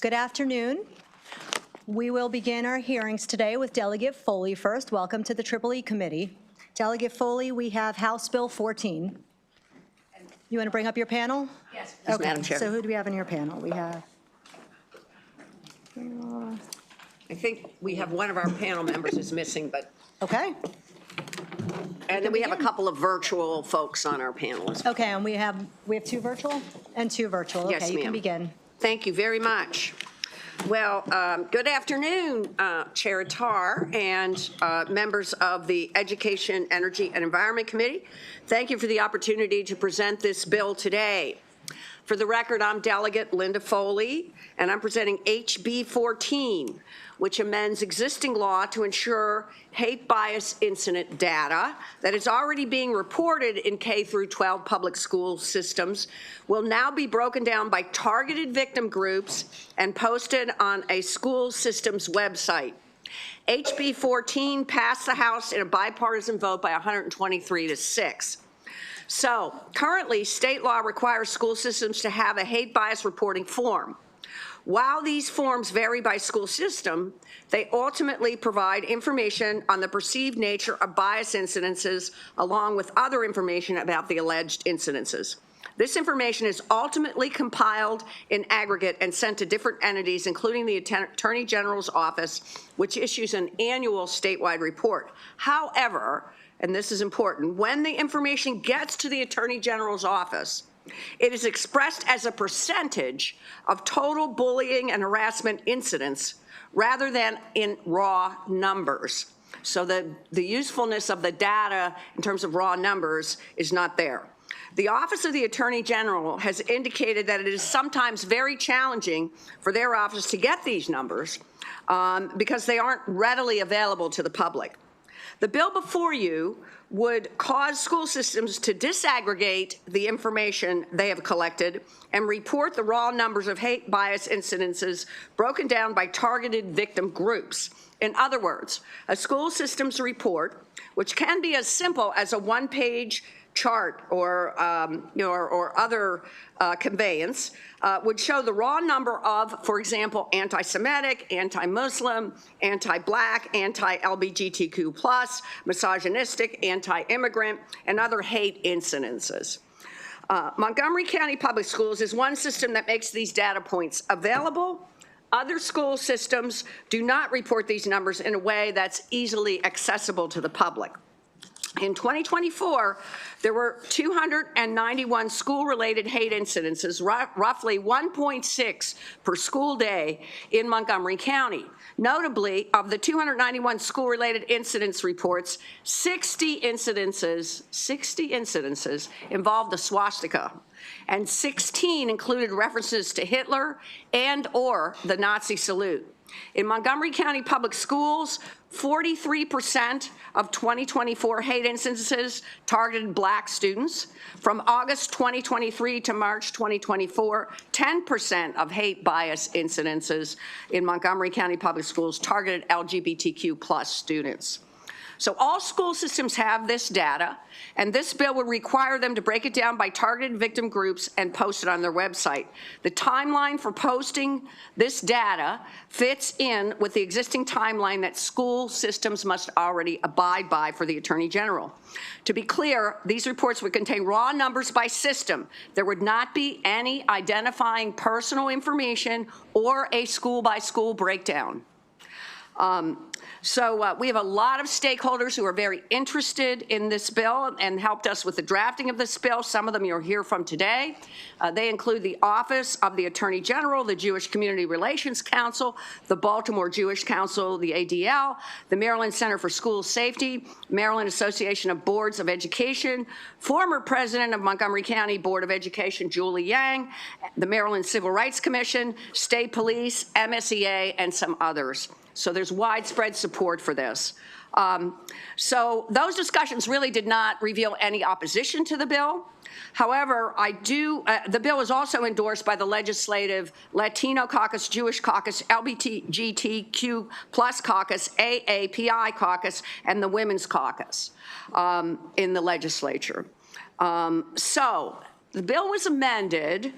Good afternoon. We will begin our hearings today with Delegate Foley first. Welcome to the EEE Committee. Delegate Foley, we have House Bill 14. You want to bring up your panel? Yes, okay. Madam Chair. So who do we have in your panel? We have... I think we have one of our panel members is missing, but, Okay. and then we have a couple of virtual folks on our panel as well. Okay, and we have two virtual and two virtual. Yes, okay, you can ma'am. begin. Thank you very much. Well, good afternoon, Chair Tar and members of the Education, Energy, and Environment Committee. Thank you for the opportunity to present this bill today. For the record, I'm Delegate Linda Foley, and I'm presenting HB 14, which amends existing law to ensure hate bias incident data that is already being reported in K through 12 public school systems will now be broken down by targeted victim groups and posted on a school system's website. HB 14 passed the House in a bipartisan vote by 123-6. So currently, state law requires school systems to have a hate bias reporting form. While these forms vary by school system, they ultimately provide information on the perceived nature of bias incidences along with other information about the alleged incidences. This information is ultimately compiled in aggregate and sent to different entities, including the Attorney General's office, which issues an annual statewide report. However, and this is important, when the information gets to the Attorney General's office, it is expressed as a percentage of total bullying and harassment incidents rather than in raw numbers. So the usefulness of the data in terms of raw numbers is not there. The Office of the Attorney General has indicated that it is sometimes very challenging for their office to get these numbers because they aren't readily available to the public. The bill before you would cause school systems to disaggregate the information they have collected and report the raw numbers of hate bias incidences broken down by targeted victim groups. In other words, a school systems report, which can be as simple as a one-page chart or other conveyance, would show the raw number of, for example, anti-Semitic, anti-Muslim, anti-Black, anti-LGBTQ+, misogynistic, anti-immigrant, and other hate incidences. Montgomery County Public Schools is one system that makes these data points available. Other school systems do not report these numbers in a way that's easily accessible to the public. In 2024, there were 291 school-related hate incidences, roughly 1.6 per school day in Montgomery County. Notably, of the 291 school-related incidents reports, 60 incidences involved a swastika, and 16 included references to Hitler and or the Nazi salute. In Montgomery County Public Schools, 43% of 2024 hate instances targeted Black students. From August 2023 to March 2024, 10% of hate bias incidences in Montgomery County Public Schools targeted LGBTQ+ students. So all school systems have this data, and this bill would require them to break it down by targeted victim groups and post it on their website. The timeline for posting this data fits in with the existing timeline that school systems must already abide by for the Attorney General. To be clear, these reports would contain raw numbers by system. There would not be any identifying personal information or a school-by-school breakdown. So we have a lot of stakeholders who are very interested in this bill and helped us with the drafting of this bill. Some of them you'll hear from today. They include the Office of the Attorney General, the Jewish Community Relations Council, the Baltimore Jewish Council, the ADL, the Maryland Center for School Safety, Maryland Association of Boards of Education, former president of Montgomery County Board of Education, Julie Yang, the Maryland Civil Rights Commission, State Police, MSEA, and some others. So there's widespread support for this. So those discussions really did not reveal any opposition to the bill. However, the bill is also endorsed by the Legislative Latino Caucus, Jewish Caucus, LGBTQ+ Caucus, AAPI Caucus, and the Women's Caucus in the legislature. So the bill was amended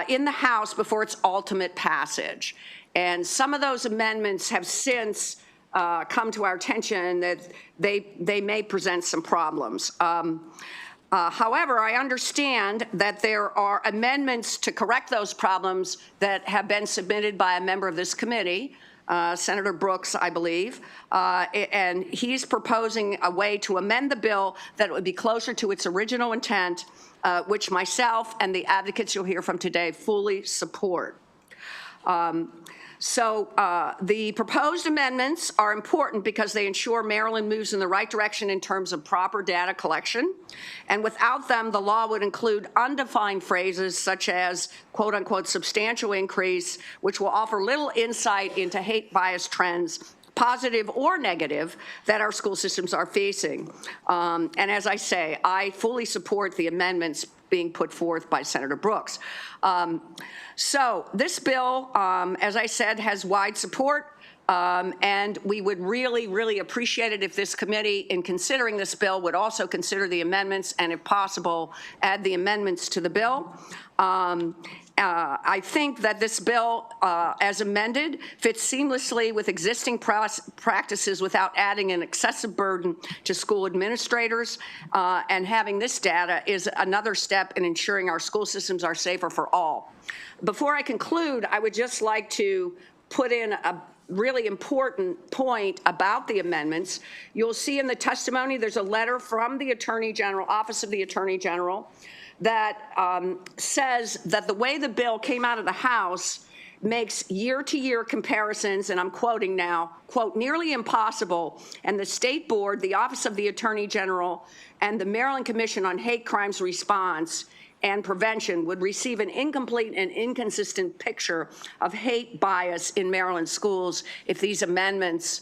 in the House before its ultimate passage. And some of those amendments have since come to our attention that they may present some problems. However, I understand that there are amendments to correct those problems that have been submitted by a member of this committee, Senator Brooks, I believe, and he's proposing a way to amend the bill that would be closer to its original intent, which myself and the advocates you'll hear from today fully support. The proposed amendments are important because they ensure Maryland moves in the right direction in terms of proper data collection. And without them, the law would include undefined phrases such as, quote unquote, substantial increase, which will offer little insight into hate bias trends, positive or negative, that our school systems are facing. And as I say, I fully support the amendments being put forth by Senator Brooks. So this bill, as I said, has wide support, and we would really, really appreciate it if this committee, in considering this bill, would also consider the amendments and, if possible, add the amendments to the bill. I think that this bill, as amended, fits seamlessly with existing practices without adding an excessive burden to school administrators, and having this data is another step in ensuring our school systems are safer for all. Before I conclude, I would just like to put in a really important point about the amendments. You'll see in the testimony there's a letter from the Attorney General, Office of the Attorney General, that says that the way the bill came out of the House makes year-to-year comparisons, and I'm quoting now, quote, nearly impossible, and the State Board, the Office of the Attorney General, and the Maryland Commission on Hate Crimes Response and Prevention would receive an incomplete and inconsistent picture of hate bias in Maryland schools if these amendments,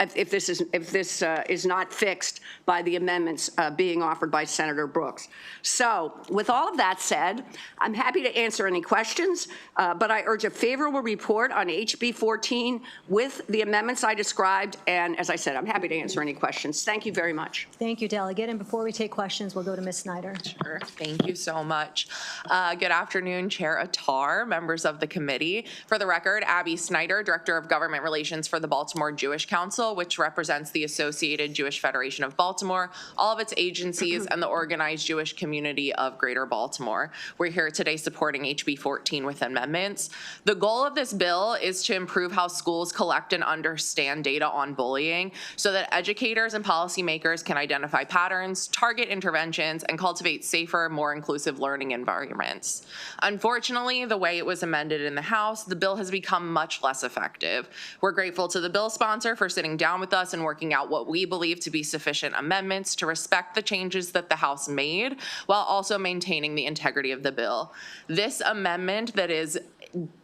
if this is not fixed by the amendments being offered by Senator Brooks. So with all of that said, I'm happy to answer any questions, but I urge a favorable report on HB 14 with the amendments I described, and as I said, I'm happy to answer any questions. Thank you very much. Thank you, Delegate. And before we take questions, we'll go to Ms. Snyder. Sure. Thank you so much. Good afternoon, Chair Attar, members of the committee. For the record, Abby Snyder, Director of Government Relations for the Baltimore Jewish Council, which represents the Associated Jewish Federation of Baltimore, all of its agencies, and the organized Jewish community of Greater Baltimore. We're here today supporting HB 14 with amendments. The goal of this bill is to improve how schools collect and understand data on bullying so that educators and policymakers can identify patterns, target interventions, and cultivate safer, more inclusive learning environments. Unfortunately, the way it was amended in the House, the bill has become much less effective. We're grateful to the bill sponsor for sitting down with us and working out what we believe to be sufficient amendments to respect the changes that the House made while also maintaining the integrity of the bill. This amendment that is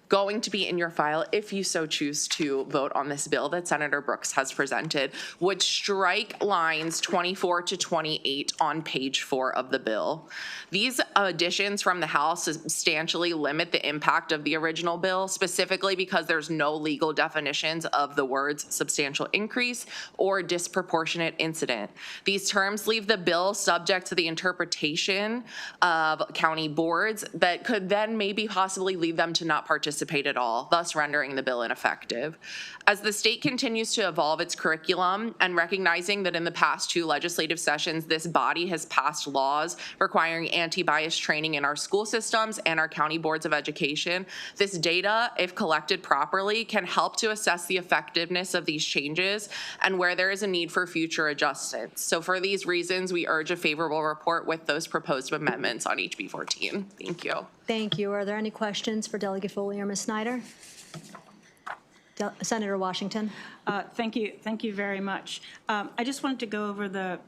going to be in your file, if you so choose to vote on this bill that Senator Brooks has presented, would strike lines 24 to 28 on page 4 of the bill. These additions from the House substantially limit the impact of the original bill, specifically because there's no legal definitions of the words substantial increase or disproportionate incident. These terms leave the bill subject to the interpretation of county boards that could then maybe possibly lead them to not participate at all, thus rendering the bill ineffective. As the state continues to evolve its curriculum and recognizing that in the past 2 legislative sessions, this body has passed laws requiring anti-bias training in our school systems and our county boards of education, this data, if collected properly, can help to assess the effectiveness of these changes and where there is a need for future adjustments. So for these reasons, we urge a favorable report with those proposed amendments on HB 14. Thank you. Thank you. Are there any questions for Delegate Foley or Ms. Snyder? Senator Washington. Thank you very much. I just wanted to go over the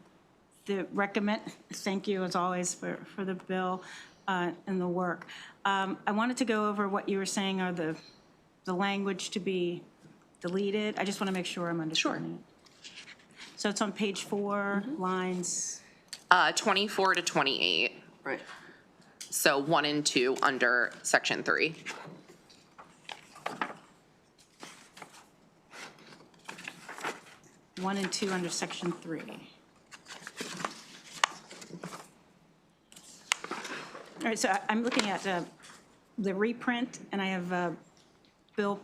recommend. Thank you as always for the bill and the work. I wanted to go over what you were saying are the language to be deleted. I just want to make sure I'm understanding. Sure. So it's on page 4, lines 24 to 28. Right. So 1 and 2 under section 3. One and 2 under section 3. All right, so I'm looking at the reprint, and I have Bill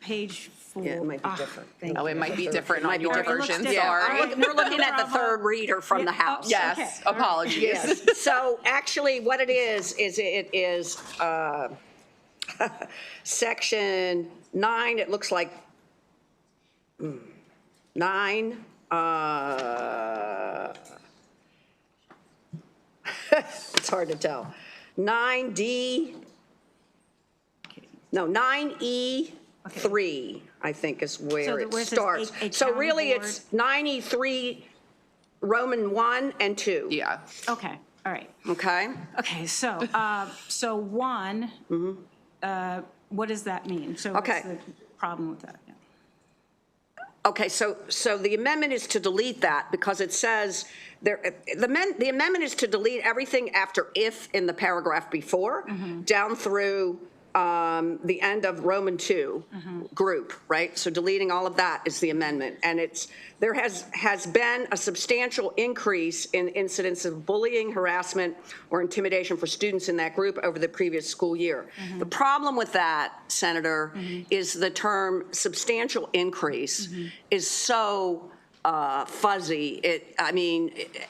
page 4. Yeah, it might be different. Thank Oh, you. it might be different on might be your different. version, different. sorry. We're looking at the third reader from the House. Yes, Okay, all right. apologies. Yes. So actually, what it is it is section 9, it looks like 9, it's hard to tell. 9D, no, 9E3, I think is So where the- it where it says starts. a So county really, board- it's 9E3, Roman 1 and 2. Yeah. Okay, all right. Okay? Okay, so, so 1, what does that mean? So what's Mm-hmm. Okay. the problem with that? Yeah. Okay, so the amendment is to delete that because it says, the amendment is to delete everything after if in the paragraph before, down through the end of Roman 2 group, right? So deleting all of that is the amendment. And there has been a substantial increase in incidents of bullying, harassment, or intimidation for students in that group over the previous school year. The problem with that, Senator, is the term substantial increase is so fuzzy.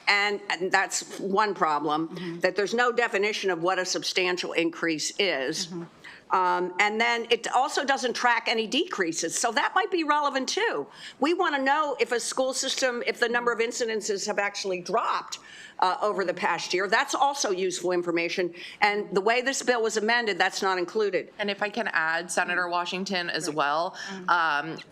And that's one problem, that there's no definition of what a substantial increase is. And then it also doesn't track any decreases. So that might be relevant too. We want to know if a school system, if the number of incidences have actually dropped over the past year. That's also useful information. And the way this bill was amended, that's not included. And if I can add, Senator Washington, as well,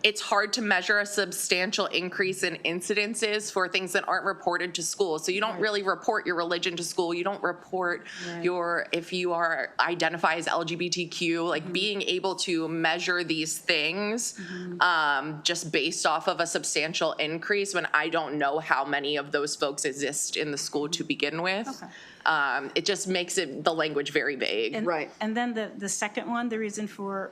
it's hard to measure a substantial increase in incidences for things that aren't reported to school. So you don't really report your religion to school. You don't report if you are identify as LGBTQ, like being able to measure these things just based off of a substantial increase when I don't know how many of those folks exist in the school to begin with. It just makes the language very vague. Right. And then the second one, the reason for,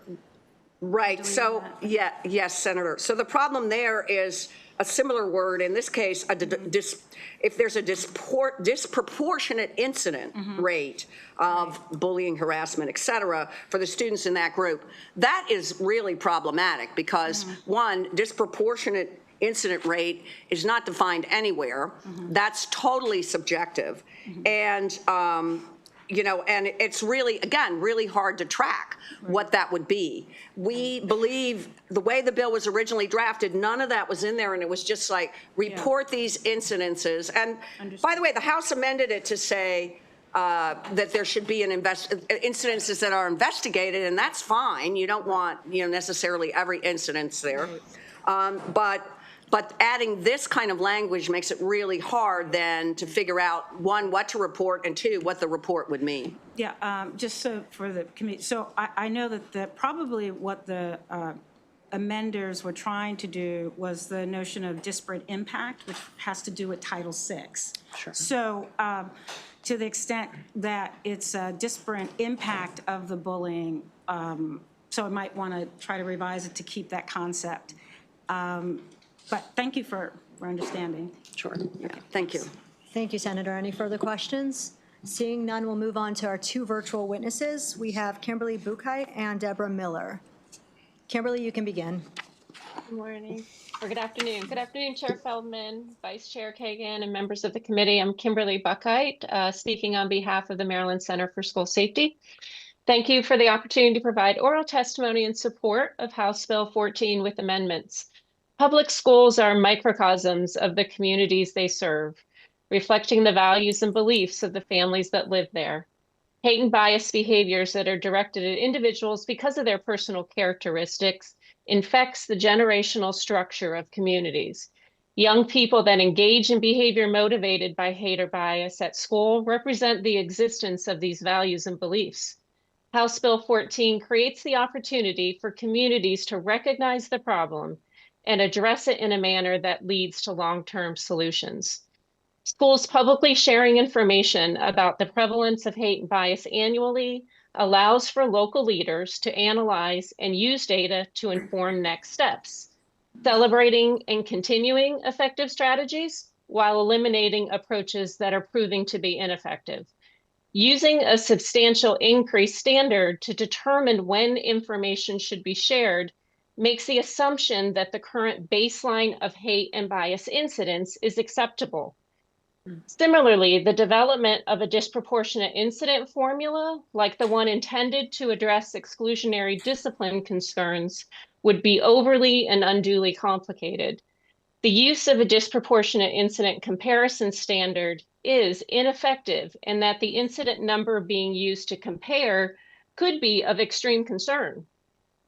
Right, so, yes, Senator. So the problem there is a similar word, in this case, if there's a disproportionate incident rate of bullying, harassment, et cetera, for the students in that group, that is really problematic because, one, disproportionate incident rate is not defined anywhere. That's totally subjective. And, and it's really, again, really hard to track what that would be. We believe the way the bill was originally drafted, none of that was in there, and it was just like, report these incidences. And by the way, the House amended it to say that there should be incidences that are investigated, and that's fine. You don't want, necessarily every incidence there. But adding this kind of language makes it really hard then to figure out, one, what to report, and two, what the report would mean. yeah, just so for the committee, so I know that probably what the amenders were trying to do was the notion of disparate impact, which has to do with Title VI. Sure. So to the extent that it's a disparate impact of the bullying, so I might want to try to revise it to keep that concept. But thank you for understanding. Sure. Yeah, thank you. Thank you, Senator. Any further questions? Seeing none, we'll move on to our two virtual witnesses. We have Kimberly Buchheit and Deborah Miller. Kimberly, you can begin. Good morning, or good afternoon. Good afternoon, Chair Feldman, Vice Chair Kagan, and members of the committee. I'm Kimberly Buchheit, speaking on behalf of the Maryland Center for School Safety. Thank you for the opportunity to provide oral testimony in support of House Bill 14 with amendments. Public schools are microcosms of the communities they serve, reflecting the values and beliefs of the families that live there. Hate and bias behaviors that are directed at individuals because of their personal characteristics infects the generational structure of communities. Young people that engage in behavior motivated by hate or bias at school represent the existence of these values and beliefs. House Bill 14 creates the opportunity for communities to recognize the problem and address it in a manner that leads to long-term solutions. Schools publicly sharing information about the prevalence of hate and bias annually allows for local leaders to analyze and use data to inform next steps, celebrating and continuing effective strategies while eliminating approaches that are proving to be ineffective. Using a substantial increase standard to determine when information should be shared makes the assumption that the current baseline of hate and bias incidents is acceptable. Similarly, the development of a disproportionate incident formula, like the one intended to address exclusionary discipline concerns, would be overly and unduly complicated. The use of a disproportionate incident comparison standard is ineffective in that the incident number being used to compare could be of extreme concern.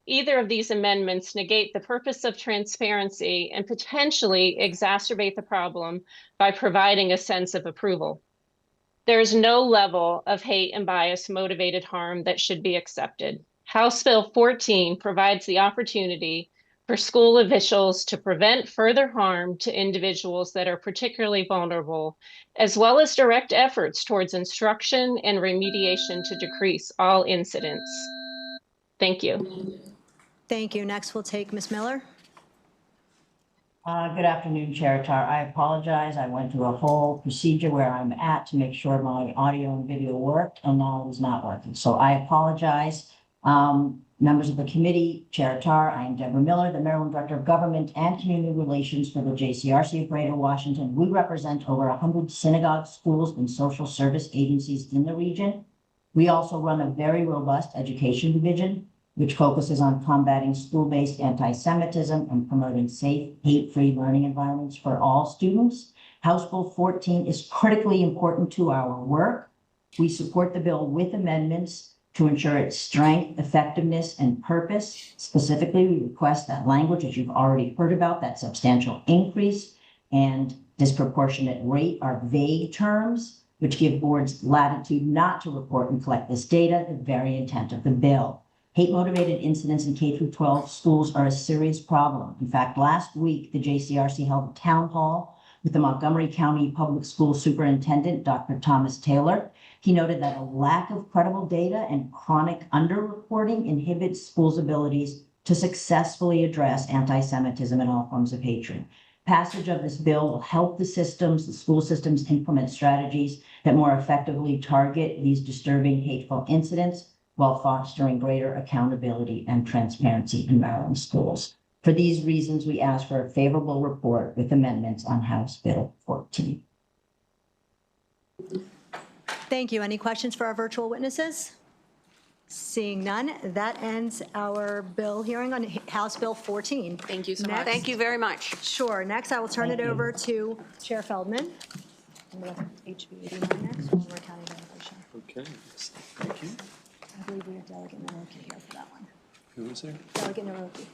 Either of these amendments negate the purpose of transparency and potentially exacerbate the problem by providing a sense of approval. There is no level of hate and bias motivated harm that should be accepted. House Bill 14 provides the opportunity for school officials to prevent further harm to individuals that are particularly vulnerable, as well as direct efforts towards instruction and remediation to decrease all incidents. Thank you. Thank you. Next, we'll take Ms. Miller. Good afternoon, Chair Tar. I apologize. I went through a whole procedure where I'm at to make sure my audio and video worked, and now it is not working. So I apologize. Members of the committee, Chair Tar, I am Deborah Miller, the Maryland Director of Government and Community Relations for the JCRC of Greater Washington. We represent over 100 synagogues, schools, and social service agencies in the region. We also run a very robust education division, which focuses on combating school-based anti-Semitism and promoting safe, hate-free learning environments for all students. House Bill 14 is critically important to our work. We support the bill with amendments to ensure its strength, effectiveness, and purpose. Specifically, we request that language, as you've already heard about, that substantial increase and disproportionate rate are vague terms, which give boards latitude not to report and collect this data, the very intent of the bill. Hate-motivated incidents in K-12 schools are a serious problem. In fact, last week, the JCRC held a town hall with the Montgomery County Public School Superintendent, Dr. Thomas Taylor. He noted that a lack of credible data and chronic underreporting inhibits schools' abilities to successfully address anti-Semitism and all forms of hatred. Passage of this bill will help the school systems implement strategies that more effectively target these disturbing, hateful incidents, while fostering greater accountability and transparency in Maryland schools. For these reasons, we ask for a favorable report with amendments on House Bill 14. Thank you. Any questions for our virtual witnesses? Seeing none, that ends our bill hearing on House Bill 14. Thank you so much. Next- Thank you very much. Sure. Next, I will turn it over to Chair Feldman. And we have HB 89 next, Baltimore County Delegation. Okay, thank you. I believe we have Delegate Naroki here for that one. Who is there? Delegate Naroki.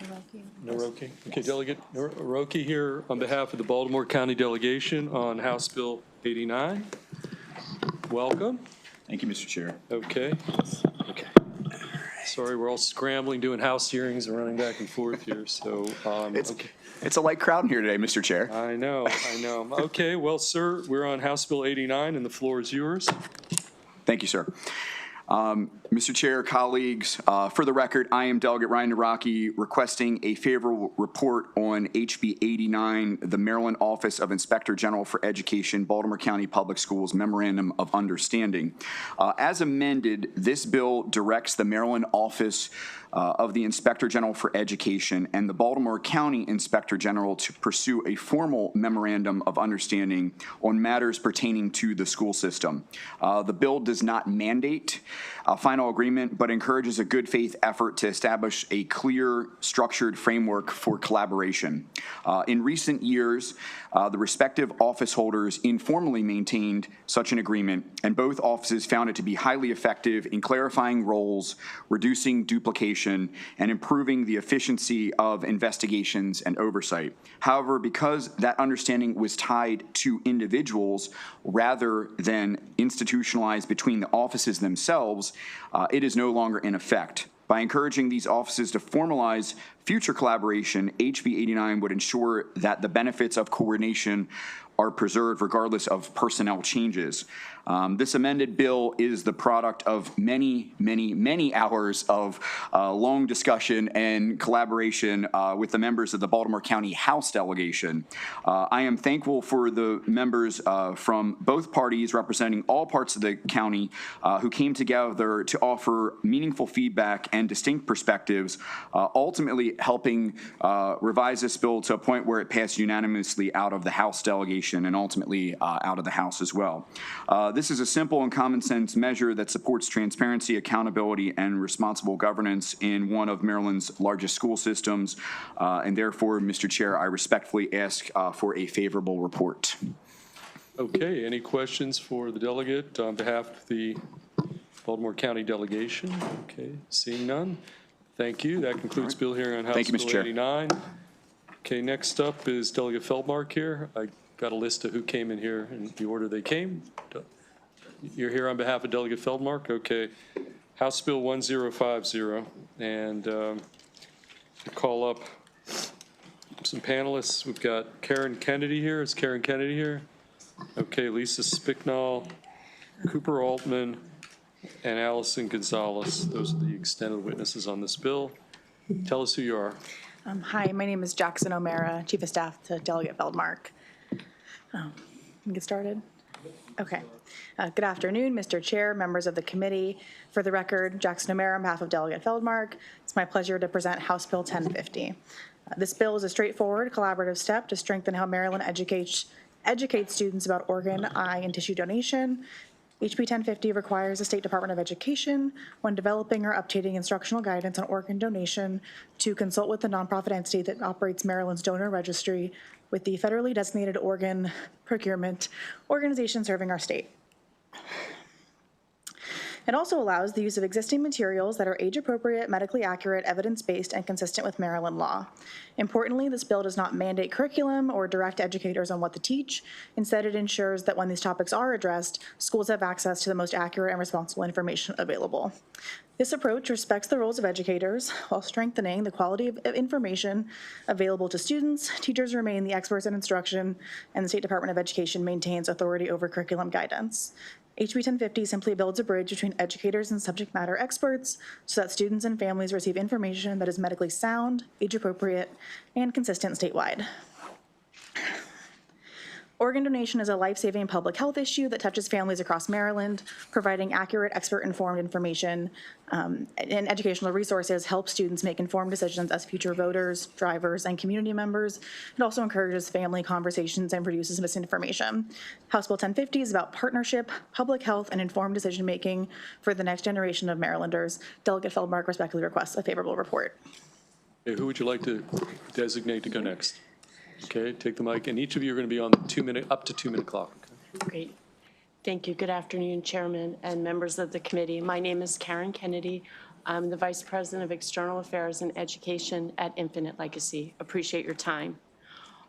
Naroki. Naroki. Okay, Yes. Delegate Naroki here on behalf of the Baltimore County Delegation on House Bill 89. Welcome. Thank you, Mr. Chair. Okay. Okay. Sorry, we're all scrambling, doing House hearings and running back and forth here, so, okay. It's a light crowd in here today, Mr. Chair. I know. Okay, well, sir, we're on House Bill 89 and the floor is yours. Thank you, sir. Mr. Chair, colleagues, for the record, I am Delegate Ryan Naraki requesting a favorable report on HB 89, the Maryland Office of Inspector General for Education, Baltimore County Public Schools Memorandum of Understanding. As amended, this bill directs the Maryland Office of the Inspector General for Education and the Baltimore County Inspector General to pursue a formal memorandum of understanding on matters pertaining to the school system. The bill does not mandate a final agreement, but encourages a good faith effort to establish a clear, structured framework for collaboration. In recent years, the respective office holders informally maintained such an agreement, and both offices found it to be highly effective in clarifying roles, reducing duplication, and improving the efficiency of investigations and oversight. However, because that understanding was tied to individuals rather than institutionalized between the offices themselves, it is no longer in effect. By encouraging these offices to formalize future collaboration, HB 89 would ensure that the benefits of coordination are preserved regardless of personnel changes. This amended bill is the product of many, many, many hours of long discussion and collaboration with the members of the Baltimore County House delegation. I am thankful for the members from both parties representing all parts of the county who came together to offer meaningful feedback and distinct perspectives, ultimately helping revise this bill to a point where it passed unanimously out of the House delegation and ultimately out of the House as well. This is a simple and common sense measure that supports transparency, accountability, and responsible governance in one of Maryland's largest school systems. And therefore, Mr. Chair, I respectfully ask for a favorable report. Okay, any questions for the delegate on behalf of the Baltimore County delegation? Okay, seeing none. Thank you. That concludes bill hearing on House Thank you, Mr. Bill Chair. 89. Okay, next up is Delegate Feldmark here. I got a list of who came in here in the order they came. You're here on behalf of Delegate Feldmark? Okay. House Bill 1050. And call up some panelists. We've got Karen Kennedy here. Is Karen Kennedy here? Okay, Lisa Spicknall, Cooper Altman, and Allison Gonzalez. Those are the extended witnesses on this bill. Tell us who you are. Hi, my name is Jackson O'Mara, Chief of Staff to Delegate Feldmark. Get started? Okay. Good afternoon, Mr. Chair, members of the committee. For the record, Jackson O'Mara on behalf of Delegate Feldmark. It's my pleasure to present House Bill 1050. This bill is a straightforward, collaborative step to strengthen how Maryland educates students about organ, eye, and tissue donation. HB 1050 requires the State Department of Education, when developing or updating instructional guidance on organ donation, to consult with the nonprofit entity that operates Maryland's donor registry with the federally designated organ procurement organization serving our state. It also allows the use of existing materials that are age-appropriate, medically accurate, evidence-based, and consistent with Maryland law. Importantly, this bill does not mandate curriculum or direct educators on what to teach. Instead, it ensures that when these topics are addressed, schools have access to the most accurate and responsible information available. This approach respects the roles of educators while strengthening the quality of information available to students. Teachers remain the experts in instruction, and the State Department of Education maintains authority over curriculum guidance. HB 1050 simply builds a bridge between educators and subject matter experts so that students and families receive information that is medically sound, age-appropriate, and consistent statewide. Organ donation is a life-saving public health issue that touches families across Maryland. Providing accurate, expert-informed information and educational resources help students make informed decisions as future voters, drivers, and community members. It also encourages family conversations and reduces misinformation. House Bill 1050 is about partnership, public health, and informed decision-making for the next generation of Marylanders. Delegate Feldmark respectfully requests a favorable report. Okay, who would you like to designate to go next? Okay, take the mic, and each of you are going to be on the up to 2 minute clock. Okay. Great. Thank you. Good afternoon, Chairman and members of the committee. My name is Karen Kennedy. I'm the Vice President of External Affairs and Education at Infinite Legacy. Appreciate your time.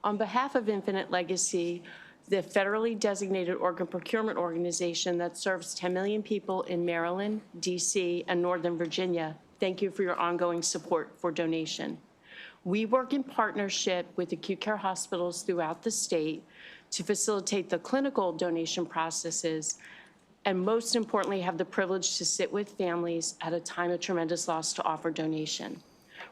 On behalf of Infinite Legacy, the federally designated organ procurement organization that serves 10 million people in Maryland, D.C., and Northern Virginia, thank you for your ongoing support for donation. We work in partnership with acute care hospitals throughout the state to facilitate the clinical donation processes, and most importantly, have the privilege to sit with families at a time of tremendous loss to offer donation.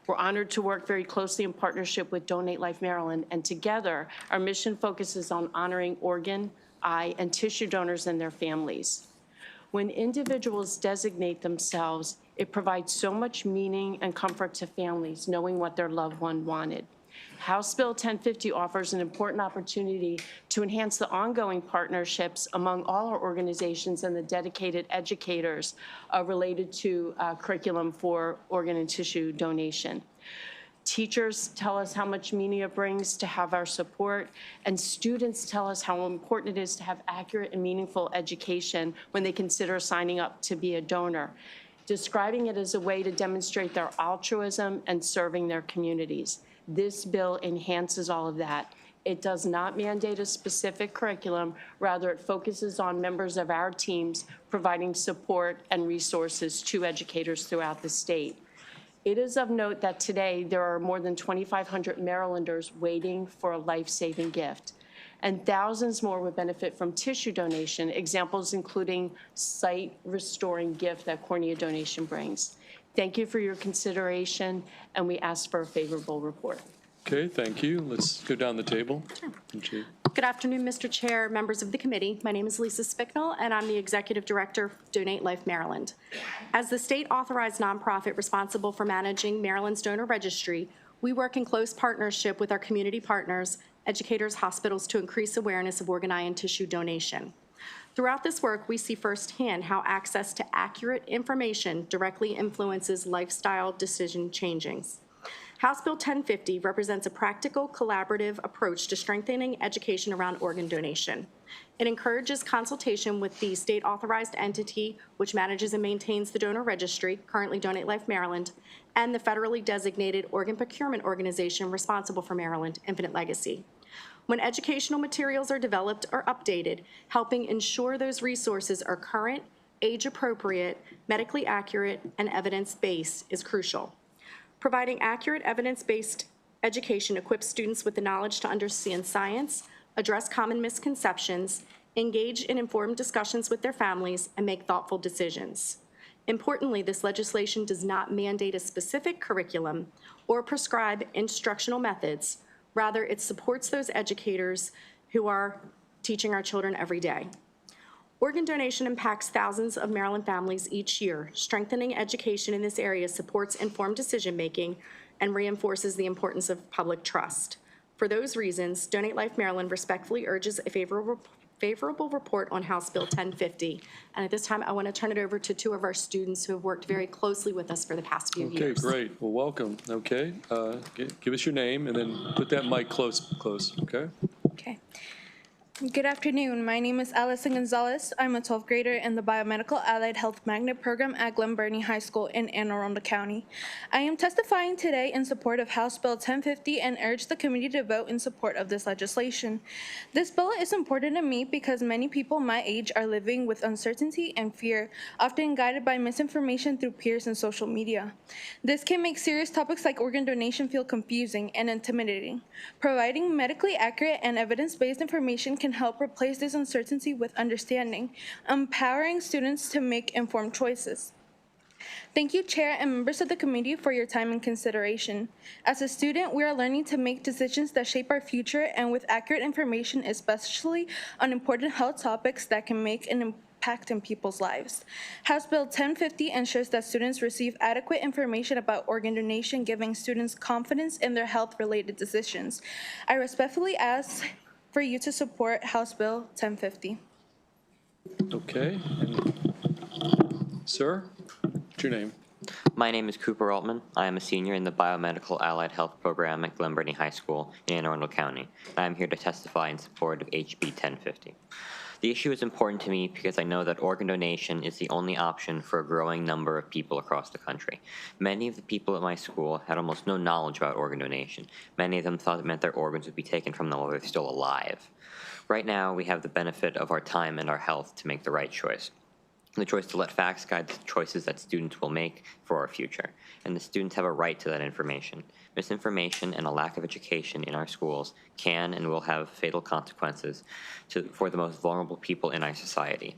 We're honored to work very closely in partnership with Donate Life Maryland, and together, our mission focuses on honoring organ, eye, and tissue donors and their families. When individuals designate themselves, it provides so much meaning and comfort to families knowing what their loved one wanted. House Bill 1050 offers an important opportunity to enhance the ongoing partnerships among all our organizations and the dedicated educators related to curriculum for organ and tissue donation. Teachers tell us how much meaning it brings to have our support, and students tell us how important it is to have accurate and meaningful education when they consider signing up to be a donor, describing it as a way to demonstrate their altruism and serving their communities. This bill enhances all of that. It does not mandate a specific curriculum. Rather, it focuses on members of our teams providing support and resources to educators throughout the state. It is of note that today there are more than 2,500 Marylanders waiting for a life-saving gift. and thousands more would benefit from tissue donation, examples including sight-restoring gift that cornea donation brings. Thank you for your consideration, and we ask for a favorable report. Okay, thank you. Let's go down the table. Sure. Good afternoon, Mr. Chair, members of the committee. My name is Lisa Spicknell, and I'm the Executive Director of Donate Life Maryland. As the state-authorized nonprofit responsible for managing Maryland's donor registry, we work in close partnership with our community partners, educators, hospitals, to increase awareness of organ, eye, and tissue donation. Throughout this work, we see firsthand how access to accurate information directly influences lifestyle decision changings. House Bill 1050 represents a practical, collaborative approach to strengthening education around organ donation. It encourages consultation with the state-authorized entity which manages and maintains the donor registry, currently Donate Life Maryland, and the federally designated organ procurement organization responsible for Maryland, Infinite Legacy. When educational materials are developed or updated, helping ensure those resources are current, age-appropriate, medically accurate, and evidence-based is crucial. Providing accurate evidence-based education equips students with the knowledge to understand science, address common misconceptions, engage in informed discussions with their families, and make thoughtful decisions. Importantly, this legislation does not mandate a specific curriculum or prescribe instructional methods. Rather, it supports those educators who are teaching our children every day. Organ donation impacts thousands of Maryland families each year. Strengthening education in this area supports informed decision-making and reinforces the importance of public trust. For those reasons, Donate Life Maryland respectfully urges a favorable report on House Bill 1050. And at this time, I want to turn it over to two of our students who have worked very closely with us for the past few years. Okay, great. Well, welcome. Okay, give us your name and then put that mic close, okay? Okay. Good afternoon. My name is Allison Gonzalez. I'm a 12th grader in the Biomedical Allied Health Magnet Program at Glen Burnie High School in Anne Arundel County. I am testifying today in support of House Bill 1050 and urge the committee to vote in support of this legislation. This bill is important to me because many people my age are living with uncertainty and fear, often guided by misinformation through peers and social media. This can make serious topics like organ donation feel confusing and intimidating. Providing medically accurate and evidence-based information can help replace this uncertainty with understanding, empowering students to make informed choices. Thank you, Chair and members of the committee, for your time and consideration. As a student, we are learning to make decisions that shape our future, and with accurate information, especially on important health topics that can make an impact in people's lives. House Bill 1050 ensures that students receive adequate information about organ donation, giving students confidence in their health-related decisions. I respectfully ask for you to support House Bill 1050. Okay. Sir, what's your name? My name is Cooper Altman. I am a senior in the Biomedical Allied Health Program at Glen Burnie High School in Anne Arundel County. I am here to testify in support of HB 1050. The issue is important to me because I know that organ donation is the only option for a growing number of people across the country. Many of the people at my school had almost no knowledge about organ donation. Many of them thought it meant their organs would be taken from them while they're still alive. Right now, we have the benefit of our time and our health to make the right choice. The choice to let facts guide the choices that students will make for our future. And the students have a right to that information. Misinformation and a lack of education in our schools can and will have fatal consequences for the most vulnerable people in our society.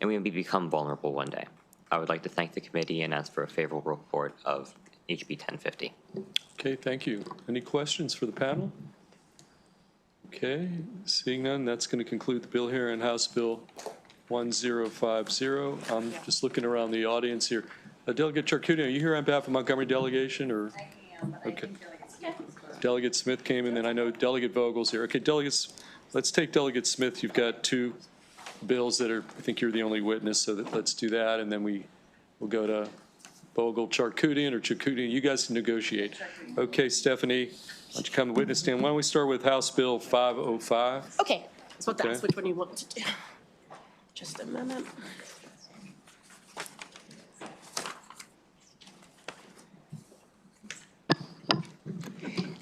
And we may become vulnerable one day. I would like to thank the committee and ask for a favorable report of HB 1050. Okay, thank you. Any questions for the panel? Okay, seeing none, that's going to conclude the bill here in House Bill 1050. I'm just looking around the audience here. Delegate Charcuti, are you here on behalf of Montgomery delegation, or? I am, but okay. Delegate Smith came in, and I know Delegate Vogel's here. Okay, delegates, let's take Delegate Smith. You've got two bills that are, I think you're the only witness, so let's do that, and then we'll go to Vogel, Charcuti, or Charcuti. You guys can negotiate. Okay, Stephanie, why don't you come to witness stand? Why don't we start with House Bill 505? Okay, so that's which one you want to do. Just a minute.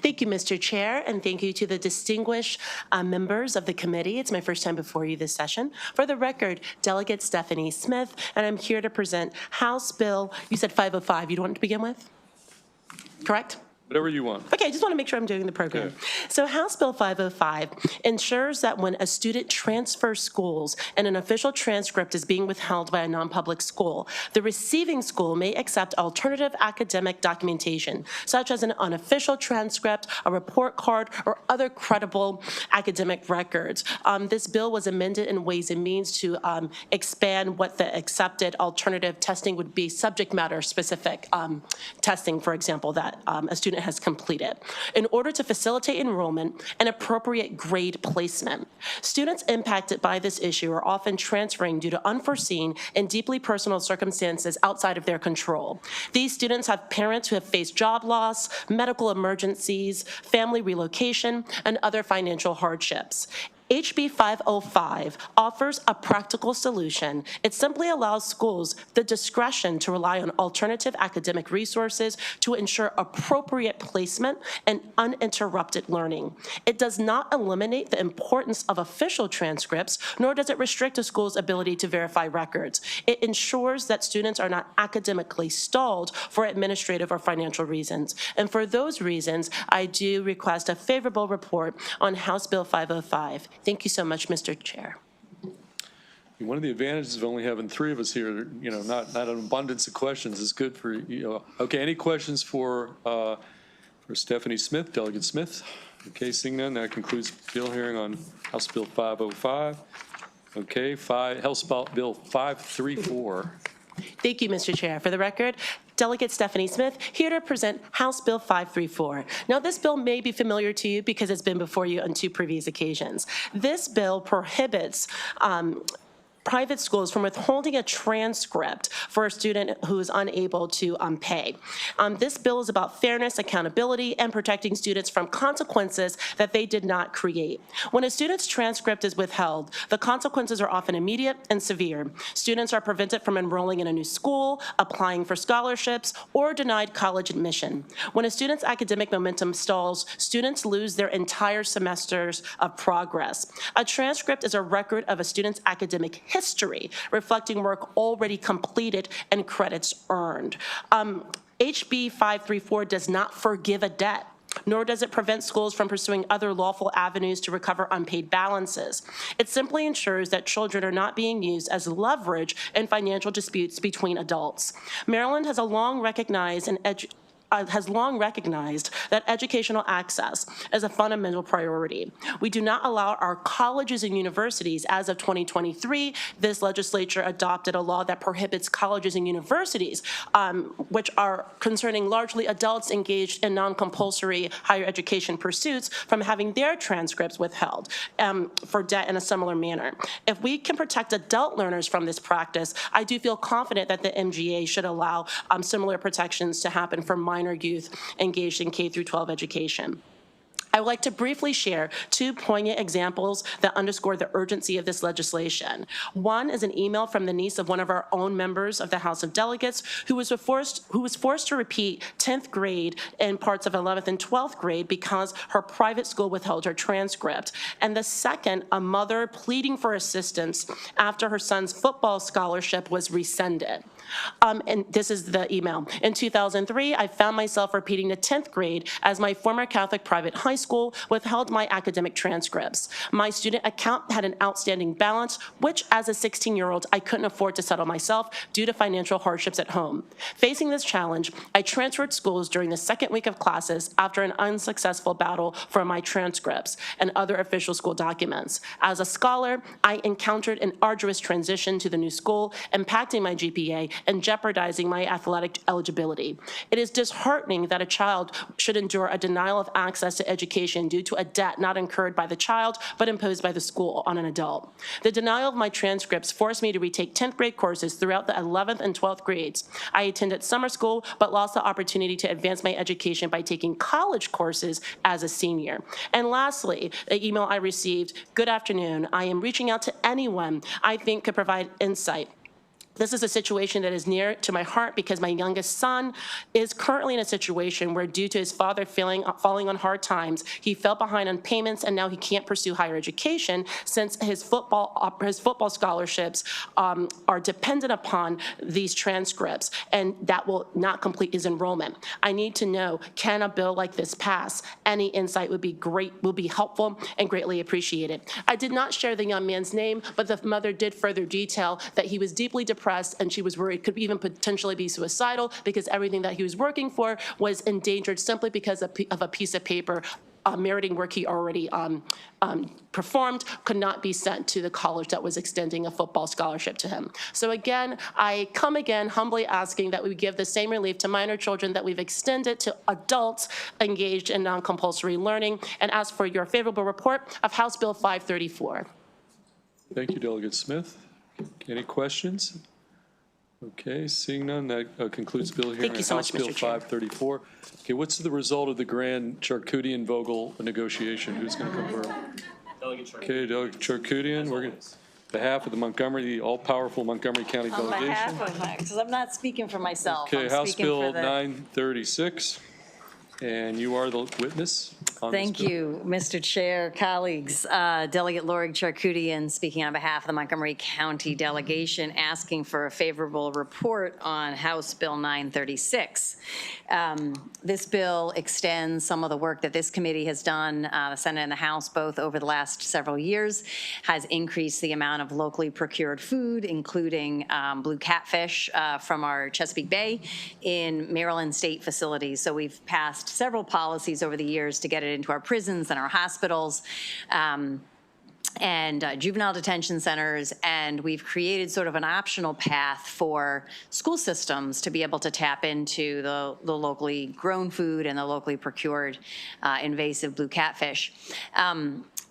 Thank you, Mr. Chair, and thank you to the distinguished members of the committee. It's my first time before you this session. For the record, Delegate Stephanie Smith, and I'm here to present House Bill, you said 505, you want to begin with? Correct? Whatever you want. Okay, I just want to make sure I'm doing the program. Okay. So House Bill 505 ensures that when a student transfers schools and an official transcript is being withheld by a non-public school, the receiving school may accept alternative academic documentation, such as an unofficial transcript, a report card, or other credible academic records. This bill was amended in Ways and Means to expand what the accepted alternative testing would be, subject matter specific testing, for example, that a student has completed, in order to facilitate enrollment and appropriate grade placement. Students impacted by this issue are often transferring due to unforeseen and deeply personal circumstances outside of their control. These students have parents who have faced job loss, medical emergencies, family relocation, and other financial hardships. HB 505 offers a practical solution. It simply allows schools the discretion to rely on alternative academic resources to ensure appropriate placement and uninterrupted learning. It does not eliminate the importance of official transcripts, nor does it restrict a school's ability to verify records. It ensures that students are not academically stalled for administrative or financial reasons. And for those reasons, I do request a favorable report on House Bill 505. Thank you so much, Mr. Chair. One of the advantages of only having three of us here, not an abundance of questions is good for you. Okay, any questions for Stephanie Smith, Delegate Smith? Okay, seeing none, that concludes the bill hearing on House Bill 505. Okay, House Bill 534. Thank you, Mr. Chair. For the record, Delegate Stephanie Smith, here to present House Bill 534. Now, this bill may be familiar to you because it's been before you on 2 previous occasions. This bill prohibits private schools from withholding a transcript for a student who is unable to pay. This bill is about fairness, accountability, and protecting students from consequences that they did not create. When a student's transcript is withheld, the consequences are often immediate and severe. Students are prevented from enrolling in a new school, applying for scholarships, or denied college admission. When a student's academic momentum stalls, students lose their entire semesters of progress. A transcript is a record of a student's academic history, reflecting work already completed and credits earned. HB 534 does not forgive a debt, nor does it prevent schools from pursuing other lawful avenues to recover unpaid balances. It simply ensures that children are not being used as leverage in financial disputes between adults. Maryland has long recognized that educational access is a fundamental priority. We do not allow our colleges and universities, as of 2023, this legislature adopted a law that prohibits colleges and universities, which are concerning largely adults engaged in non-compulsory higher education pursuits, from having their transcripts withheld for debt in a similar manner. If we can protect adult learners from this practice, I do feel confident that the MGA should allow similar protections to happen for minor youth engaged in K-12 education. I would like to briefly share 2 poignant examples that underscore the urgency of this legislation. One is an email from the niece of one of our own members of the House of Delegates who was forced to repeat 10th grade and parts of 11th and 12th grade because her private school withheld her transcript. And the second, a mother pleading for assistance after her son's football scholarship was rescinded. And this is the email. In 2003, I found myself repeating the 10th grade as my former Catholic private high school withheld my academic transcripts. My student account had an outstanding balance, which as a 16-year-old, I couldn't afford to settle myself due to financial hardships at home. Facing this challenge, I transferred schools during the second week of classes after an unsuccessful battle for my transcripts and other official school documents. As a scholar, I encountered an arduous transition to the new school, impacting my GPA and jeopardizing my athletic eligibility. It is disheartening that a child should endure a denial of access to education due to a debt not incurred by the child, but imposed by the school on an adult. The denial of my transcripts forced me to retake 10th grade courses throughout the 11th and 12th grades. I attended summer school, but lost the opportunity to advance my education by taking college courses as a senior. And lastly, the email I received, good afternoon. I am reaching out to anyone I think could provide insight This is a situation that is near to my heart because my youngest son is currently in a situation where, due to his father falling on hard times, he fell behind on payments and now he can't pursue higher education since his football scholarships are dependent upon these transcripts, and that will not complete his enrollment. I need to know, can a bill like this pass? Any insight would be great, will be helpful and greatly appreciated. I did not share the young man's name, but the mother did further detail that he was deeply depressed and she was worried could even potentially be suicidal because everything that he was working for was endangered simply because of a piece of paper meriting work he already performed could not be sent to the college that was extending a football scholarship to him. So again, I come again humbly asking that we give the same relief to minor children that we've extended to adults engaged in non-compulsory learning, and ask for your favorable report of House Bill 534. Thank you, Delegate Smith. Any questions? Okay, seeing none, that concludes bill hearing on House Bill 534. Okay, what's the result of the grand Charkoudian-Vogel negotiation? Who's going to come forward? Okay, Delegate Charkoudian, we're going to, behalf of the Montgomery, the all-powerful Montgomery County delegation. On behalf of my, because I'm not speaking for myself. Okay, I'm House speaking Bill for the 936, and you are the witness on this Thank bill. you, Mr. Chair, colleagues. Delegate Lori Charkoudian, speaking on behalf of the Montgomery County delegation, asking for a favorable report on House Bill 936. This bill extends some of the work that this committee has done, the Senate and the House, both over the last several years, has increased the amount of locally procured food, including blue catfish from our Chesapeake Bay in Maryland state facilities. So we've passed several policies over the years to get it into our prisons and our hospitals and juvenile detention centers, and we've created sort of an optional path for school systems to be able to tap into the locally grown food and the locally procured invasive blue catfish.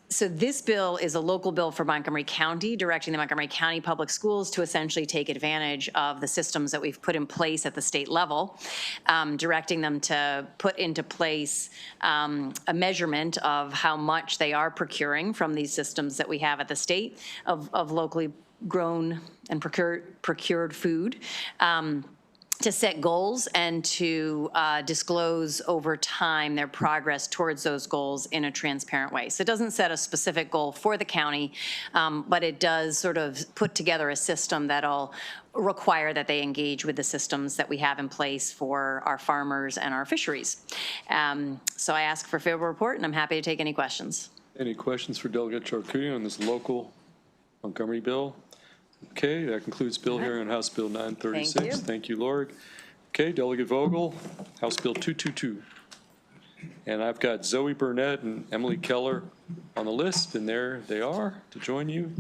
So this bill is a local bill for Montgomery County, directing the Montgomery County Public Schools to essentially take advantage of the systems that we've put in place at the state level, directing them to put into place a measurement of how much they are procuring from these systems that we have at the state of locally grown and procured food. To set goals and to disclose over time their progress towards those goals in a transparent way. So it doesn't set a specific goal for the county, but it does sort of put together a system that'll require that they engage with the systems that we have in place for our farmers and our fisheries. So I ask for a favorable report, and I'm happy to take any questions. Any questions for Delegate Charkoudian on this local Montgomery bill? Okay, that concludes bill hearing on House Bill 936. Thank you. Thank you, Lord. Okay, Delegate Vogel, House Bill 222. And I've got Zoe Burnett and Emily Keller on the list, and there they are to join you.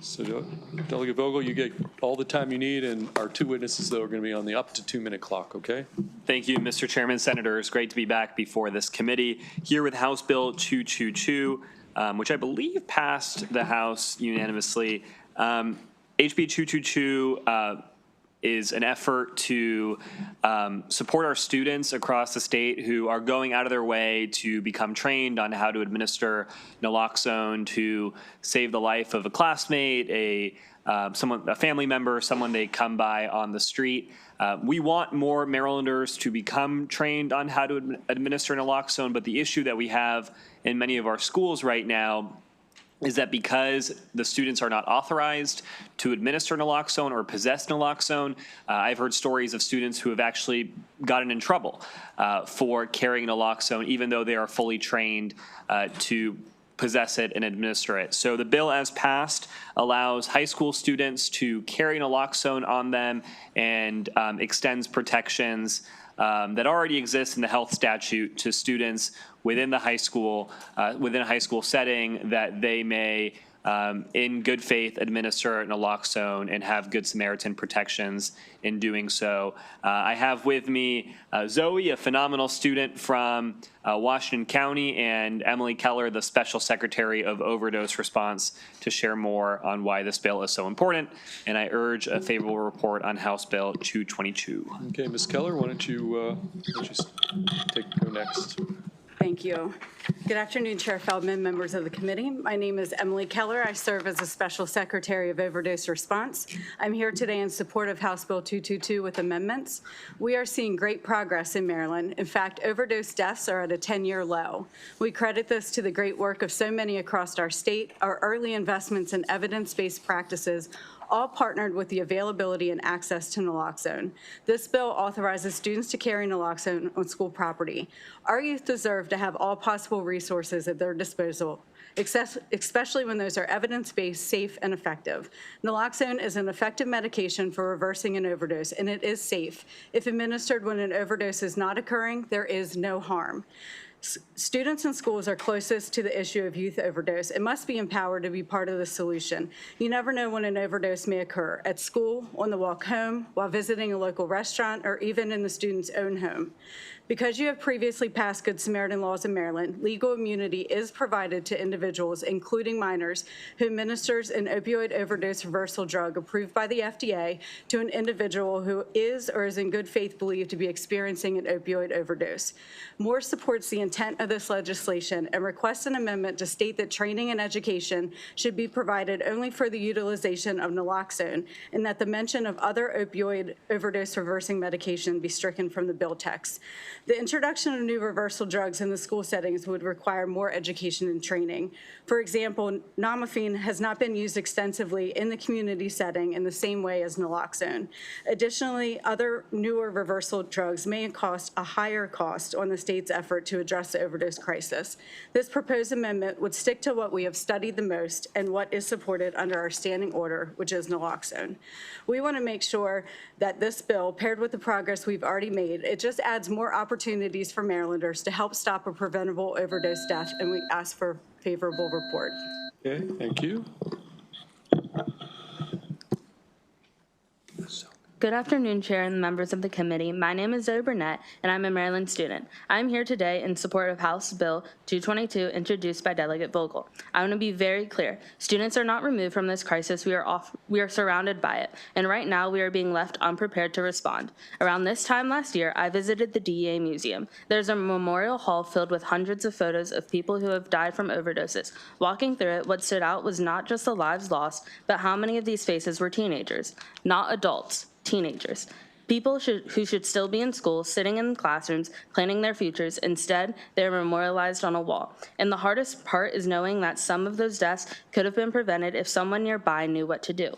So Delegate Vogel, you get all the time you need, and our two witnesses, though, are going to be on the up to 2-minute clock, okay? Thank you, Mr. Chairman, Senators. Great to be back before this committee. Here with House Bill 222, which I believe passed the House unanimously. HB 222 is an effort to support our students across the state who are going out of their way to become trained on how to administer naloxone to save the life of a classmate, a family member, someone they come by on the street. We want more Marylanders to become trained on how to administer naloxone, but the issue that we have in many of our schools right now is that because the students are not authorized to administer naloxone or possess naloxone, I've heard stories of students who have actually gotten in trouble for carrying naloxone, even though they are fully trained to possess it and administer it. So the bill as passed allows high school students to carry naloxone on them and extends protections that already exist in the health statute to students within the high school, within a high school setting, that they may, in good faith, administer naloxone and have Good Samaritan protections in doing so. I have with me Zoe, a phenomenal student from Washington County, and Emily Keller, the Special Secretary of Overdose Response, to share more on why this bill is so important. And I urge a favorable report on House Bill 222. Okay, Ms. Keller, why don't you go next? Thank you. Good afternoon, Chair Feldman, members of the committee. My name is Emily Keller. I serve as a Special Secretary of Overdose Response. I'm here today in support of House Bill 222 with amendments. We are seeing great progress in Maryland. In fact, overdose deaths are at a 10-year low. We credit this to the great work of so many across our state, our early investments in evidence-based practices, all partnered with the availability and access to naloxone. This bill authorizes students to carry naloxone on school property. Our youth deserve to have all possible resources at their disposal, especially when those are evidence-based, safe, and effective. Naloxone is an effective medication for reversing an overdose, and it is safe. If administered when an overdose is not occurring, there is no harm. Students and schools are closest to the issue of youth overdose and must be empowered to be part of the solution. You never know when an overdose may occur, at school, on the walk home, while visiting a local restaurant, or even in the student's own home. Because you have previously passed Good Samaritan laws in Maryland, legal immunity is provided to individuals, including minors, who administers an opioid overdose reversal drug approved by the FDA to an individual who is or is in good faith believed to be experiencing an opioid overdose. Moore supports the intent of this legislation and requests an amendment to state that training and education should be provided only for the utilization of naloxone, and that the mention of other opioid overdose reversing medication be stricken from the bill text. The introduction of new reversal drugs in the school settings would require more education and training. For example, nalmefene has not been used extensively in the community setting in the same way as naloxone. Additionally, other newer reversal drugs may cost a higher cost on the state's effort to address the overdose crisis. This proposed amendment would stick to what we have studied the most and what is supported under our standing order, which is naloxone. We want to make sure that this bill, paired with the progress we've already made, it just adds more opportunities for Marylanders to help stop a preventable overdose death, and we ask for a favorable report. Okay, thank you. Good afternoon, Chair and members of the committee. My name is Zoe Burnett, and I'm a Maryland student. I'm here today in support of House Bill 222, introduced by Delegate Vogel. I want to be very clear. Students are not removed from this crisis. We are surrounded by it, and right now we are being left unprepared to respond. Around this time last year, I visited the DEA Museum. There's a memorial hall filled with hundreds of photos of people who have died from overdoses. Walking through it, what stood out was not just the lives lost, but how many of these faces were teenagers, not adults. Teenagers, people who should still be in school, sitting in classrooms, planning their futures. Instead, they're memorialized on a wall. And the hardest part is knowing that some of those deaths could have been prevented if someone nearby knew what to do.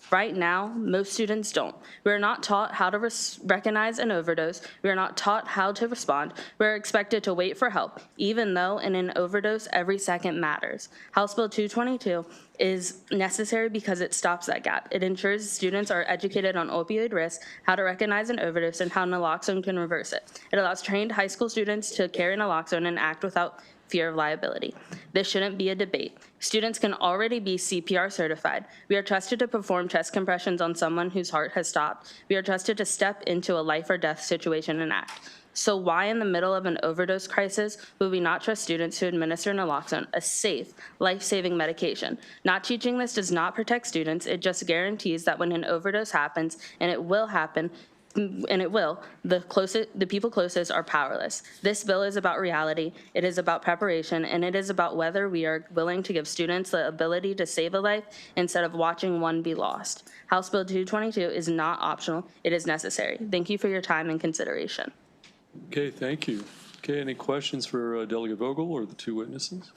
Right now, most students don't. We are not taught how to recognize an overdose. We are not taught how to respond. We are expected to wait for help, even though in an overdose, every second matters. House Bill 222 is necessary because it stops that gap. It ensures students are educated on opioid risk, how to recognize an overdose, and how naloxone can reverse it. It allows trained high school students to carry naloxone and act without fear of liability. This shouldn't be a debate. Students can already be CPR certified. We are trusted to perform chest compressions on someone whose heart has stopped. We are trusted to step into a life or death situation and act. So why in the middle of an overdose crisis would we not trust students to administer naloxone, a safe, life-saving medication? Not teaching this does not protect students. It just guarantees that when an overdose happens, and it will happen, the people closest are powerless. This bill is about reality, it is about preparation, and it is about whether we are willing to give students the ability to save a life instead of watching one be lost. House Bill 222 is not optional, it is necessary. Thank you for your time and consideration. Okay, thank you. Okay, any questions for Delegate Vogel or the two witnesses?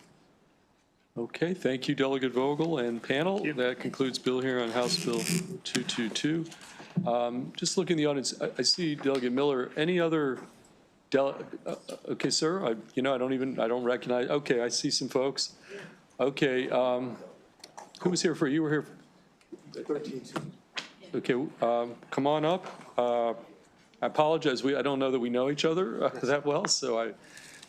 Okay, thank you, Delegate Vogel and panel. That concludes bill here on House Bill 222. Just looking in the audience, I see Delegate Miller. Any other okay, sir, I don't recognize. Okay, I see some folks. Okay, who was here for, you were here? 13. Okay, come on up. I apologize. I don't know that we know each other that well, so I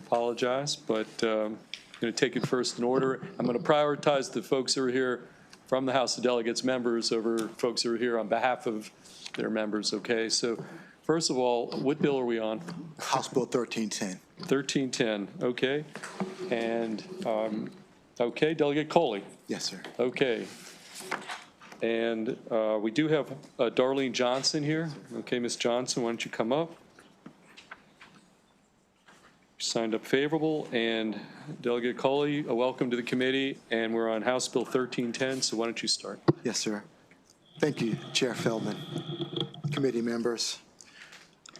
apologize, but I'm going to take it first in order. I'm going to prioritize the folks who are here from the House of Delegates members over folks who are here on behalf of their members, okay? So first of all, what bill are we on? House Bill 1310. 1310, okay. And, okay, Delegate Coley. Yes, sir. Okay. And we do have Darlene Johnson here. Okay, Ms. Johnson, why don't you come up? signed up favorable. And Delegate Colley, a welcome to the committee. And we're on House Bill 1310, so why don't you start? Yes, sir. Thank you, Chair Feldman, committee members.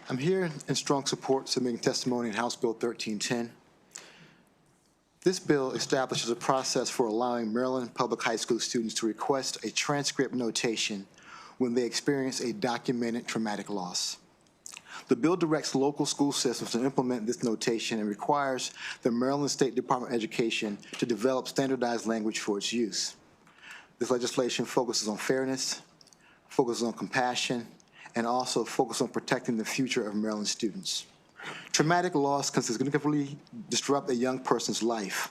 I'm here in strong support submitting testimony in House Bill 1310. This bill establishes a process for allowing Maryland public high school students to request a transcript notation when they experience a documented traumatic loss. The bill directs local school systems to implement this notation and requires the Maryland State Department of Education to develop standardized language for its use. This legislation focuses on fairness, focuses on compassion, and also focuses on protecting the future of Maryland students. Traumatic loss can significantly disrupt a young person's life.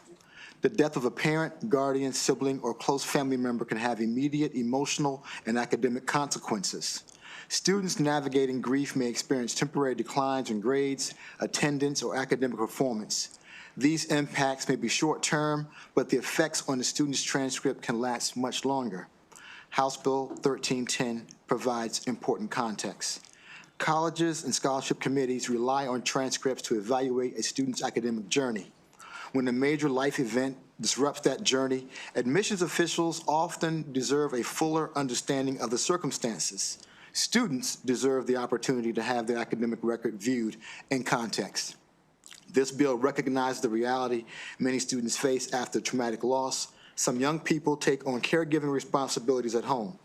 The death of a parent, guardian, sibling, or close family member can have immediate emotional and academic consequences. Students navigating grief may experience temporary declines in grades, attendance, or academic performance. These impacts may be short-term, but the effects on the student's transcript can last much longer. House Bill 1310 provides important context. Colleges and scholarship committees rely on transcripts to evaluate a student's academic journey. When a major life event disrupts that journey, admissions officials often deserve a fuller understanding of the circumstances. Students deserve the opportunity to have their academic record viewed in context. This bill recognizes the reality many students face after traumatic loss. Some young people take on caregiving responsibilities at home.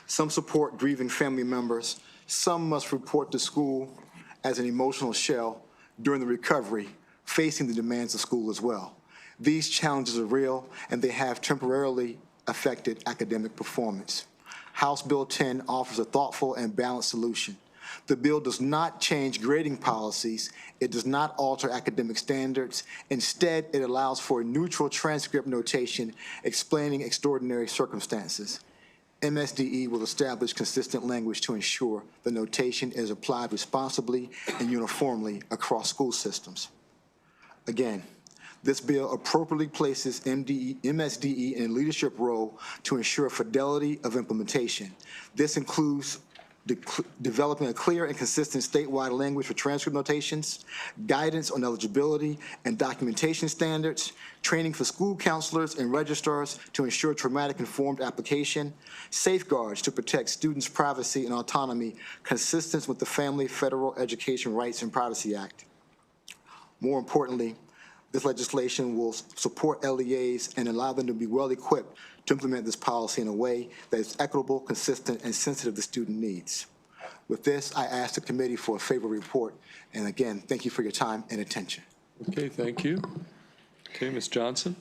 Some support grieving family members. Some must report to school as an emotional shell during the recovery, facing the demands of school as well. These challenges are real, and they have temporarily affected academic performance. House Bill 10 offers a thoughtful and balanced solution. The bill does not change grading policies. It does not alter academic standards. Instead, it allows for a neutral transcript notation explaining extraordinary circumstances. MSDE will establish consistent language to ensure the notation is applied responsibly and uniformly across school systems. Again, this bill appropriately places MSDE in a leadership role to ensure fidelity of implementation. This includes developing a clear and consistent statewide language for transcript notations, guidance on eligibility and documentation standards, training for school counselors and registrars to ensure traumatic-informed application, safeguards to protect students' privacy and autonomy consistent with the Family Federal Education Rights and Privacy Act. More importantly, this legislation will support LEAs and allow them to be well-equipped to implement this policy in a way that is equitable, consistent, and sensitive to student needs. With this, I ask the committee for a favorable report. And again, thank you for your time and attention. Okay, thank you. Okay, Ms. Johnson.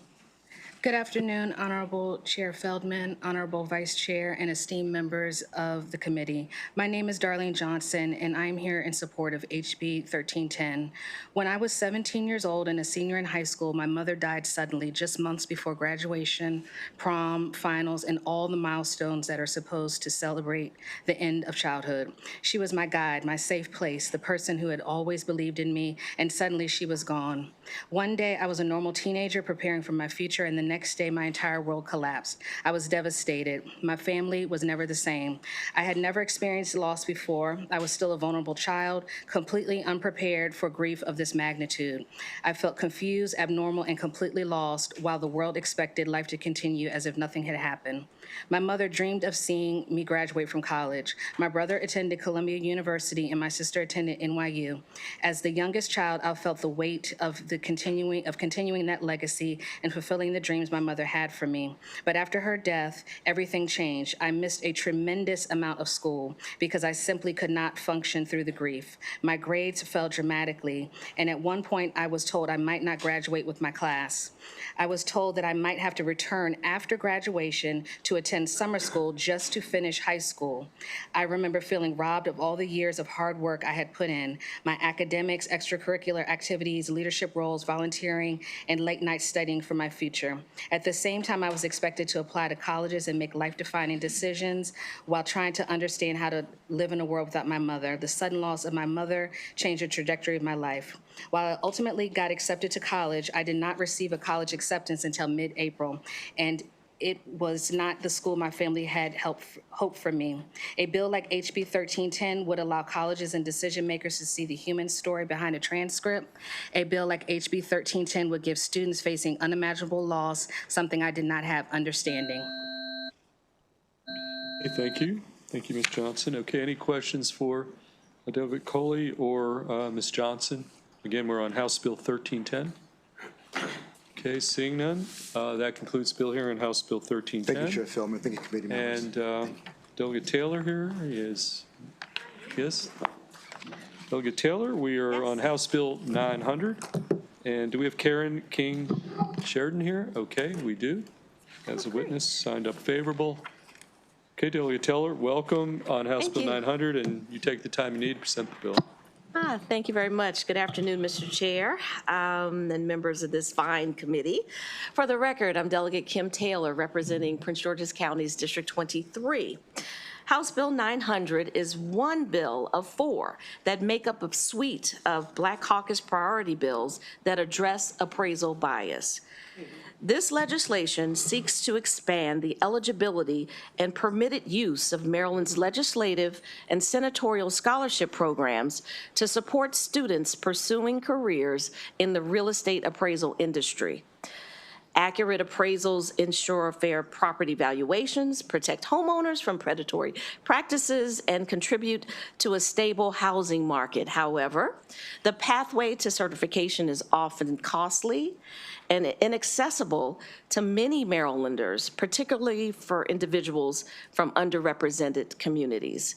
Good afternoon, Honorable Chair Feldman, Honorable Vice Chair, and esteemed members of the committee. My name is Darlene Johnson, and I'm here in support of HB 1310. When I was 17 years old and a senior in high school, my mother died suddenly just months before graduation, prom, finals, and all the milestones that are supposed to celebrate the end of childhood. She was my guide, my safe place, the person who had always believed in me, and suddenly she was gone. One day, I was a normal teenager preparing for my future, and the next day, my entire world collapsed. I was devastated. My family was never the same. I had never experienced loss before. I was still a vulnerable child, completely unprepared for grief of this magnitude. I felt confused, abnormal, and completely lost while the world expected life to continue as if nothing had happened. My mother dreamed of seeing me graduate from college. My brother attended Columbia University, and my sister attended NYU. As the youngest child, I felt the weight of continuing that legacy and fulfilling the dreams my mother had for me. But after her death, everything changed. I missed a tremendous amount of school because I simply could not function through the grief. My grades fell dramatically, and at one point I was told I might not graduate with my class. I was told that I might have to return after graduation to attend summer school just to finish high school. I remember feeling robbed of all the years of hard work I had put in, my academics, extracurricular activities, leadership roles, volunteering, and late night studying for my future. At the same time, I was expected to apply to colleges and make life-defining decisions while trying to understand how to live in a world without my mother. The sudden loss of my mother changed the trajectory of my life. While I ultimately got accepted to college, I did not receive a college acceptance until mid-April, and it was not the school my family had hoped for me. A bill like HB 1310 would allow colleges and decision makers to see the human story behind a transcript. A bill like HB 1310 would give students facing unimaginable loss something I did not have understanding. Okay, thank you. Thank you, Ms. Johnson. Okay, any questions for Delegate Coley or Ms. Johnson? Again, we're on House Bill 1310. Okay, seeing none, that concludes bill here on House Bill 1310. Thank you, Chair Feldman. Thank you, committee members. And Delegate Taylor here is, yes. Delegate Taylor, we are on House Bill 900. And do we have Karen King Sheridan here? Okay, we do. As a witness, signed up favorable. Okay, Delegate Taylor, welcome on House Bill 900, and you take the time you need to present the bill. Thank you very much. Good afternoon, Mr. Chair, and members of this fine committee. For the record, I'm Delegate Kim Taylor, representing Prince George's County's District 23. House Bill 900 is one bill of four that make up a suite of Black Caucus priority bills that address appraisal bias. This legislation seeks to expand the eligibility and permitted use of Maryland's legislative and senatorial scholarship programs to support students pursuing careers in the real estate appraisal industry. Accurate appraisals ensure fair property valuations, protect homeowners from predatory practices, and contribute to a stable housing market. However, the pathway to certification is often costly and inaccessible to many Marylanders, particularly for individuals from underrepresented communities.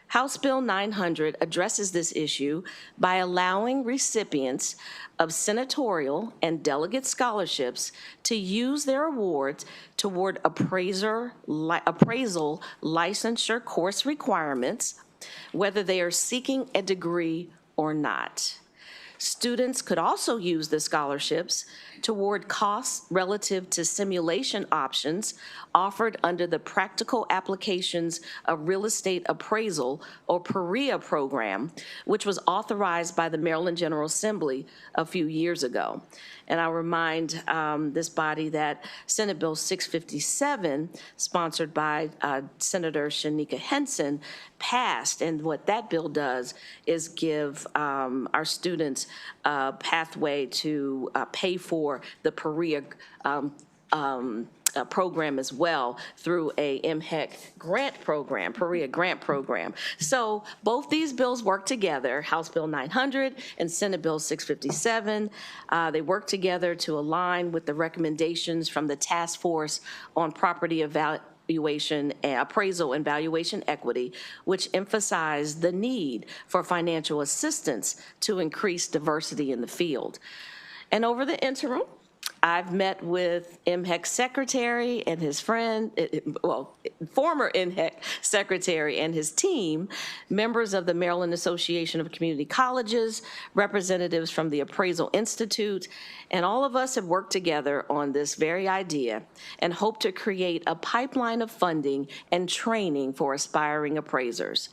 House Bill 900 addresses this issue by allowing recipients of senatorial and delegate scholarships to use their awards toward appraisal licensure course requirements, whether they are seeking a degree or not. Students could also use the scholarships toward costs relative to simulation options offered under the Practical Applications of Real Estate Appraisal, or PREA program, which was authorized by the Maryland General Assembly a few years ago. And I'll remind this body that Senate Bill 657, sponsored by Senator Shanika Henson, passed. And what that bill does is give our students a pathway to pay for the PREA program as well through a MHEC grant program, PREA grant program. So both these bills work together, House Bill 900 and Senate Bill 657. They work together to align with the recommendations from the Task Force on Property Evaluation, Appraisal and Valuation Equity, which emphasize the need for financial assistance to increase diversity in the field. And over the interim, I've met with MHEC secretary and his friend, former MHEC secretary and his team, members of the Maryland Association of Community Colleges, representatives from the Appraisal Institute, and all of us have worked together on this very idea and hope to create a pipeline of funding and training for aspiring appraisers.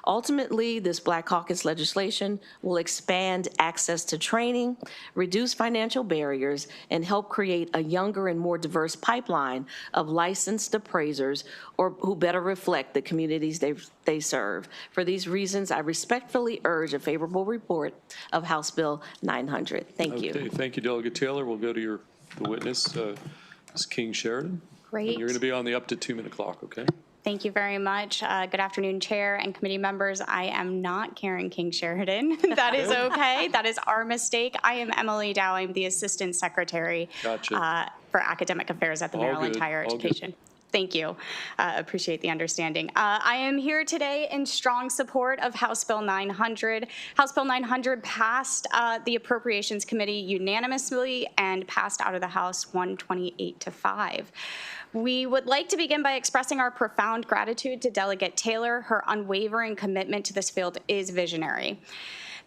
Ultimately, this Black Caucus legislation will expand access to training, reduce financial barriers, and help create a younger and more diverse pipeline of licensed appraisers who better reflect the communities they serve. For these reasons, I respectfully urge a favorable report of House Bill 900. Thank you. Okay, thank you, Delegate Taylor. We'll go to the witness, Ms. King Sheridan. Great. And you're going to be on the up to 2-minute clock, okay? Thank you very much. Good afternoon, Chair and committee members. I am not Karen King Sheridan. That is okay. That is our mistake. I am Emily Dow. I'm the Assistant Secretary for Academic Affairs at the Maryland Higher Education. Thank you. Appreciate the understanding. I am here today in strong support of House Bill 900. House Bill 900 passed the Appropriations Committee unanimously and passed out of the House 128-5. We would like to begin by expressing our profound gratitude to Delegate Taylor. Her unwavering commitment to this field is visionary.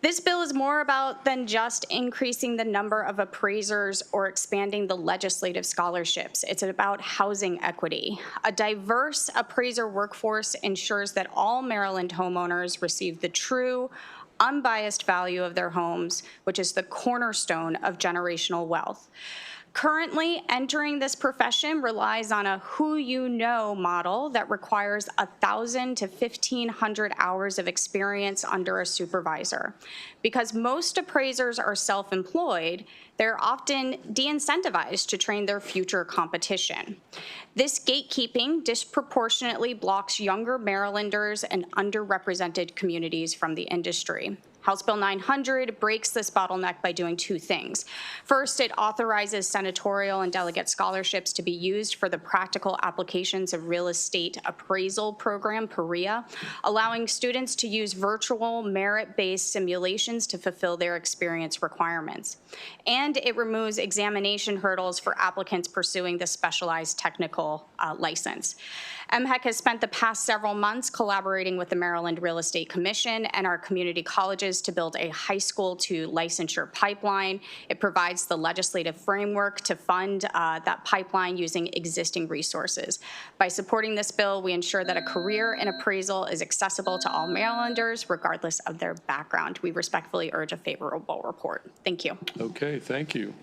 This bill is more about than just increasing the number of appraisers or expanding the legislative scholarships. It's about housing equity. A diverse appraiser workforce ensures that all Maryland homeowners receive the true, unbiased value of their homes, which is the cornerstone of generational wealth. Currently, entering this profession relies on a who you know model that requires 1,000 to 1,500 hours of experience under a supervisor. Because most appraisers are self-employed, they're often de-incentivized to train their future competition. This gatekeeping disproportionately blocks younger Marylanders and underrepresented communities from the industry. House Bill 900 breaks this bottleneck by doing two things. First, it authorizes senatorial and delegate scholarships to be used for the practical applications of real estate appraisal program, PREA, allowing students to use virtual merit-based simulations to fulfill their experience requirements. And it removes examination hurdles for applicants pursuing the specialized technical license. MHEC has spent the past several months collaborating with the Maryland Real Estate Commission and our community colleges to build a high school to licensure pipeline. It provides the legislative framework to fund that pipeline using existing resources. By supporting this bill, we ensure that a career in appraisal is accessible to all Marylanders, regardless of their background. We respectfully urge a favorable report. Thank you. Okay, thank you.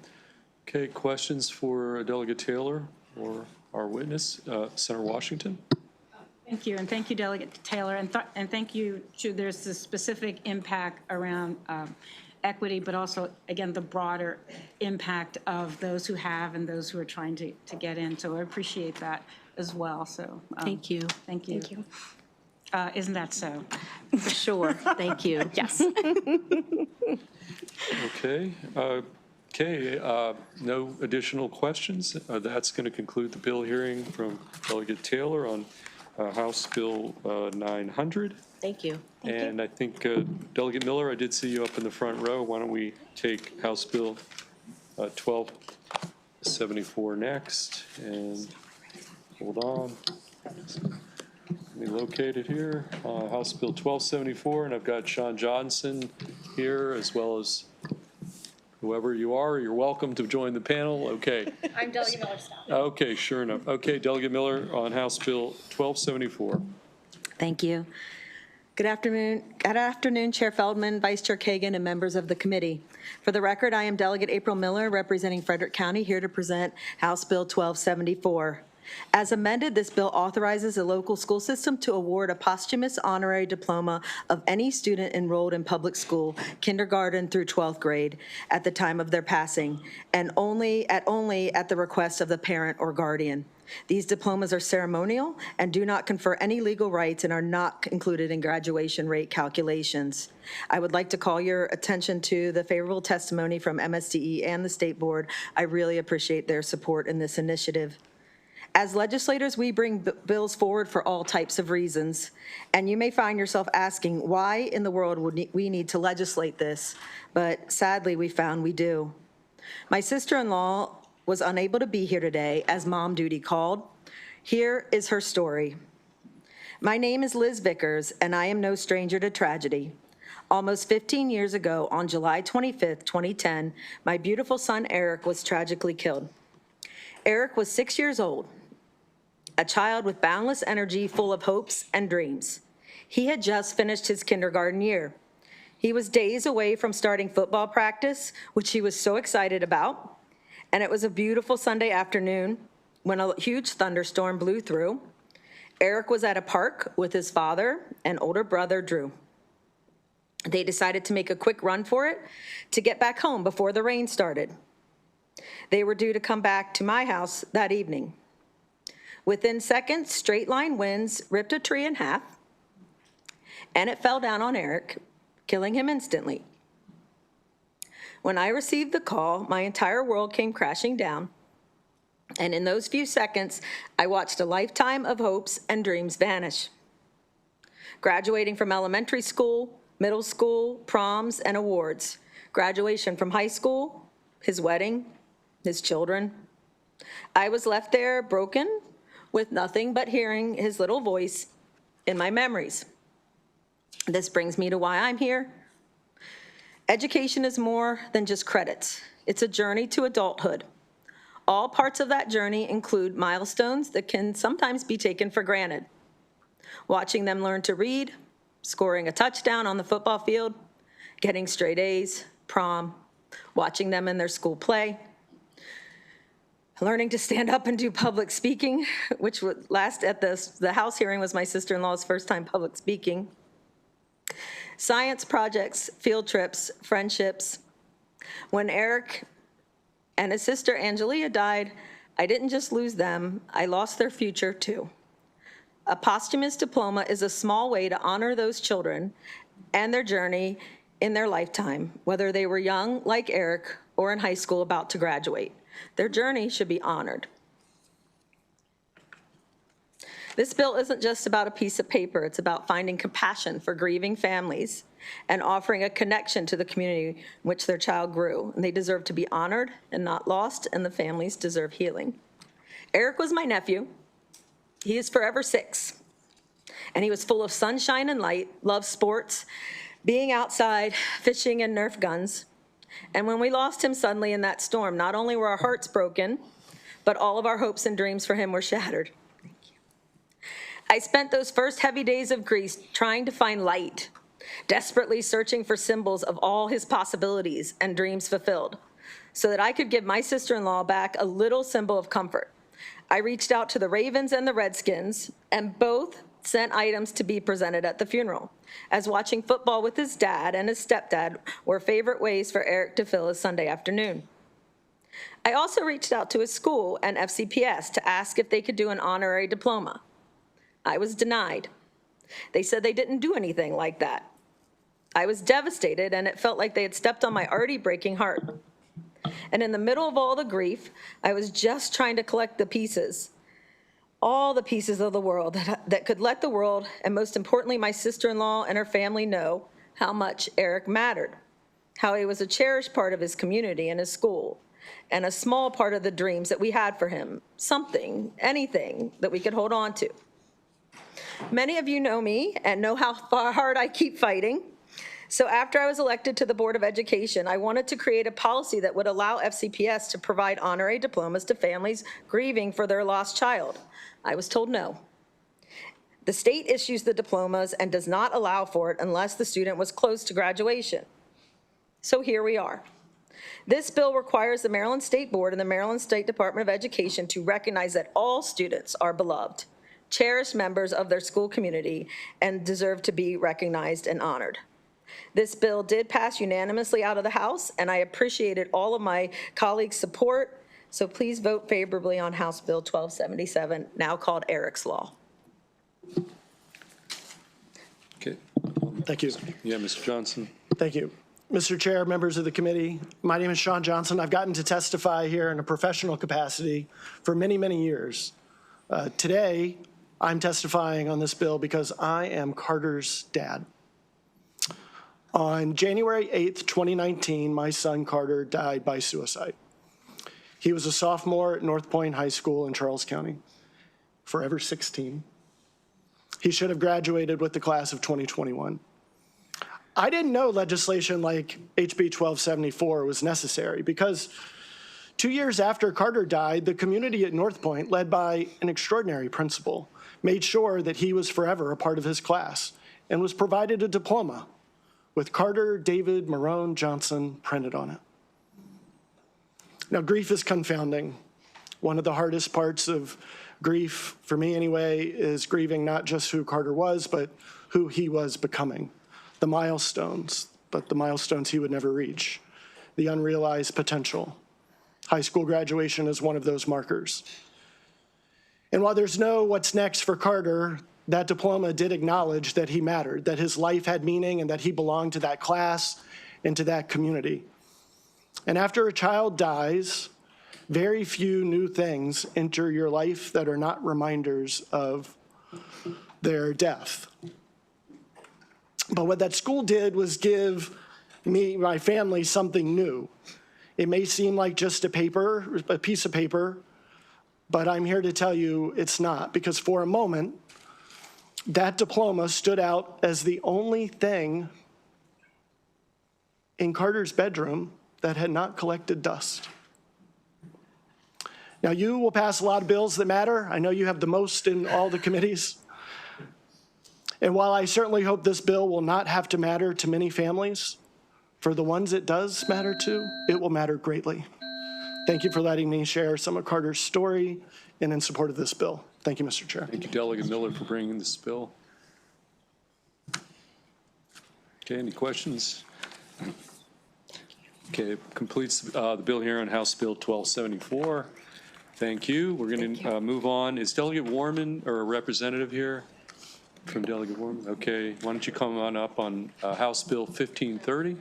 Okay, questions for Delegate Taylor or our witness, Senator Washington? Thank you, and thank you, Delegate Taylor, and thank you. There's the specific impact around equity, but also, again, the broader impact of those who have and those who are trying to get in. So I appreciate that as well. So Thank you. Thank you. Thank you. Isn't that so? For sure. Thank you. Yes. Okay. No additional questions. That's going to conclude the bill hearing from Delegate Taylor on House Bill 900. Thank you. And I think Delegate Miller, I did see you up in the front row. Why don't we take House Bill 1274 next? And hold on. Let me locate it here. House Bill 1274, and I've got Sean Johnson here, as well as whoever you are. You're welcome to join the panel. Okay. I'm Delegate Miller staff. Okay, sure enough. Okay, Delegate Miller on House Bill 1274. Thank you. Good afternoon, Chair Feldman, Vice Chair Kagan, and members of the committee. For the record, I am Delegate April Miller, representing Frederick County, here to present House Bill 1274. As amended, this bill authorizes the local school system to award a posthumous honorary diploma of any student enrolled in public school, kindergarten through 12th grade, at the time of their passing, and only at the request of the parent or guardian. These diplomas are ceremonial and do not confer any legal rights and are not included in graduation rate calculations. I would like to call your attention to the favorable testimony from MSDE and the State Board. I really appreciate their support in this initiative. As legislators, we bring bills forward for all types of reasons, and you may find yourself asking, why in the world would we need to legislate this? But sadly, we found we do. My sister-in-law was unable to be here today as mom duty called. Here is her story. My name is Liz Vickers, and I am no stranger to tragedy. Almost 15 years ago, on July 25th, 2010, my beautiful son Eric was tragically killed. Eric was 6 years old, a child with boundless energy, full of hopes and dreams. He had just finished his kindergarten year. He was days away from starting football practice, which he was so excited about, and it was a beautiful Sunday afternoon when a huge thunderstorm blew through. Eric was at a park with his father and older brother, Drew. They decided to make a quick run for it to get back home before the rain started. They were due to come back to my house that evening. Within seconds, straight line winds ripped a tree in half, and it fell down on Eric, killing him instantly. When I received the call, my entire world came crashing down, and in those few seconds, I watched a lifetime of hopes and dreams vanish. Graduating from elementary school, middle school, proms, and awards, graduation from high school, his wedding, his children. I was left there broken, with nothing but hearing his little voice in my memories. This brings me to why I'm here. Education is more than just credits. It's a journey to adulthood. All parts of that journey include milestones that can sometimes be taken for granted. Watching them learn to read, scoring a touchdown on the football field, getting straight A's, prom, watching them in their school play. learning to stand up and do public speaking, which would last at the House hearing was my sister-in-law's first time public speaking. Science projects, field trips, friendships. When Eric and his sister Angelia died, I didn't just lose them, I lost their future too. A posthumous diploma is a small way to honor those children and their journey in their lifetime, whether they were young like Eric or in high school about to graduate. Their journey should be honored. This bill isn't just about a piece of paper, it's about finding compassion for grieving families and offering a connection to the community in which their child grew. And they deserve to be honored and not lost, and the families deserve healing. Eric was my nephew. He is forever 6. And he was full of sunshine and light, loved sports, being outside, fishing, and Nerf guns. And when we lost him suddenly in that storm, not only were our hearts broken, but all of our hopes and dreams for him were shattered. Thank you. I spent those first heavy days of grief trying to find light, desperately searching for symbols of all his possibilities and dreams fulfilled, so that I could give my sister-in-law back a little symbol of comfort. I reached out to the Ravens and the Redskins, and both sent items to be presented at the funeral, as watching football with his dad and his stepdad were favorite ways for Eric to fill his Sunday afternoon. I also reached out to his school and FCPS to ask if they could do an honorary diploma. I was denied. They said they didn't do anything like that. I was devastated, and it felt like they had stepped on my already breaking heart. And in the middle of all the grief, I was just trying to collect the pieces, all the pieces of the world that could let the world, and most importantly, my sister-in-law and her family know how much Eric mattered, how he was a cherished part of his community and his school, and a small part of the dreams that we had for him, something, anything that we could hold on to. Many of you know me and know how hard I keep fighting. So after I was elected to the Board of Education, I wanted to create a policy that would allow FCPS to provide honorary diplomas to families grieving for their lost child. I was told no. The state issues the diplomas and does not allow for it unless the student was close to graduation. So here we are. This bill requires the Maryland State Board and the Maryland State Department of Education to recognize that all students are beloved, cherished members of their school community, and deserve to be recognized and honored. This bill did pass unanimously out of the House, and I appreciated all of my colleagues' support, so please vote favorably on House Bill 1277, now called Eric's Law. Okay. Thank you. Yeah, Mr. Johnson. Thank you. Mr. Chair, members of the committee, my name is Sean Johnson. I've gotten to testify here in a professional capacity for many, many years. Today, I'm testifying on this bill because I am Carter's dad. On January 8th, 2019, my son Carter died by suicide. He was a sophomore at North Point High School in Charles County, forever 16. He should have graduated with the class of 2021. I didn't know legislation like HB 1274 was necessary because 2 years after Carter died, the community at North Point, led by an extraordinary principal, made sure that he was forever a part of his class and was provided a diploma with Carter David Marone Johnson printed on it. Now, grief is confounding. One of the hardest parts of grief, for me anyway, is grieving not just who Carter was, but who he was becoming. The milestones, but the milestones he would never reach. The unrealized potential. High school graduation is one of those markers. And while there's no what's next for Carter, that diploma did acknowledge that he mattered, that his life had meaning, and that he belonged to that class and to that community. And after a child dies, very few new things enter your life that are not reminders of their death. But what that school did was give me, my family, something new. It may seem like just a piece of paper, but I'm here to tell you it's not, because for a moment, that diploma stood out as the only thing in Carter's bedroom that had not collected dust. Now, you will pass a lot of bills that matter. I know you have the most in all the committees. And while I certainly hope this bill will not have to matter to many families, for the ones it does matter to, it will matter greatly. Thank you for letting me share some of Carter's story and in support of this bill. Thank you, Mr. Chair. Thank you, Delegate Miller, for bringing this bill. Okay, any questions? Okay, completes the bill here on House Bill 1274. Thank you. We're going to move on. Is Delegate Warman or a representative here from Delegate Warman? Okay, why don't you come on up on House Bill 1530?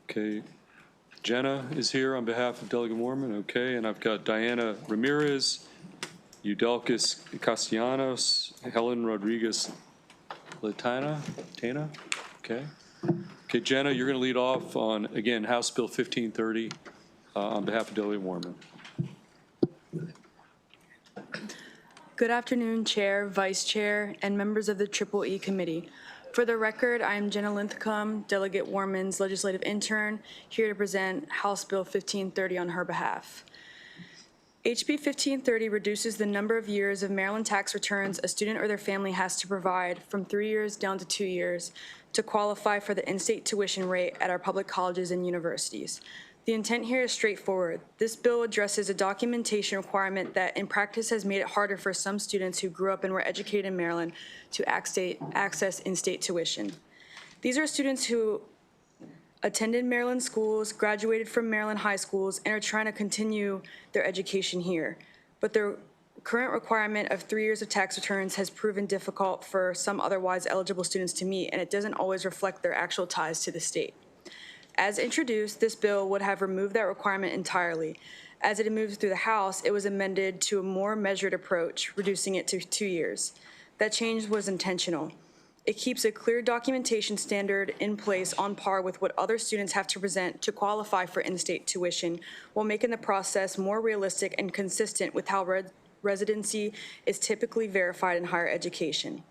Okay, Jenna is here on behalf of Delegate Warman. Okay, and I've got Diana Ramirez, Eudelkis Castellanos, Helen Rodriguez Latana, okay. Okay, Jenna, you're going to lead off on, again, House Bill 1530 on behalf of Delegate Warman. Good afternoon, Chair, Vice Chair, and members of the EEE Committee. For the record, I am Jenna Linthicum, Delegate Warman's legislative intern, here to present House Bill 1530 on her behalf. HB 1530 reduces the number of years of Maryland tax returns a student or their family has to provide from 3 years down to 2 years to qualify for the in-state tuition rate at our public colleges and universities. The intent here is straightforward. This bill addresses a documentation requirement that in practice has made it harder for some students who grew up and were educated in Maryland to access in-state tuition. These are students who attended Maryland schools, graduated from Maryland high schools, and are trying to continue their education here. But their current requirement of 3 years of tax returns has proven difficult for some otherwise eligible students to meet, and it doesn't always reflect their actual ties to the state. As introduced, this bill would have removed that requirement entirely. As it moved through the House, it was amended to a more measured approach, reducing it to 2 years. That change was intentional. It keeps a clear documentation standard in place on par with what other students have to present to qualify for in-state tuition, while making the process more realistic and consistent with how residency is typically verified in higher education.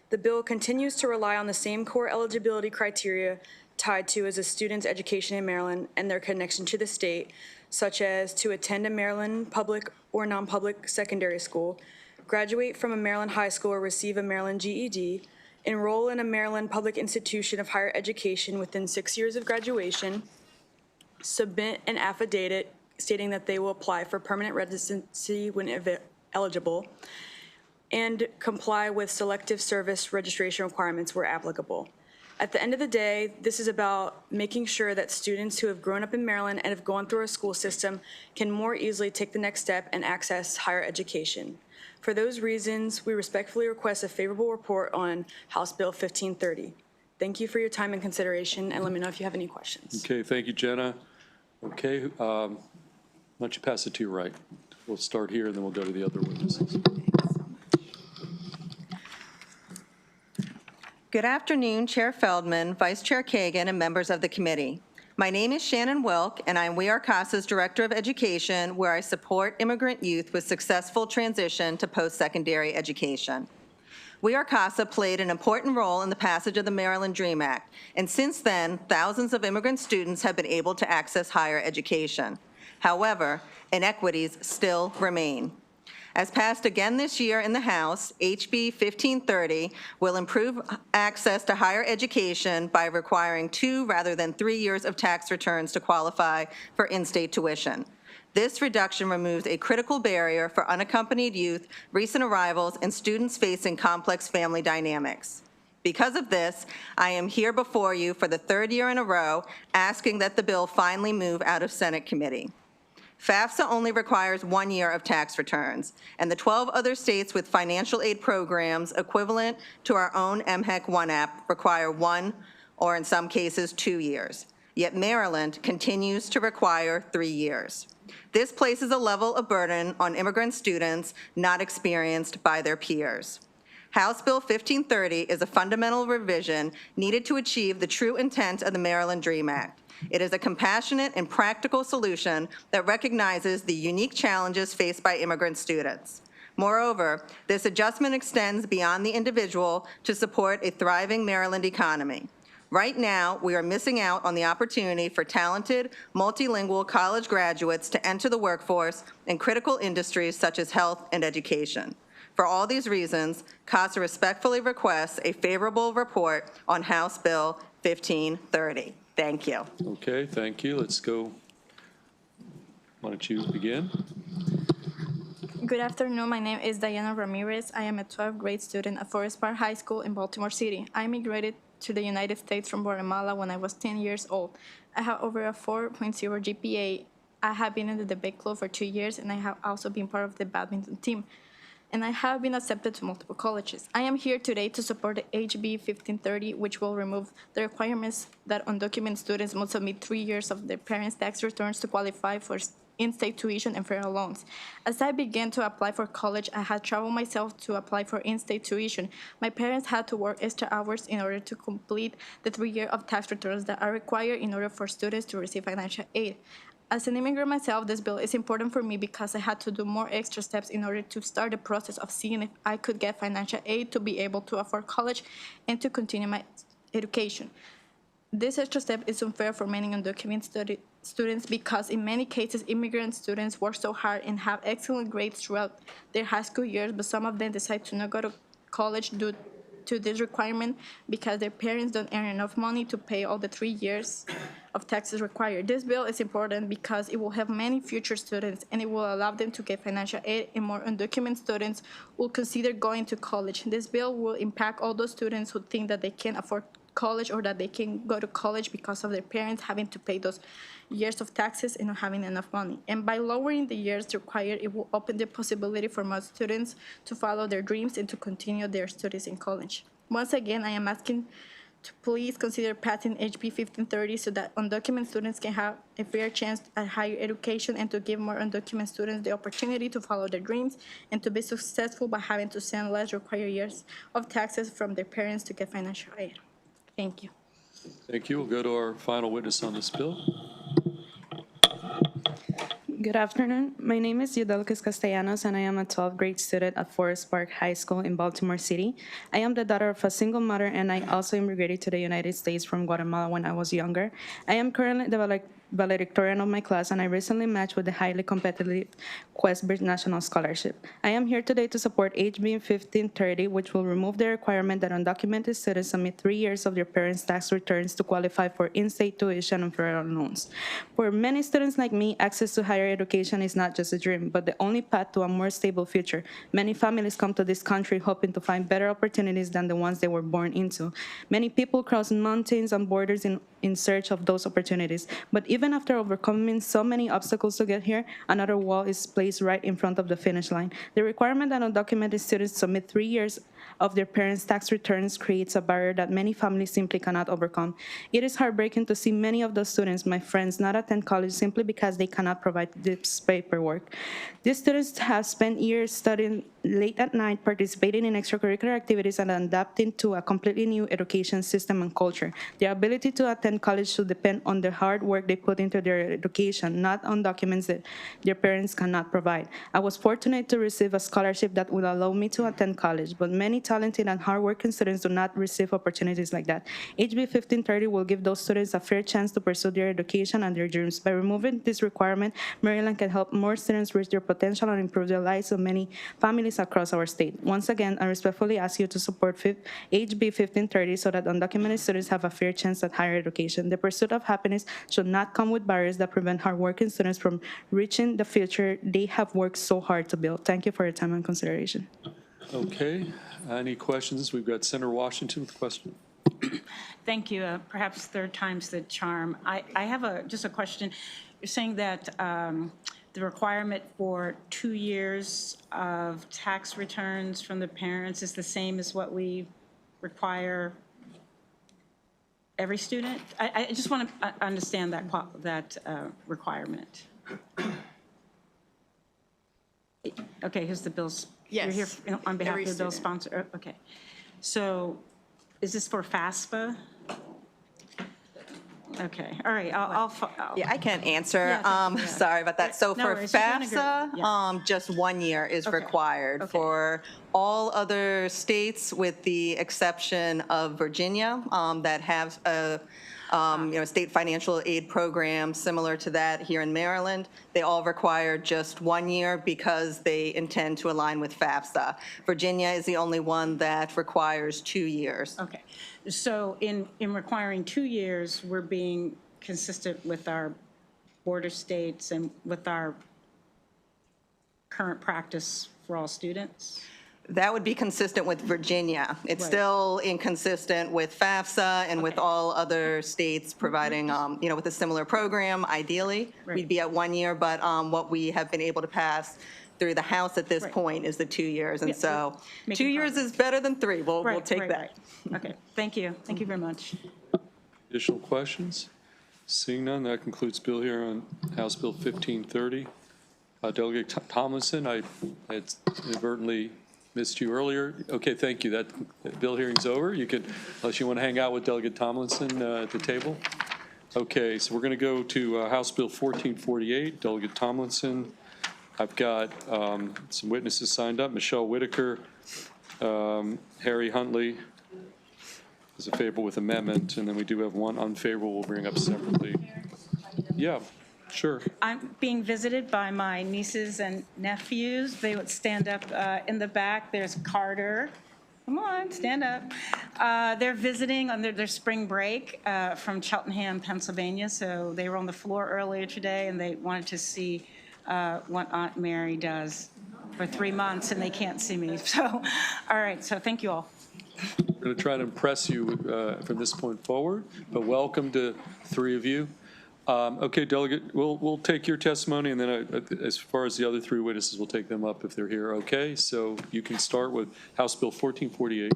The bill continues to rely on the same core eligibility criteria tied to as a student's education in Maryland and their connection to the state, such as to attend a Maryland public or non-public secondary school, graduate from a Maryland high school or receive a Maryland GED, enroll in a Maryland public institution of higher education within 6 years of graduation, submit an affidavit stating that they will apply for permanent residency when eligible, and comply with selective service registration requirements where applicable. At the end of the day, this is about making sure that students who have grown up in Maryland and have gone through our school system can more easily take the next step and access higher education. For those reasons, we respectfully request a favorable report on House Bill 1530. Thank you for your time and consideration, and let me know if you have any questions. Okay, thank you, Jenna. Okay, why don't you pass it to your right? We'll start here, and then we'll go to the other witnesses. Good afternoon, Chair Feldman, Vice Chair Kagan, and members of the committee. My name is Shannon Wilk, and I'm We Are CASA's Director of Education, where I support immigrant youth with successful transition to post-secondary education. We Are CASA played an important role in the passage of the Maryland DREAM Act, and since then, thousands of immigrant students have been able to access higher education. However, inequities still remain. As passed again this year in the House, HB 1530 will improve access to higher education by requiring 2 rather than 3 years of tax returns to qualify for in-state tuition. This reduction removes a critical barrier for unaccompanied youth, recent arrivals, and students facing complex family dynamics. Because of this, I am here before you for the 3rd year in a row asking that the bill finally move out of Senate committee. FAFSA only requires 1 year of tax returns, and the 12 other states with financial aid programs equivalent to our own MHEC 1 app require 1, or in some cases 2 years. Yet Maryland continues to require 3 years. This places a level of burden on immigrant students not experienced by their peers. House Bill 1530 is a fundamental revision needed to achieve the true intent of the Maryland DREAM Act. It is a compassionate and practical solution that recognizes the unique challenges faced by immigrant students. Moreover, this adjustment extends beyond the individual to support a thriving Maryland economy. Right now, we are missing out on the opportunity for talented, multilingual college graduates to enter the workforce in critical industries such as health and education. For all these reasons, CASA respectfully requests a favorable report on House Bill 1530. Thank you. Okay, thank you. Let's go. Why don't you begin? Good afternoon. My name is Diana Ramirez. I am a 12th grade student at Forest Park High School in Baltimore City. I immigrated to the United States from Guatemala when I was 10 years old. I have over a 4.0 GPA. I have been in the debate club for 2 years, and I have also been part of the badminton team. And I have been accepted to multiple colleges. I am here today to support the HB 1530, which will remove the requirements that undocumented students must submit 3 years of their parents' tax returns to qualify for in-state tuition and federal loans. As I began to apply for college, I had traveled myself to apply for in-state tuition. My parents had to work extra hours in order to complete the 3 years of tax returns that are required in order for students to receive financial aid. As an immigrant myself, this bill is important for me because I had to do more extra steps in order to start the process of seeing if I could get financial aid to be able to afford college and to continue my education. This extra step is unfair for many undocumented students because in many cases, immigrant students work so hard and have excellent grades throughout their high school years, but some of them decide to not go to college due to this requirement because their parents don't earn enough money to pay all the 3 years of taxes required. This bill is important because it will help many future students and it will allow them to get financial aid, and more undocumented students will consider going to college. This bill will impact all those students who think that they can't afford college or that they can go to college because of their parents having to pay those years of taxes and not having enough money. And by lowering the years required, it will open the possibility for most students to follow their dreams and to continue their studies in college. Once again, I am asking to please consider passing HB 1530 so that undocumented students can have a fair chance at higher education and to give more undocumented students the opportunity to follow their dreams and to be successful by having to send less required years of taxes from their parents to get financial aid. Thank you. Thank you. We'll go to our final witness on this bill. Good afternoon. My name is Yudelkis Castellanos, and I am a 12th grade student at Forest Park High School in Baltimore City. I am the daughter of a single mother, and I also immigrated to the United States from Guatemala when I was younger. I am currently the valedictorian of my class, and I recently matched with the highly competitive Questbridge National Scholarship. I am here today to support HB 1530, which will remove the requirement that undocumented students submit 3 years of their parents' tax returns to qualify for in-state tuition and federal loans. For many students like me, access to higher education is not just a dream, but the only path to a more stable future. Many families come to this country hoping to find better opportunities than the ones they were born into. Many people cross mountains and borders in search of those opportunities. But even after overcoming so many obstacles to get here, another wall is placed right in front of the finish line. The requirement that undocumented students submit 3 years of their parents' tax returns creates a barrier that many families simply cannot overcome. It is heartbreaking to see many of those students, my friends, not attend college simply because they cannot provide this paperwork. These students have spent years studying late at night, participating in extracurricular activities, and adapting to a completely new education system and culture. Their ability to attend college should depend on the hard work they put into their education, not on documents that their parents cannot provide. I was fortunate to receive a scholarship that will allow me to attend college, but many talented and hardworking students do not receive opportunities like that. HB 1530 will give those students a fair chance to pursue their education and their dreams. By removing this requirement, Maryland can help more students reach their potential and improve the lives of many families across our state. Once again, I respectfully ask you to support HB 1530 so that undocumented students have a fair chance at higher education. The pursuit of happiness should not come with barriers that prevent hardworking students from reaching the future they have worked so hard to build. Thank you for your time and consideration. Okay. Any questions? We've got Senator Washington with a question. Thank you. Perhaps third time's the charm. I have just a question. You're saying that the requirement for 2 years of tax returns from the parents is the same as what we require every student? I just want to understand that requirement. Okay, here's the bill's. Yes. You're here on behalf of the bill sponsor. Okay. So is this for FAFSA? Okay, all right, I'll Yeah, I can't answer. Yeah. Sorry about that. So No for worries, you're doing FAFSA, great. Yeah. just 1 year is required. Okay. For all other states, with the exception of Virginia, that have a state financial aid program similar to that here in Maryland. They all require just 1 year because they intend to align with FAFSA. Virginia is the only one that requires 2 years. Okay. So in requiring 2 years, we're being consistent with our border states and with our current practice for all students? That would be consistent with Virginia. It's Right. still inconsistent with FAFSA and with all other states providing, with a similar program. Ideally, we'd be at 1 year, but what we have been able to pass through the House at this point is the 2 years. And Yeah, so we're 2 years is better than 3. We'll Right, take right, that. right. Okay, thank you. Thank you very much. Additional questions? Seeing none, that concludes bill here on House Bill 1530. Delegate Tomlinson, I had inadvertently missed you earlier. Okay, thank you. That bill hearing's over. You can, unless you want to hang out with Delegate Tomlinson at the table. Okay, so we're going to go to House Bill 1448, Delegate Tomlinson. I've got some witnesses signed up, Michelle Whitaker, Harry Huntley is favorable with amendment, and then we do have one unfavorable we'll bring up separately. Yeah, sure. I'm being visited by my nieces and nephews. They would stand up in the back. There's Carter. Come on, stand up. They're visiting on their spring break from Cheltenham, Pennsylvania. So they were on the floor earlier today, and they wanted to see what Aunt Mary does for 3 months, and they can't see me. So, all right, so thank you all. I'm going to try to impress you from this point forward, but welcome to 3 of you. Okay, Delegate, we'll take your testimony, and then as far as the other 3 witnesses, we'll take them up if they're here. Okay, so you can start with House Bill 1448.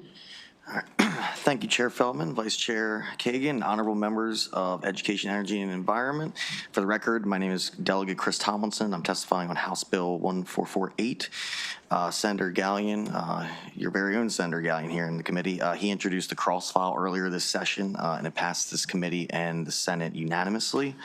Thank you, Chair Feldman, Vice Chair Kagan, honorable members of Education, Energy, and Environment. For the record, my name is Delegate Chris Tomlinson. I'm testifying on House Bill 1448. Senator Gallion, your very own Senator Gallion here in the committee, he introduced the cross file earlier this session, and it passed this committee and the Senate unanimously.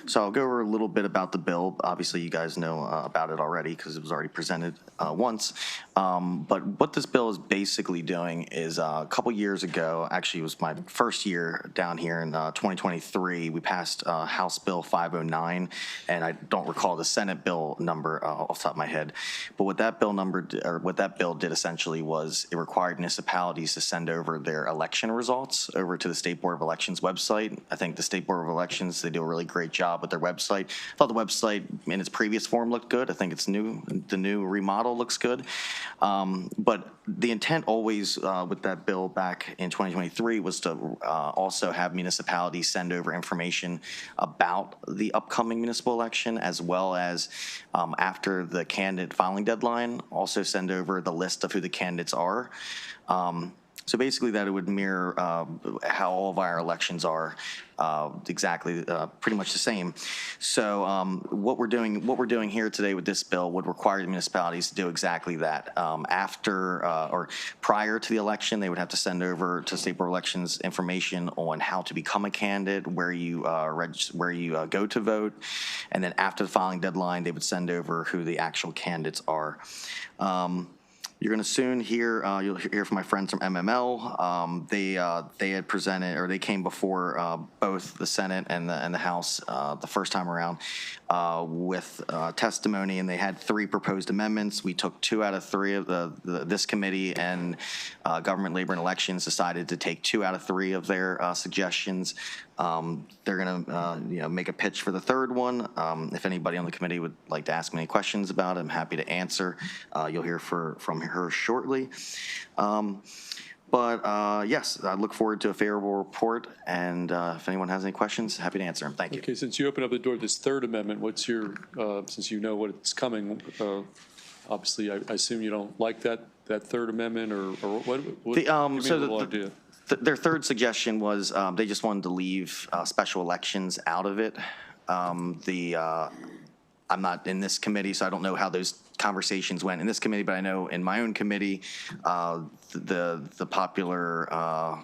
So I'll go over a little bit about the bill. Obviously, you guys know about it already because it was already presented once. But what this bill is basically doing is a couple years ago, actually it was my first year down here in 2023, we passed House Bill 509, and I don't recall the Senate bill number off the top of my head. But what that bill did essentially was it required municipalities to send over their election results over to the State Board of Elections website. I think the State Board of Elections, they do a really great job with their website. I thought the website in its previous form looked good. I think it's new. The new remodel looks good. But the intent always with that bill back in 2023 was to also have municipalities send over information about the upcoming municipal election, as well as after the candidate filing deadline, also send over the list of who the candidates are. So basically that it would mirror how all of our elections are exactly pretty much the same. So what we're doing here today with this bill would require the municipalities to do exactly that. After or prior to the election, they would have to send over to State Board of Elections information on how to become a candidate, where you go to vote, and then after the filing deadline, they would send over who the actual candidates are. You're going to soon hear, you'll hear from my friends from MML. They had presented, or they came before both the Senate and the House the first time around with testimony, and they had 3 proposed amendments. We took 2 out of 3 of this committee, and Government, Labor, and Elections decided to take 2 out of 3 of their suggestions. They're going to make a pitch for the 3rd one. If anybody on the committee would like to ask me any questions about it, I'm happy to answer. You'll hear from her shortly. But yes, I look forward to a favorable report, and if anyone has any questions, happy to answer them. Thank you. Okay, since you opened up the door to this 3rd amendment, what's your, since you know what's coming, obviously I assume you don't like that 3rd amendment, or what give me a little idea. Their 3rd suggestion was they just wanted to leave special elections out of it. I'm not in this committee, so I don't know how those conversations went in this committee, but I know in my own committee, the popular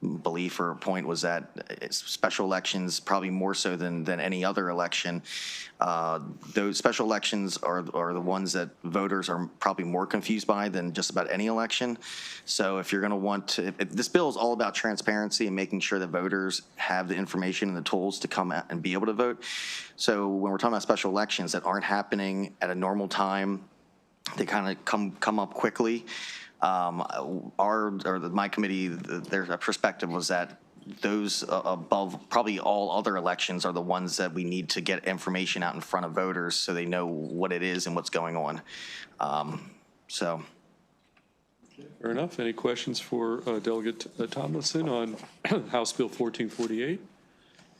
belief or point was that special elections, probably more so than any other election, those special elections are the ones that voters are probably more confused by than just about any election. So if you're going to want to, this bill is all about transparency and making sure that voters have the information and the tools to come out and be able to vote. So when we're talking about special elections that aren't happening at a normal time, they kind of come up quickly. My committee, their perspective was that those above probably all other elections are the ones that we need to get information out in front of voters so they know what it is and what's going on. Fair enough. Any questions for Delegate Tomlinson on House Bill 1448?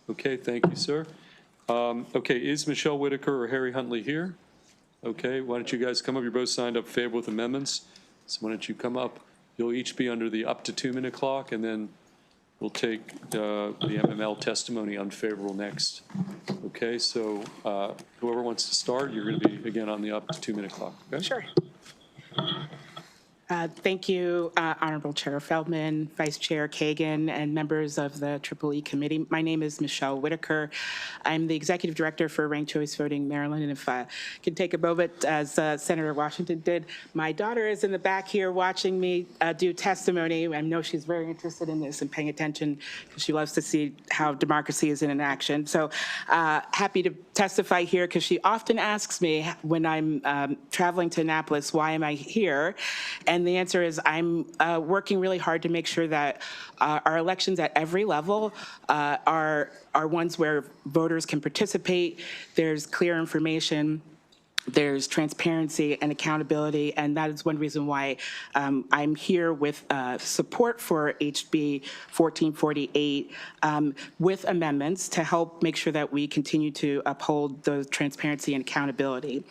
Okay, thank you, sir. Okay, is Michelle Whitaker or Harry Huntley here? Okay, why don't you guys come up? You're both signed up favorable with amendments. So why don't you come up? You'll each be under the up to 2-minute clock, and then we'll take the MML testimony unfavorable next. Okay, so whoever wants to start, you're going to be, again, on the up to 2-minute clock. Okay? Sure. Thank you, Honorable Chair Feldman, Vice Chair Kagan, and members of the EEE Committee. My name is Michelle Whitaker. I'm the Executive Director for Ranked Choice Voting Maryland, and if I can take a moment, as Senator Washington did, my daughter is in the back here watching me do testimony. I know she's very interested in this and paying attention because she loves to see how democracy is in action. So happy to testify here because she often asks me when I'm traveling to Annapolis, why am I here? And the answer is I'm working really hard to make sure that our elections at every level are ones where voters can participate. There's clear information. There's transparency and accountability, and that is one reason why I'm here with support for HB 1448 with amendments to help make sure that we continue to uphold the transparency and accountability.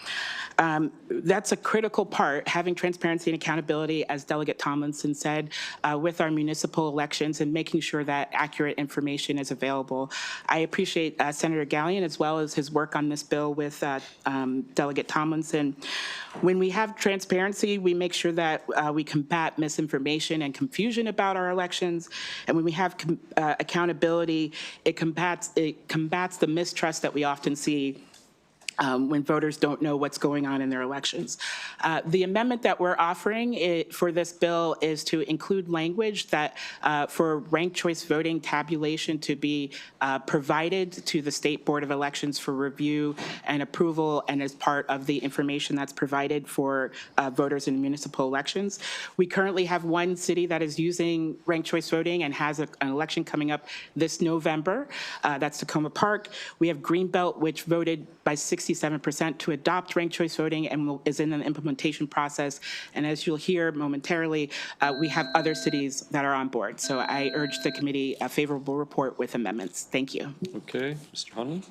That's a critical part, having transparency and accountability, as Delegate Tomlinson said, with our municipal elections and making sure that accurate information is available. I appreciate Senator Gallion as well as his work on this bill with Delegate Tomlinson. When we have transparency, we make sure that we combat misinformation and confusion about our elections. And when we have accountability, it combats the mistrust that we often see when voters don't know what's going on in their elections. The amendment that we're offering for this bill is to include language that for ranked choice voting tabulation to be provided to the State Board of Elections for review and approval and as part of the information that's provided for voters in municipal elections. We currently have one city that is using ranked choice voting and has an election coming up this November. That's Tacoma Park. We have Greenbelt, which voted by 67% to adopt ranked choice voting and is in an implementation process. And as you'll hear momentarily, we have other cities that are on board. So I urge the committee a favorable report with amendments. Thank you. Okay, Mr. Huntley.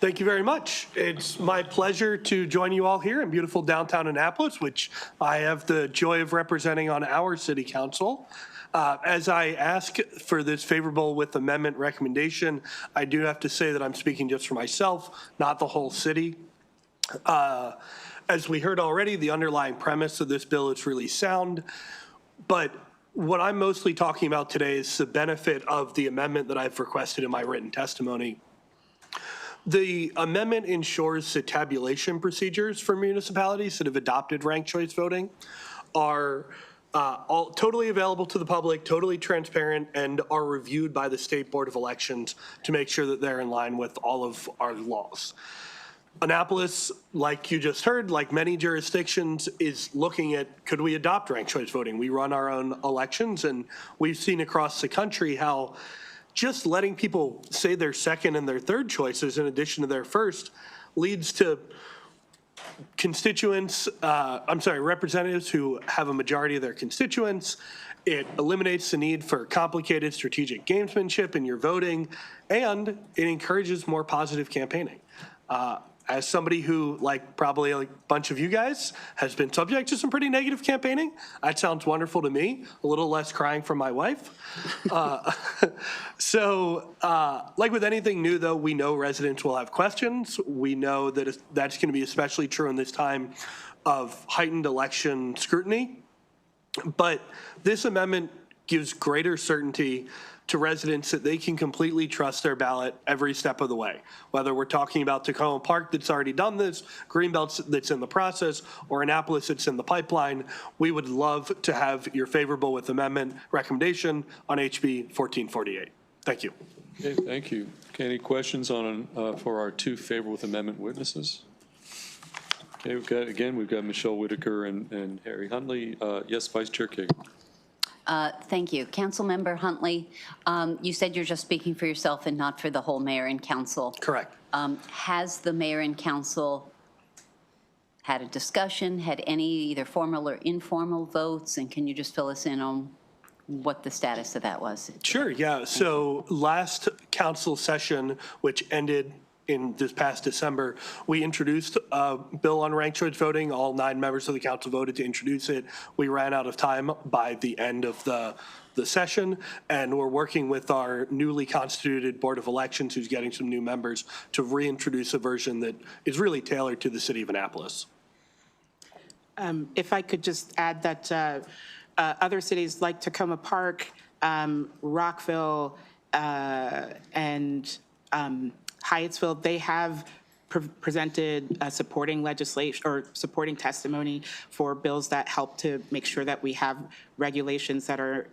Thank you very much. It's my pleasure to join you all here in beautiful downtown Annapolis, which I have the joy of representing on our city council. As I ask for this favorable with amendment recommendation, I do have to say that I'm speaking just for myself, not the whole city. As we heard already, the underlying premise of this bill is really sound, but what I'm mostly talking about today is the benefit of the amendment that I've requested in my written testimony. The amendment ensures that tabulation procedures for municipalities that have adopted ranked choice voting are all totally available to the public, totally transparent, and are reviewed by the State Board of Elections to make sure that they're in line with all of our laws. Annapolis, like you just heard, like many jurisdictions, is looking at, could we adopt ranked choice voting? We run our own elections, and we've seen across the country how just letting people say their second and their third choices in addition to their first leads to representatives who have a majority of their constituents. It eliminates the need for complicated strategic gamesmanship in your voting, and it encourages more positive campaigning. As somebody who, like probably a bunch of you guys, has been subject to some pretty negative campaigning, that sounds wonderful to me. A little less crying from my wife. Like with anything new, though, we know residents will have questions. We know that that's going to be especially true in this time of heightened election scrutiny. But this amendment gives greater certainty to residents that they can completely trust their ballot every step of the way. Whether we're talking about Tacoma Park that's already done this, Greenbelt that's in the process, or Annapolis that's in the pipeline, we would love to have your favorable with amendment recommendation on HB 1448. Thank you. Okay, thank you. Okay, any questions on for our two favorable with amendment witnesses? Okay, we've got Michelle Whitaker and Harry Huntley. Yes, Vice Chair Kagan. Thank you. Councilmember Huntley, you said you're just speaking for yourself and not for the whole mayor and council. Correct. Has the mayor and council had a discussion, had any either formal or informal votes, and can you just fill us in on what the status of that was? Sure, yeah. So last council session, which ended in this past December, we introduced a bill on ranked choice voting. All 9 members of the council voted to introduce it. We ran out of time by the end of the session, and we're working with our newly constituted Board of Elections, who's getting some new members, to reintroduce a version that is really tailored to the city of Annapolis. If I could just add that other cities like Tacoma Park, Rockville, and Hyattsville, they have presented supporting legislation or supporting testimony for bills that help to make sure that we have regulations that are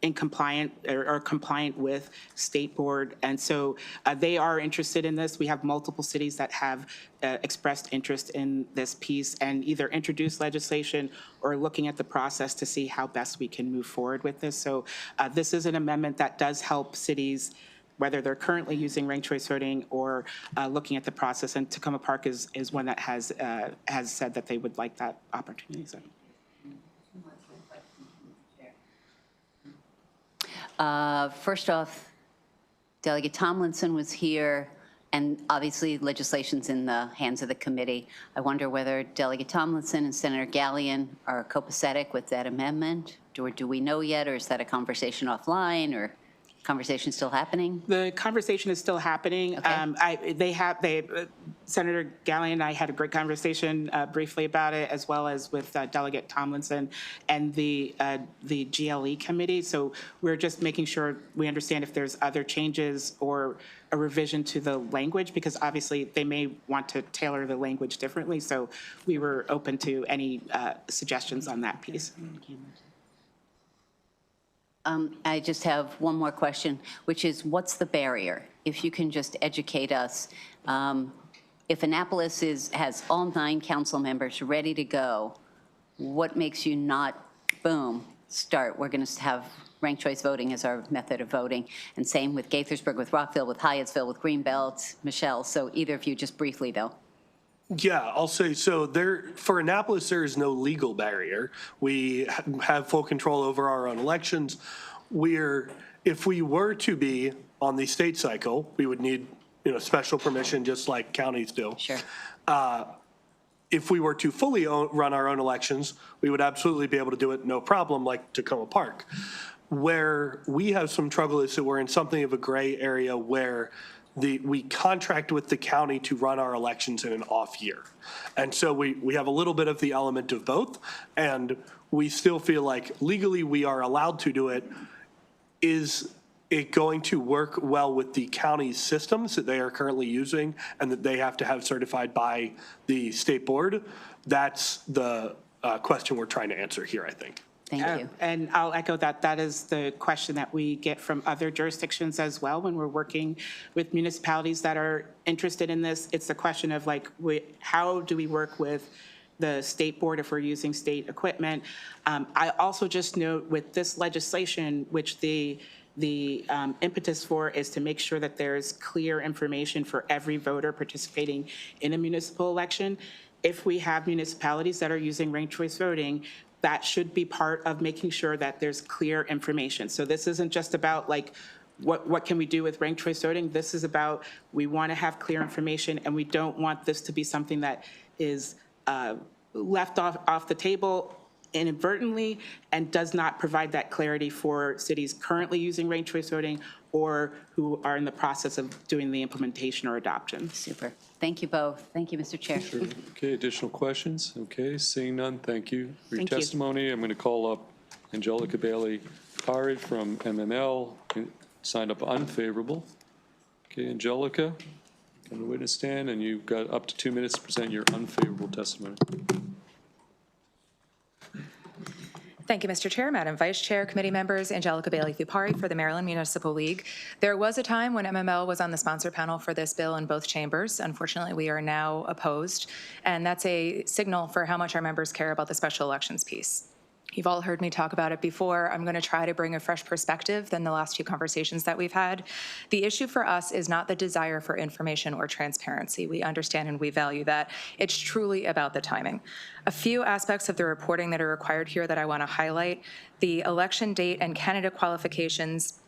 in compliant or compliant with state board. And so they are interested in this. We have multiple cities that have expressed interest in this piece and either introduced legislation or looking at the process to see how best we can move forward with this. So this is an amendment that does help cities, whether they're currently using ranked choice voting or looking at the process. And Tacoma Park is one that has said that they would like that opportunity. So. First off, Delegate Tomlinson was here, and obviously legislation's in the hands of the committee. I wonder whether Delegate Tomlinson and Senator Gallion are copacetic with that amendment, or do we know yet, or is that a conversation offline, or conversation still happening? The conversation is still happening. Okay. Senator Gallion and I had a great conversation briefly about it, as well as with Delegate Tomlinson and the GLE committee. So we're just making sure we understand if there's other changes or a revision to the language, because obviously they may want to tailor the language differently. So we were open to any suggestions on that piece. I just have one more question, which is, what's the barrier? If you can just educate us. If Annapolis has all 9 council members ready to go, what makes you not, boom, start? We're going to have ranked choice voting as our method of voting. And same with Gaithersburg, with Rockville, with Hyattsville, with Greenbelt, Michelle. So either of you, just briefly, though. Yeah, I'll say, so for Annapolis, there is no legal barrier. We have full control over our own elections. If we were to be on the state cycle, we would need, special permission, just like counties do. Sure. If we were to fully run our own elections, we would absolutely be able to do it no problem, like Tacoma Park. Where we have some trouble is that we're in something of a gray area where we contract with the county to run our elections in an off year. And so we have a little bit of the element of both, and we still feel like legally we are allowed to do it. Is it going to work well with the county's systems that they are currently using and that they have to have certified by the state board? That's the question we're trying to answer here, I think. Thank you. And I'll echo that. That is the question that we get from other jurisdictions as well when we're working with municipalities that are interested in this. It's the question of how do we work with the state board if we're using state equipment. I also just note with this legislation, which the impetus for is to make sure that there's clear information for every voter participating in a municipal election. If we have municipalities that are using ranked choice voting, that should be part of making sure that there's clear information. So this isn't just about what can we do with ranked choice voting. This is about, we want to have clear information, and we don't want this to be something that is left off the table inadvertently and does not provide that clarity for cities currently using ranked choice voting or who are in the process of doing the implementation or adoption. Super. Thank you both. Thank you, Mr. Chair. Sure. Okay, additional questions? Okay, seeing none, thank you for your testimony. I'm going to call up Angelica Bailey Thupari from MML signed up unfavorable. Okay, Angelica, on the witness stand, and you've got up to 2 minutes to present your unfavorable testimony. Thank you, Mr. Chair, Madam Vice Chair, committee members, Angelica Bailey-Thupari for the Maryland Municipal League. There was a time when MML was on the sponsor panel for this bill in both chambers. Unfortunately, we are now opposed, and that's a signal for how much our members care about the special elections piece. You've all heard me talk about it before. I'm going to try to bring a fresh perspective than the last few conversations that we've had. The issue for us is not the desire for information or transparency. We understand and we value that. It's truly about the timing. A few aspects of the reporting that are required here that I want to highlight: the election date and candidate qualifications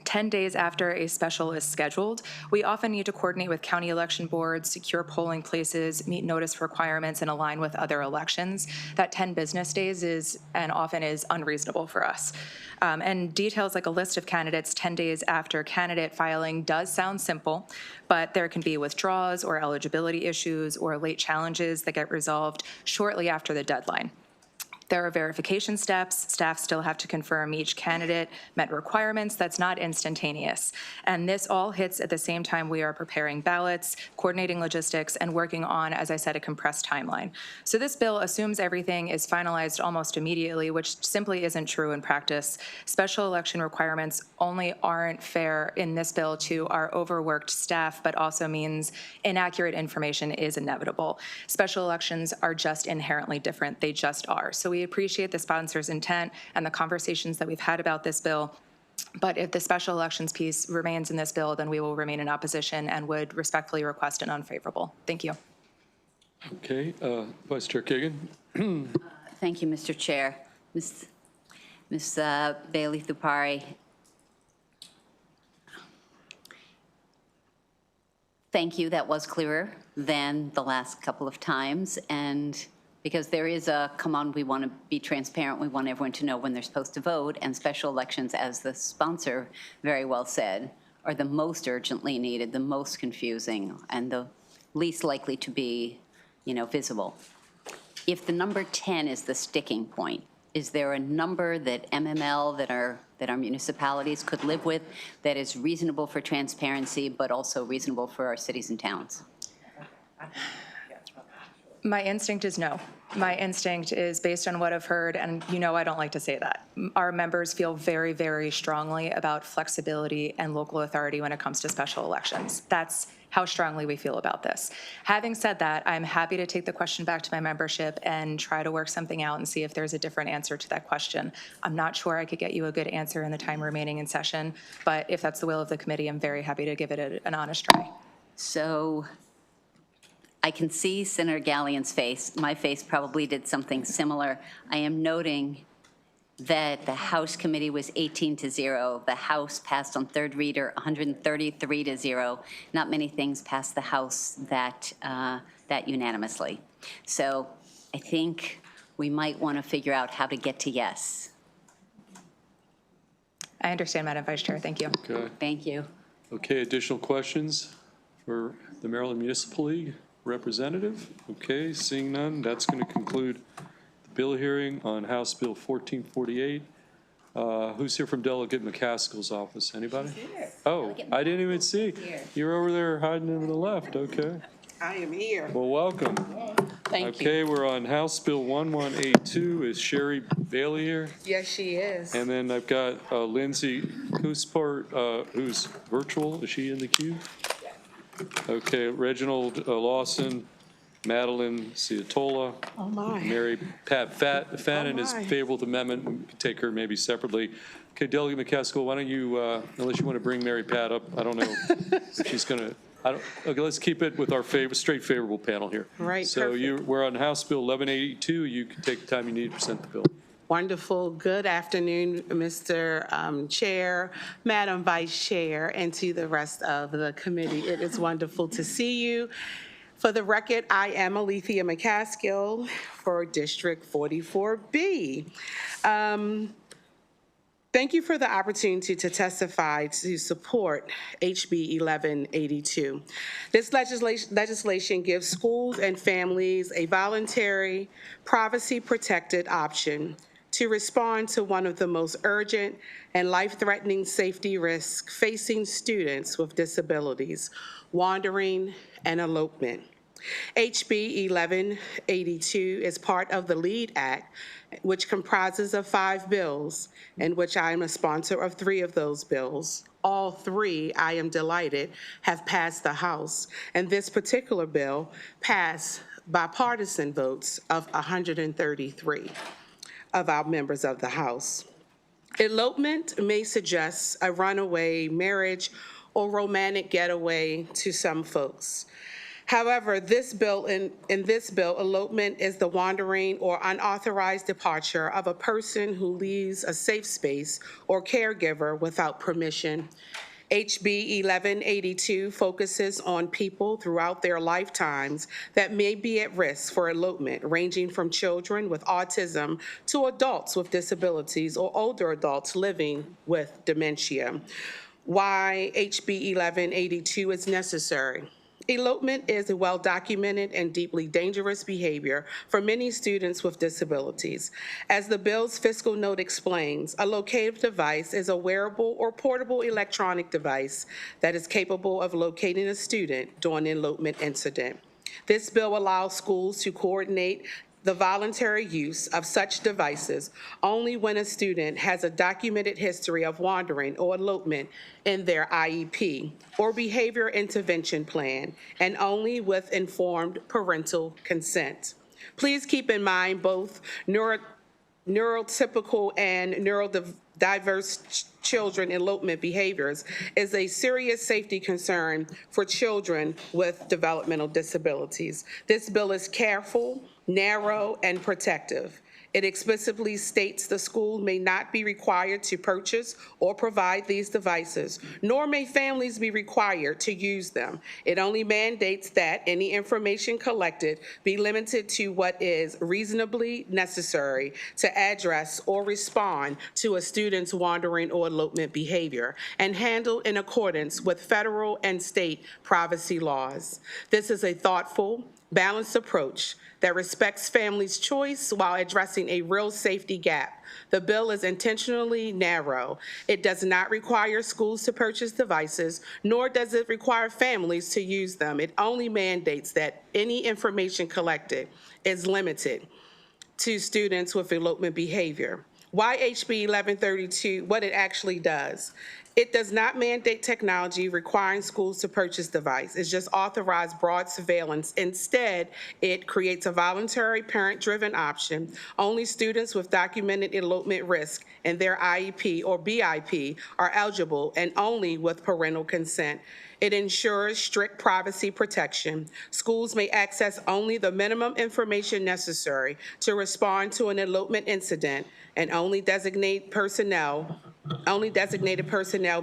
10 days after a special is scheduled. We often need to coordinate with county election boards, secure polling places, meet notice requirements, and align with other elections. That 10 business days is, and often is, unreasonable for us. And details like a list of candidates 10 days after candidate filing does sound simple, but there can be withdrawals or eligibility issues or late challenges that get resolved shortly after the deadline. There are verification steps. Staff still have to confirm each candidate met requirements. That's not instantaneous. And this all hits at the same time we are preparing ballots, coordinating logistics, and working on, as I said, a compressed timeline. So this bill assumes everything is finalized almost immediately, which simply isn't true in practice. Special election requirements only aren't fair in this bill to our overworked staff, but also means inaccurate information is inevitable. Special elections are just inherently different. They just are. So we appreciate the sponsor's intent and the conversations that we've had about this bill. But if the special elections piece remains in this bill, then we will remain in opposition and would respectfully request an unfavorable. Thank you. Okay, Vice Chair Kagan. Thank you, Mr. Chair. Ms. Bailey-Thupari, thank you. That was clearer than the last couple of times. And because there is a, come on, we want to be transparent. We want everyone to know when they're supposed to vote. And special elections, as the sponsor very well said, are the most urgently needed, the most confusing, and the least likely to be, visible. If the number 10 is the sticking point, is there a number that MML, that our municipalities could live with, that is reasonable for transparency, but also reasonable for our cities and towns? My instinct is no. My instinct is based on what I've heard, and I don't like to say that. Our members feel very, very strongly about flexibility and local authority when it comes to special elections. That's how strongly we feel about this. Having said that, I'm happy to take the question back to my membership and try to work something out and see if there's a different answer to that question. I'm not sure I could get you a good answer in the time remaining in session, but if that's the will of the committee, I'm very happy to give it an honest try. So I can see Senator Gallian's face. My face probably did something similar. I am noting that the House committee was 18-0. The House passed on third reader 133-0. Not many things passed the House that unanimously. So I think we might want to figure out how to get to yes. I understand, Madam Vice Chair. Thank you. Okay. Thank you. Okay, additional questions for the Maryland Municipal League representative? Okay, seeing none, that's going to conclude the bill hearing on House Bill 1448. Who's here from Delegate McCaskill's office? Anybody? Oh, I didn't even see. You're over there hiding to the left. Okay. I am here. Well, welcome. Thank you. Okay, we're on House Bill 1182. Is Sherry Bailey here? Yes, she is. And then I've got Lindsay Kuspart, who's virtual. Is she in the queue? Okay, Reginald Lawson, Madeline Ciatola. Oh, my. Mary Pat Fannin is favorable to the amendment. We can take her maybe separately. Okay, Delegate McCaskill, why don't you, unless you want to bring Mary Pat up, I don't know if she's going to. Okay, let's keep it with our straight favorable panel here. Right, so perfect. We're on House Bill 1182. You can take the time you need to present the bill. Wonderful. Good afternoon, Mr. Chair, Madam Vice Chair, and to the rest of the committee. It is wonderful to see you. For the record, I am Alethea McCaskill for District 44B. Thank you for the opportunity to testify to support HB 1182. This legislation gives schools and families a voluntary, privacy-protected option to respond to one of the most urgent and life-threatening safety risks facing students with disabilities, wandering and elopement. HB 1182 is part of the LEAD Act, which comprises of 5 bills, in which I am a sponsor of 3 of those bills. All 3, I am delighted, have passed the House, and this particular bill passed bipartisan votes of 133 of our members of the House. Elopement may suggest a runaway marriage or romantic getaway to some folks. However, in this bill, elopement is the wandering or unauthorized departure of a person who leaves a safe space or caregiver without permission. HB 1182 focuses on people throughout their lifetimes that may be at risk for elopement, ranging from children with autism to adults with disabilities or older adults living with dementia. Why HB 1182 is necessary. Elopement is a well-documented and deeply dangerous behavior for many students with disabilities. As the bill's fiscal note explains, a locative device is a wearable or portable electronic device that is capable of locating a student during an elopement incident. This bill allows schools to coordinate the voluntary use of such devices only when a student has a documented history of wandering or elopement in their IEP or behavior intervention plan, and only with informed parental consent. Please keep in mind both neurotypical and neurodiverse children elopement behaviors is a serious safety concern for children with developmental disabilities. This bill is careful, narrow, and protective. It explicitly states the school may not be required to purchase or provide these devices, nor may families be required to use them. It only mandates that any information collected be limited to what is reasonably necessary to address or respond to a student's wandering or elopement behavior, and handled in accordance with federal and state privacy laws. This is a thoughtful, balanced approach that respects families' choice while addressing a real safety gap. The bill is intentionally narrow. It does not require schools to purchase devices, nor does it require families to use them. It only mandates that any information collected is limited to students with elopement behavior. Why HB 1132, what it actually does. It does not mandate technology requiring schools to purchase device. It's just authorized broad surveillance. Instead, it creates a voluntary parent-driven option. Only students with documented elopement risk in their IEP or BIP are eligible, and only with parental consent. It ensures strict privacy protection. Schools may access only the minimum information necessary to respond to an elopement incident, and only designated personnel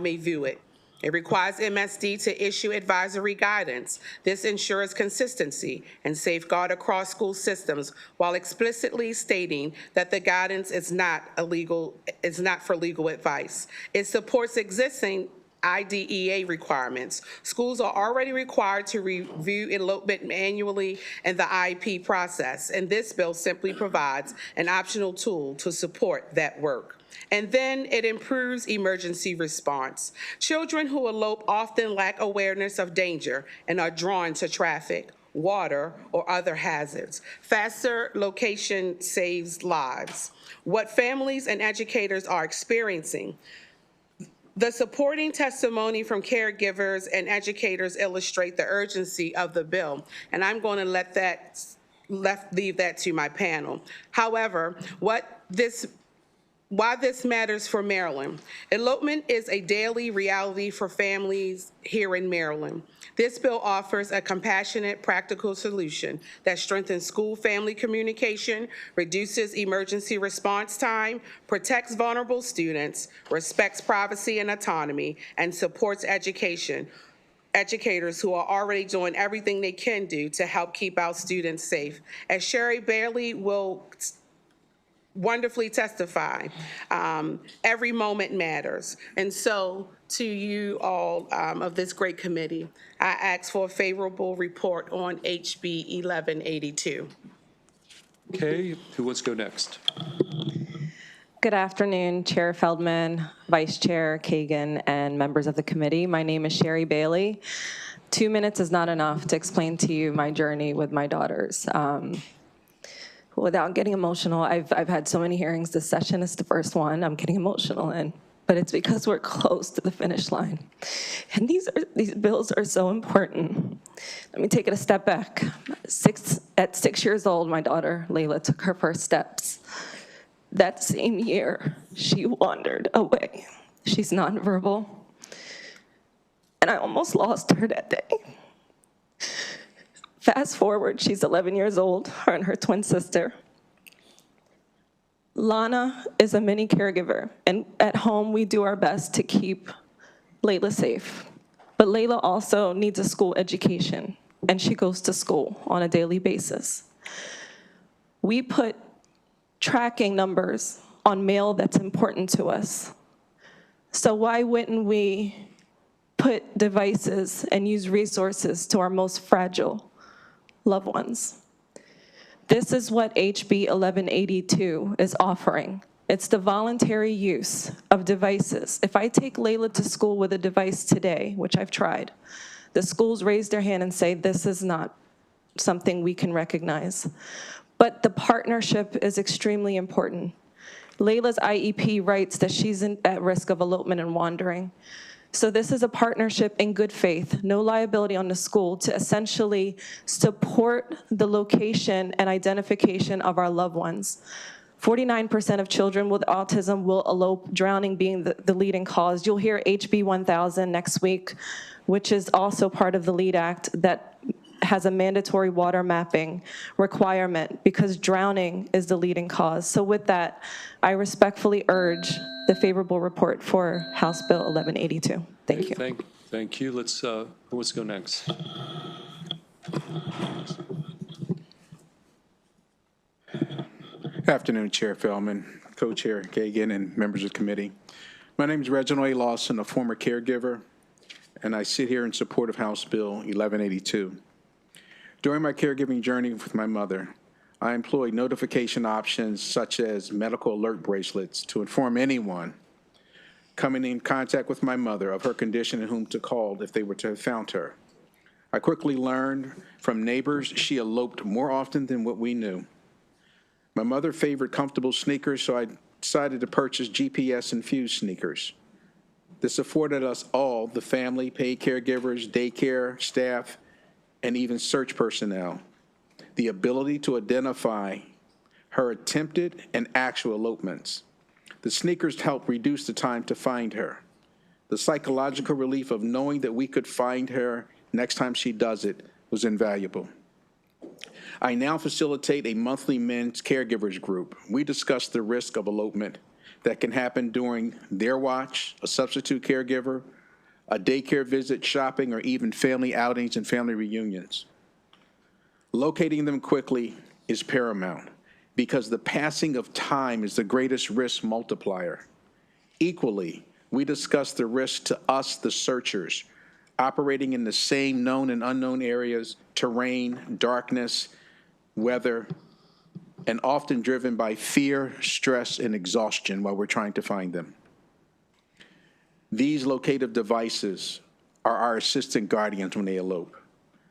may view it. It requires MSD to issue advisory guidance. This ensures consistency and safeguard across school systems while explicitly stating that the guidance is not for legal advice. It supports existing IDEA requirements. Schools are already required to review elopement annually in the IEP process, and this bill simply provides an optional tool to support that work. And then it improves emergency response. Children who elope often lack awareness of danger and are drawn to traffic, water, or other hazards. Faster location saves lives. What families and educators are experiencing. The supporting testimony from caregivers and educators illustrate the urgency of the bill, and I'm going to leave that to my panel. However, why this matters for Maryland. Elopement is a daily reality for families here in Maryland. This bill offers a compassionate, practical solution that strengthens school-family communication, reduces emergency response time, protects vulnerable students, respects privacy and autonomy, and supports educators who are already doing everything they can do to help keep our students safe. As Sherry Bailey will wonderfully testify, every moment matters. And so to you all of this great committee, I ask for a favorable report on HB 1182. Okay, who wants to go next? Good afternoon, Chair Feldman, Vice Chair Kagan, and members of the committee. My name is Sherry Bailey. 2 minutes is not enough to explain to you my journey with my daughters. Without getting emotional, I've had so many hearings. This session is the first one I'm getting emotional in, but it's because we're close to the finish line. And these bills are so important. Let me take it a step back. At 6 years old, my daughter, Layla, took her first steps. That same year, she wandered away. She's nonverbal. And I almost lost her that day. Fast forward, she's 11 years old, her and her twin sister. Lana is a mini caregiver, and at home we do our best to keep Layla safe. But Layla also needs a school education, and she goes to school on a daily basis. We put tracking numbers on mail that's important to us. So why wouldn't we put devices and use resources to our most fragile loved ones? This is what HB 1182 is offering. It's the voluntary use of devices. If I take Layla to school with a device today, which I've tried, the schools raise their hand and say, this is not something we can recognize. But the partnership is extremely important. Layla's IEP writes that she's at risk of elopement and wandering. So this is a partnership in good faith, no liability on the school, to essentially support the location and identification of our loved ones. 49% of children with autism will elope, drowning being the leading cause. You'll hear HB 1000 next week, which is also part of the LEAD Act that has a mandatory water mapping requirement because drowning is the leading cause. So with that, I respectfully urge the favorable report for House Bill 1182. Thank you. Thank you. Let's who wants to go next? Good afternoon, Chair Feldman, Co-Chair Kagan, and members of the committee. My name is Reginald A. Lawson, a former caregiver, and I sit here in support of House Bill 1182. During my caregiving journey with my mother, I employed notification options such as medical alert bracelets to inform anyone coming in contact with my mother of her condition and whom to call if they were to have found her. I quickly learned from neighbors she eloped more often than what we knew. My mother favored comfortable sneakers, so I decided to purchase GPS-infused sneakers. This afforded us all, the family, paid caregivers, daycare staff, and even search personnel, the ability to identify her attempted and actual elopements. The sneakers helped reduce the time to find her. The psychological relief of knowing that we could find her next time she does it was invaluable. I now facilitate a monthly men's caregivers group. We discuss the risk of elopement that can happen during their watch, a substitute caregiver, a daycare visit, shopping, or even family outings and family reunions. Locating them quickly is paramount because the passing of time is the greatest risk multiplier. Equally, we discuss the risk to us, the searchers, operating in the same known and unknown areas, terrain, darkness, weather, and often driven by fear, stress, and exhaustion while we're trying to find them. These locative devices are our assistant guardians when they elope.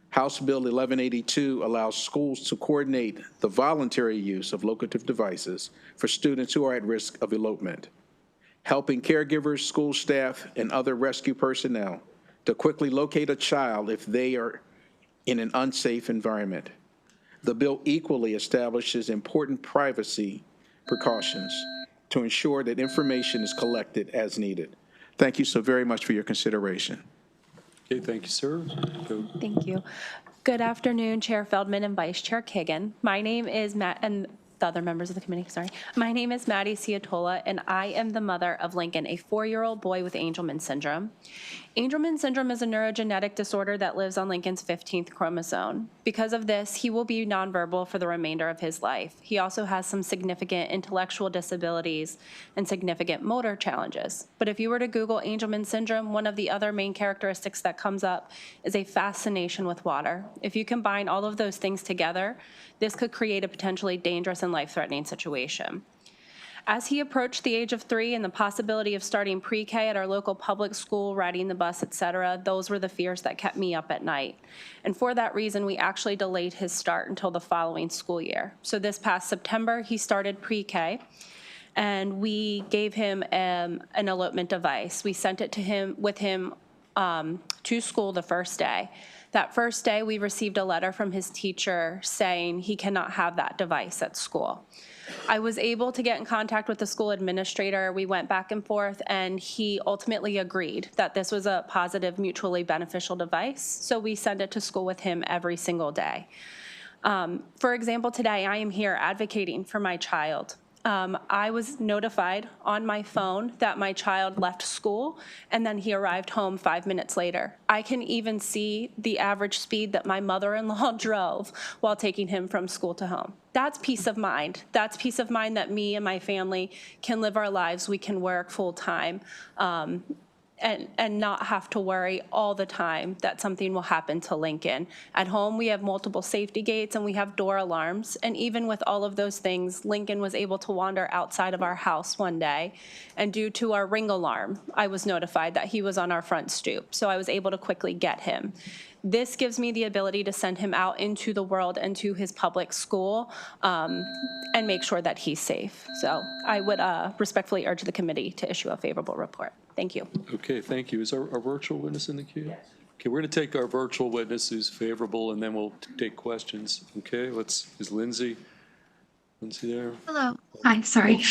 House Bill 1182 allows schools to coordinate the voluntary use of locative devices for students who are at risk of elopement, helping caregivers, school staff, and other rescue personnel to quickly locate a child if they are in an unsafe environment. The bill equally establishes important privacy precautions to ensure that information is collected as needed. Thank you so very much for your consideration. Okay, thank you, sir. Thank you. Good afternoon, Chair Feldman and Vice Chair Kagan. My name is Matt, and the other members of the committee, sorry. My name is Maddie Ciatola, and I am the mother of Lincoln, a 4-year-old boy with Angelman syndrome. Angelman syndrome is a neurogenetic disorder that lives on Lincoln's 15th chromosome. Because of this, he will be nonverbal for the remainder of his life. He also has some significant intellectual disabilities and significant motor challenges. But if you were to Google Angelman syndrome, one of the other main characteristics that comes up is a fascination with water. If you combine all of those things together, this could create a potentially dangerous and life-threatening situation. As he approached the age of 3 and the possibility of starting pre-K at our local public school, riding the bus, et cetera, those were the fears that kept me up at night. And for that reason, we actually delayed his start until the following school year. So this past September, he started pre-K, and we gave him an elopement device. We sent it to him to school the first day. That first day, we received a letter from his teacher saying he cannot have that device at school. I was able to get in contact with the school administrator. We went back and forth, and he ultimately agreed that this was a positive, mutually beneficial device, so we send it to school with him every single day. For example, today I am here advocating for my child. I was notified on my phone that my child left school, and then he arrived home 5 minutes later. I can even see the average speed that my mother-in-law drove while taking him from school to home. That's peace of mind. That's peace of mind that me and my family can live our lives. We can work full-time and not have to worry all the time that something will happen to Lincoln. At home, we have multiple safety gates and we have door alarms. And even with all of those things, Lincoln was able to wander outside of our house one day. And due to our ring alarm, I was notified that he was on our front stoop. So I was able to quickly get him. This gives me the ability to send him out into the world and to his public school and make sure that he's safe. So I would respectfully urge the committee to issue a favorable report. Thank you. Okay, thank you. Is our virtual witness in the queue? Okay, we're going to take our virtual witness who's favorable, and then we'll take questions. Okay, is Lindsay there? Hello. Hi, sorry.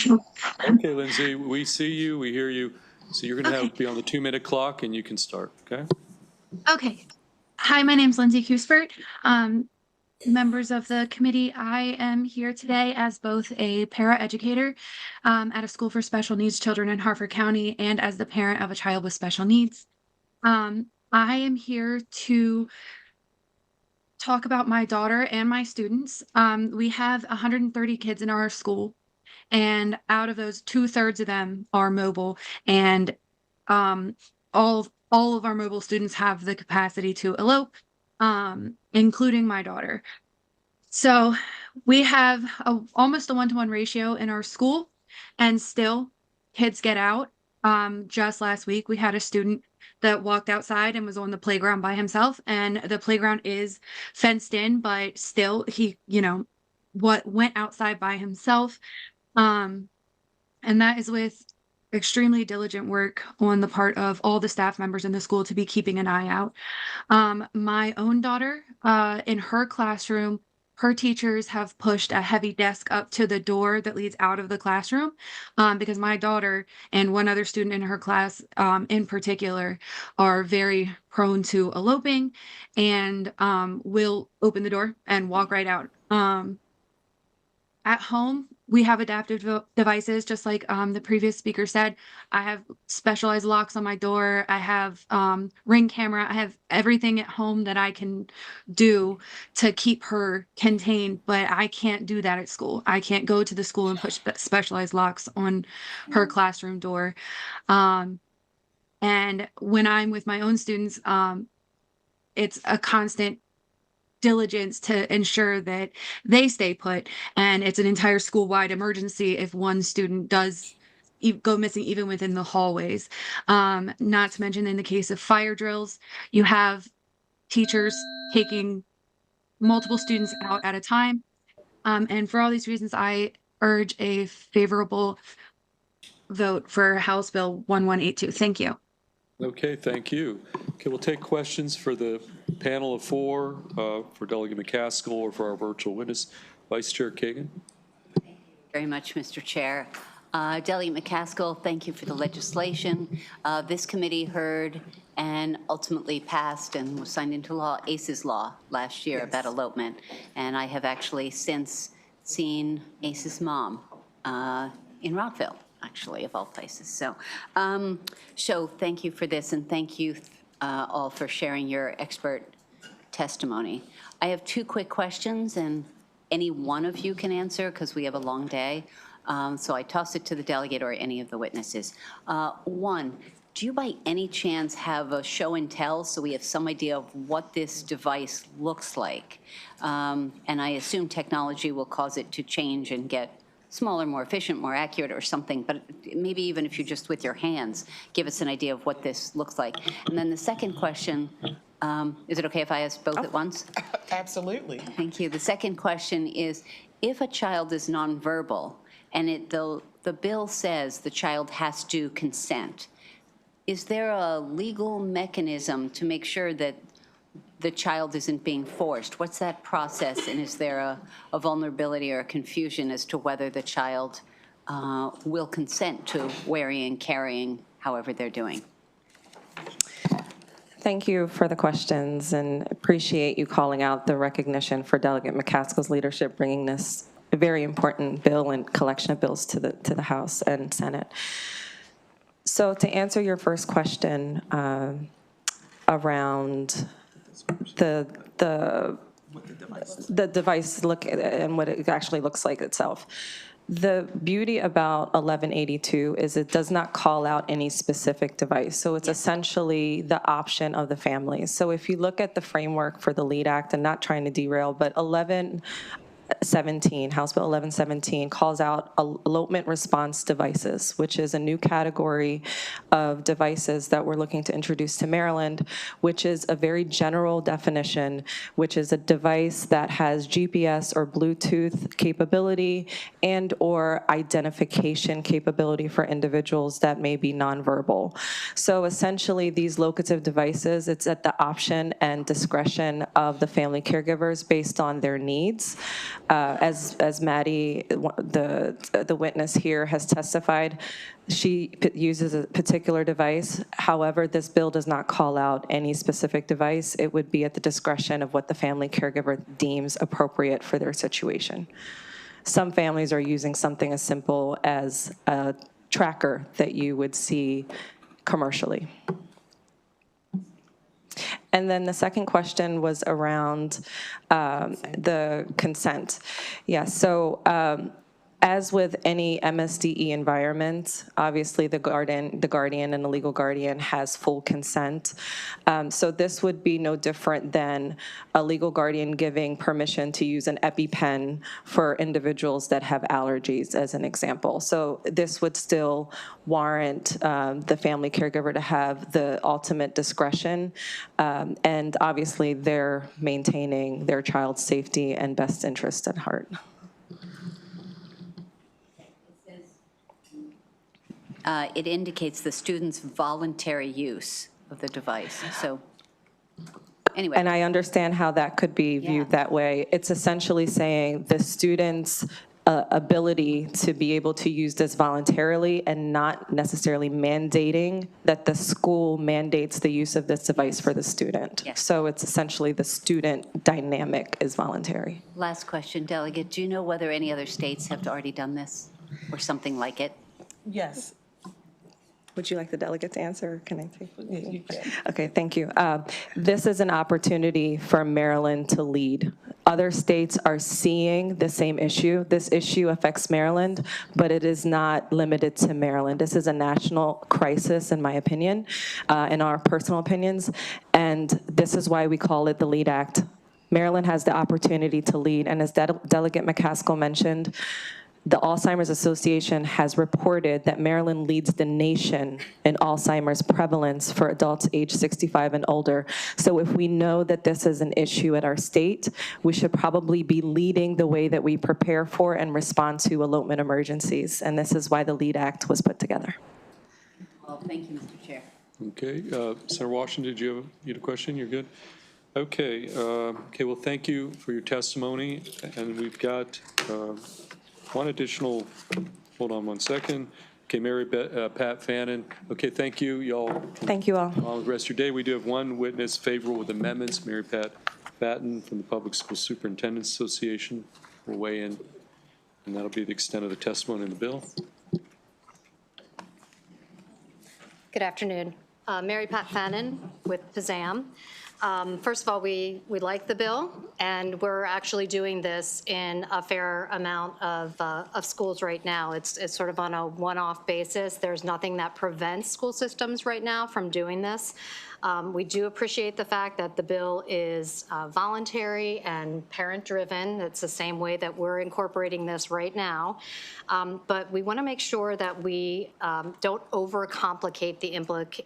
Okay, Lindsay, we see you, we hear you. So you're going to be on the 2-minute clock, and you can start, okay? Okay. Hi, my name's Lindsay Cuthbert. Members of the committee, I am here today as both a paraeducator at a school for special needs children in Harford County and as the parent of a child with special needs. I am here to talk about my daughter and my students. We have 130 kids in our school, and out of those, 2/3 of them are mobile, and all of our mobile students have the capacity to elope, including my daughter. So we have almost a 1-to-1 ratio in our school, and still kids get out. Just last week, we had a student that walked outside and was on the playground by himself, and the playground is fenced in, but still he, went outside by himself. And that is with extremely diligent work on the part of all the staff members in the school to be keeping an eye out. My own daughter, in her classroom, her teachers have pushed a heavy desk up to the door that leads out of the classroom because my daughter and one other student in her class in particular are very prone to eloping and will open the door and walk right out. At home, we have adaptive devices, just like the previous speaker said. I have specialized locks on my door. I have Ring camera. I have everything at home that I can do to keep her contained, but I can't do that at school. I can't go to the school and put specialized locks on her classroom door. And when I'm with my own students, it's a constant diligence to ensure that they stay put, and it's an entire school-wide emergency if one student does go missing even within the hallways. Not to mention in the case of fire drills, you have teachers taking multiple students out at a time. And for all these reasons, I urge a favorable vote for House Bill 1182. Thank you. Okay, thank you. Okay, we'll take questions for the panel of 4, for Delegate McCaskill or for our virtual witness. Vice Chair Kagan. Thank you very much, Mr. Chair. Delegate McCaskill, thank you for the legislation. This committee heard and ultimately passed and was signed into law, ACE's law last year about elopement. And I have actually since seen ACE's mom in Rockville, actually, of all places. So, thank you for this, and thank you all for sharing your expert testimony. I have 2 quick questions, and any one of you can answer because we have a long day. So I toss it to the delegate or any of the witnesses. 1, do you by any chance have a show and tell so we have some idea of what this device looks like? And I assume technology will cause it to change and get smaller, more efficient, more accurate or something, but maybe even if you just with your hands, give us an idea of what this looks like. And then the second question, is it okay if I ask both at once? Absolutely. Thank you. The second question is, if a child is nonverbal and the bill says the child has to consent, is there a legal mechanism to make sure that the child isn't being forced? What's that process, and is there a vulnerability or a confusion as to whether the child will consent to wearing and carrying however they're doing? Thank you for the questions, and appreciate you calling out the recognition for Delegate McCaskill's leadership, bringing this very important bill and collection of bills to the House and Senate. So to answer your first question around the device look and what it actually looks like itself. The beauty about 1182 is it does not call out any specific device. So it's essentially the option of the family. So if you look at the framework for the LEAD Act, and not trying to derail, but 1117, House Bill 1117 calls out elopement response devices, which is a new category of devices that we're looking to introduce to Maryland, which is a very general definition, which is a device that has GPS or Bluetooth capability and or identification capability for individuals that may be nonverbal. So essentially these locative devices, it's at the option and discretion of the family caregivers based on their needs. As Maddie, the witness here, has testified, she uses a particular device. However, this bill does not call out any specific device. It would be at the discretion of what the family caregiver deems appropriate for their situation. Some families are using something as simple as a tracker that you would see commercially. And then the second question was around the consent. Yeah, so as with any MSDE environment, obviously the guardian and the legal guardian has full consent. So this would be no different than a legal guardian giving permission to use an EpiPen for individuals that have allergies, as an example. So this would still warrant the family caregiver to have the ultimate discretion, and obviously they're maintaining their child's safety and best interest at heart. It indicates the student's voluntary use of the device. So anyway. And I understand how that could be viewed that way. It's essentially saying the student's ability to be able to use this voluntarily and not necessarily mandating that the school mandates the use of this device for the student. Yes. So it's essentially the student dynamic is voluntary. Last question, Delegate. Do you know whether any other states have already done this or something like it? Yes. Would you like the delegate to answer, or can I take? You can. Okay, thank you. This is an opportunity for Maryland to lead. Other states are seeing the same issue. This issue affects Maryland, but it is not limited to Maryland. This is a national crisis, in my opinion, in our personal opinions, and this is why we call it the LEAD Act. Maryland has the opportunity to lead, and as Delegate McCaskill mentioned, the Alzheimer's Association has reported that Maryland leads the nation in Alzheimer's prevalence for adults age 65 and older. So if we know that this is an issue at our state, we should probably be leading the way that we prepare for and respond to elopement emergencies. And this is why the LEAD Act was put together. Well, thank you, Mr. Chair. Okay, Senator Washington, did you have a question? You're good? Okay, well, thank you for your testimony. And we've got one additional, hold on one second. Okay, Pat Fannin. Okay, thank you, y'all. Thank you all. All the rest of your day. We do have one witness favorable with amendments, Mary Pat Batten from the Public School Superintendents Association will weigh in, and that'll be the extent of the testimony in the bill. Good afternoon. Mary Pat Fannin with PZAM. First of all, we like the bill, and we're actually doing this in a fair amount of schools right now. It's sort of on a one-off basis. There's nothing that prevents school systems right now from doing this. We do appreciate the fact that the bill is voluntary and parent-driven. It's the same way that we're incorporating this right now. But we want to make sure that we don't overcomplicate the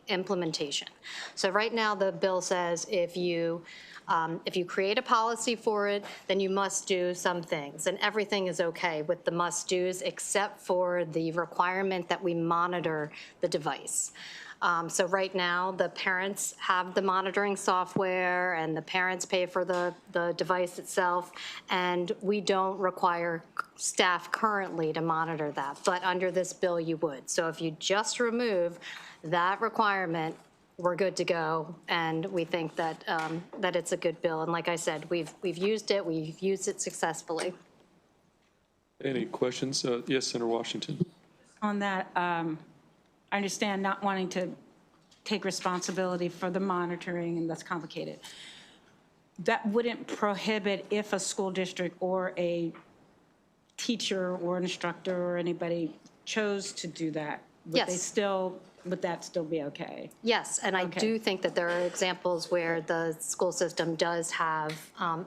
implementation. So right now, the bill says if you create a policy for it, then you must do some things, and everything is okay with the must-dos except for the requirement that we monitor the device. So right now, the parents have the monitoring software, and the parents pay for the device itself, and we don't require staff currently to monitor that. But under this bill, you would. So if you just remove that requirement, we're good to go, and we think that that it's a good bill. And like I said, we've used it successfully. Any questions? Yes, Senator Washington. On that, I understand not wanting to take responsibility for the monitoring, and that's complicated. That wouldn't prohibit if a school district or a teacher or instructor or anybody chose to do that. Yes. Would that still be okay? Yes, and I do think that there are examples where the school system does have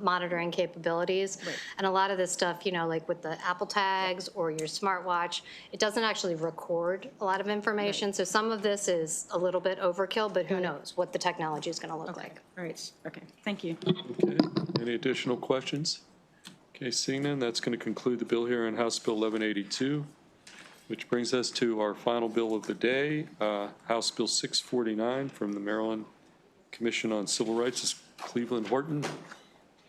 monitoring capabilities. Right. And a lot of this stuff, like with the Apple tags or your smartwatch, it doesn't actually record a lot of information. So some of this is a little bit overkill, but who knows what the technology is going to look like. All right, okay, thank you. Okay, any additional questions? Okay, seeing none, that's going to conclude the bill here on House Bill 1182. Which brings us to our final bill of the day, House Bill 649 from the Maryland Commission on Civil Rights. Is Cleveland Horton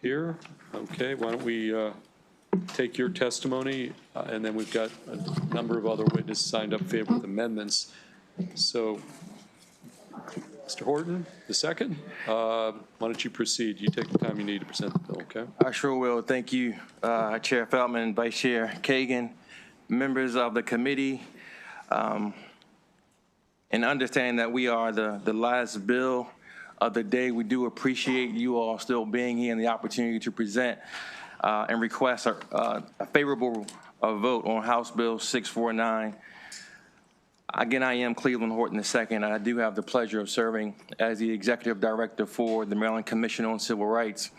here? Okay, why don't we take your testimony, and then we've got a number of other witnesses signed up in favor of amendments. So, Mr. Horton, the second, why don't you proceed? You take the time you need to present the bill, okay? I sure will. Thank you, Chair Feldman, Vice Chair Kagan, members of the committee, and understand that we are the last bill of the day. We do appreciate you all still being here and the opportunity to present and request a favorable vote on House Bill 649. Again, I am Cleveland Horton II. I do have the pleasure of serving as the Executive Director for the Maryland Commission on Civil Rights.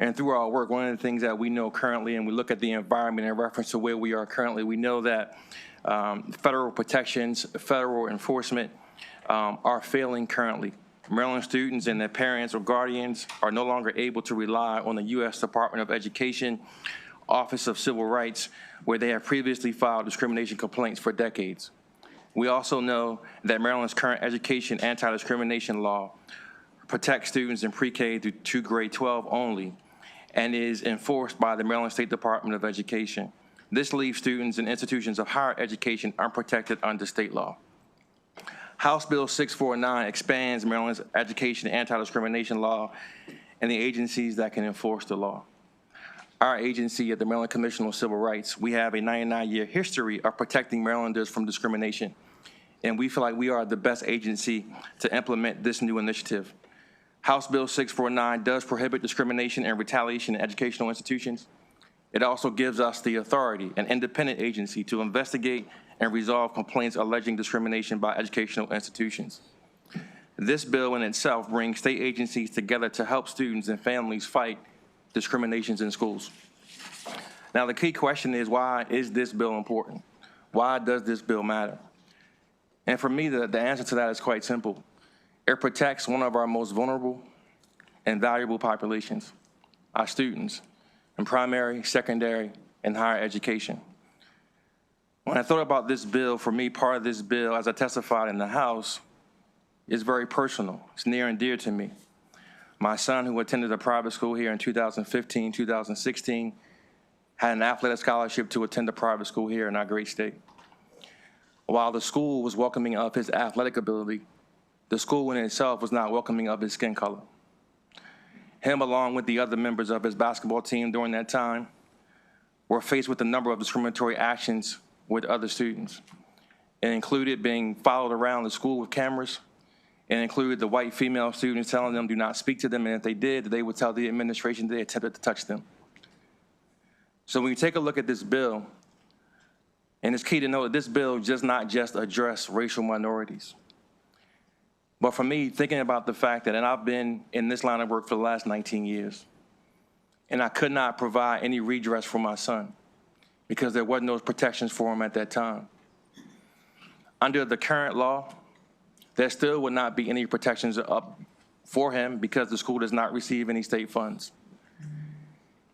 And through our work, one of the things that we know currently, and we look at the environment in reference to where we are currently, we know that federal protections, federal enforcement are failing currently. Maryland students and their parents or guardians are no longer able to rely on the U.S. Department of Education, Office of Civil Rights, where they have previously filed discrimination complaints for decades. We also know that Maryland's current education anti-discrimination law protects students in pre-K through grade 12 only, and is enforced by the Maryland State Department of Education. This leaves students in institutions of higher education unprotected under state law. House Bill 649 expands Maryland's education anti-discrimination law and the agencies that can enforce the law. Our agency at the Maryland Commission on Civil Rights, we have a 99-year history of protecting Marylanders from discrimination, and we feel like we are the best agency to implement this new initiative. House Bill 649 does prohibit discrimination and retaliation in educational institutions. It also gives us the authority, an independent agency, to investigate and resolve complaints alleging discrimination by educational institutions. This bill in itself brings state agencies together to help students and families fight discriminations in schools. Now, the key question is, why is this bill important? Why does this bill matter? And for me, the answer to that is quite simple. It protects one of our most vulnerable and valuable populations, our students, in primary, secondary, and higher education. When I thought about this bill, for me, part of this bill, as I testified in the House, is very personal. It's near and dear to me. My son, who attended a private school here in 2015, 2016, had an athletic scholarship to attend a private school here in our great state. While the school was welcoming of his athletic ability, the school in itself was not welcoming of his skin color. Him, along with the other members of his basketball team during that time, were faced with a number of discriminatory actions with other students. It included being followed around the school with cameras. It included the white female students telling them do not speak to them, and if they did, they would tell the administration they attempted to touch them. So when you take a look at this bill, and it's key to know that this bill does not just address racial minorities. But for me, thinking about the fact that, and I've been in this line of work for the last 19 years, and I could not provide any redress for my son because there wasn't those protections for him at that time. Under the current law, there still would not be any protections up for him because the school does not receive any state funds.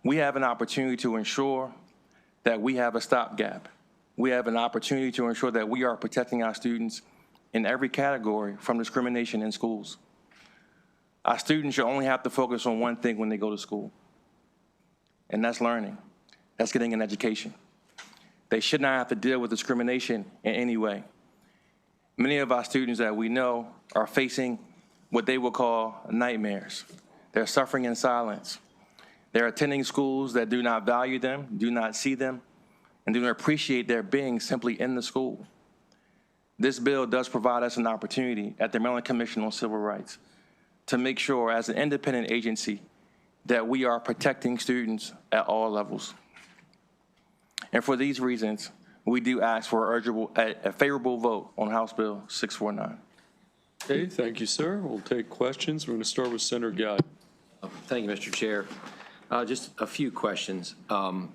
We have an opportunity to ensure that we have a stopgap. We have an opportunity to ensure that we are protecting our students in every category from discrimination in schools. Our students should only have to focus on one thing when they go to school, and that's learning. That's getting an education. They should not have to deal with discrimination in any way. Many of our students that we know are facing what they will call nightmares. They're suffering in silence. They're attending schools that do not value them, do not see them, and do not appreciate their being simply in the school. This bill does provide us an opportunity at the Maryland Commission on Civil Rights to make sure, as an independent agency, that we are protecting students at all levels. And for these reasons, we do ask for a favorable vote on House Bill 649. Okay, thank you, sir. We'll take questions. We're going to start with Senator Guy. Thank you, Mr. Chair. Just a few questions on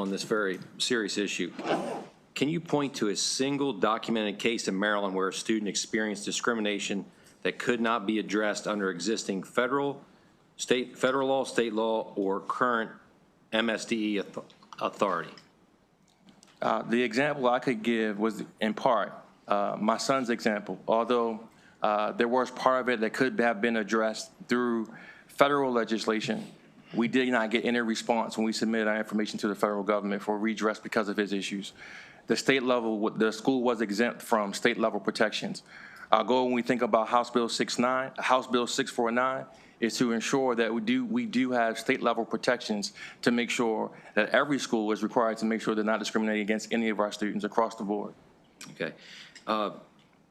this very serious issue. Can you point to a single documented case in Maryland where a student experienced discrimination that could not be addressed under existing federal law, state law, or current MSDE authority? The example I could give was, in part, my son's example, although there was part of it that could have been addressed through federal legislation. We did not get any response when we submitted our information to the federal government for redress because of his issues. The state level, the school was exempt from state level protections. Our goal when we think about House Bill 649 is to ensure that we do have state level protections to make sure that every school is required to make sure they're not discriminating against any of our students across the board. Okay.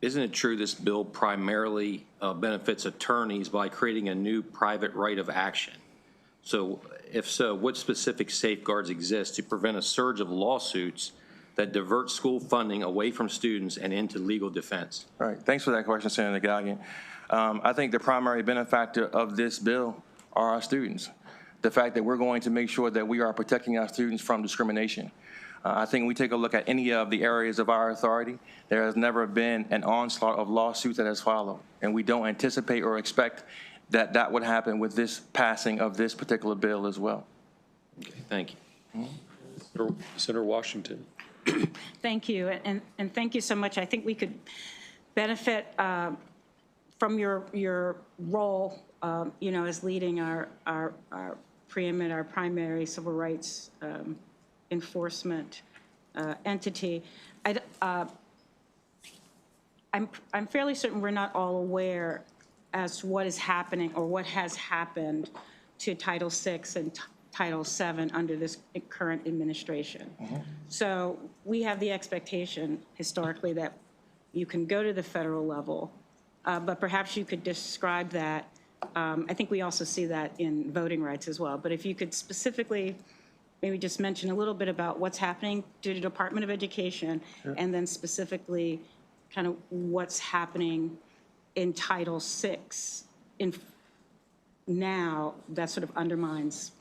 Isn't it true this bill primarily benefits attorneys by creating a new private right of action? So if so, what specific safeguards exist to prevent a surge of lawsuits that divert school funding away from students and into legal defense? All right, thanks for that question, Senator Galligan. I think the primary benefactor of this bill are our students. The fact that we're going to make sure that we are protecting our students from discrimination. I think when we take a look at any of the areas of our authority, there has never been an onslaught of lawsuits that has followed, and we don't anticipate or expect that that would happen with this passing of this particular bill as well. Okay, thank you. Senator Washington. Thank you, and thank you so much. I think we could benefit from your role, as leading our preeminent, our primary civil rights enforcement entity. I'm fairly certain we're not all aware as to what is happening or what has happened to Title VI and Title VII under this current administration. So we have the expectation historically that you can go to the federal level, but perhaps you could describe that. I think we also see that in voting rights as well. But if you could specifically maybe just mention a little bit about what's happening to the Department of Education, and then specifically kind of what's happening in Title VI now that sort of undermines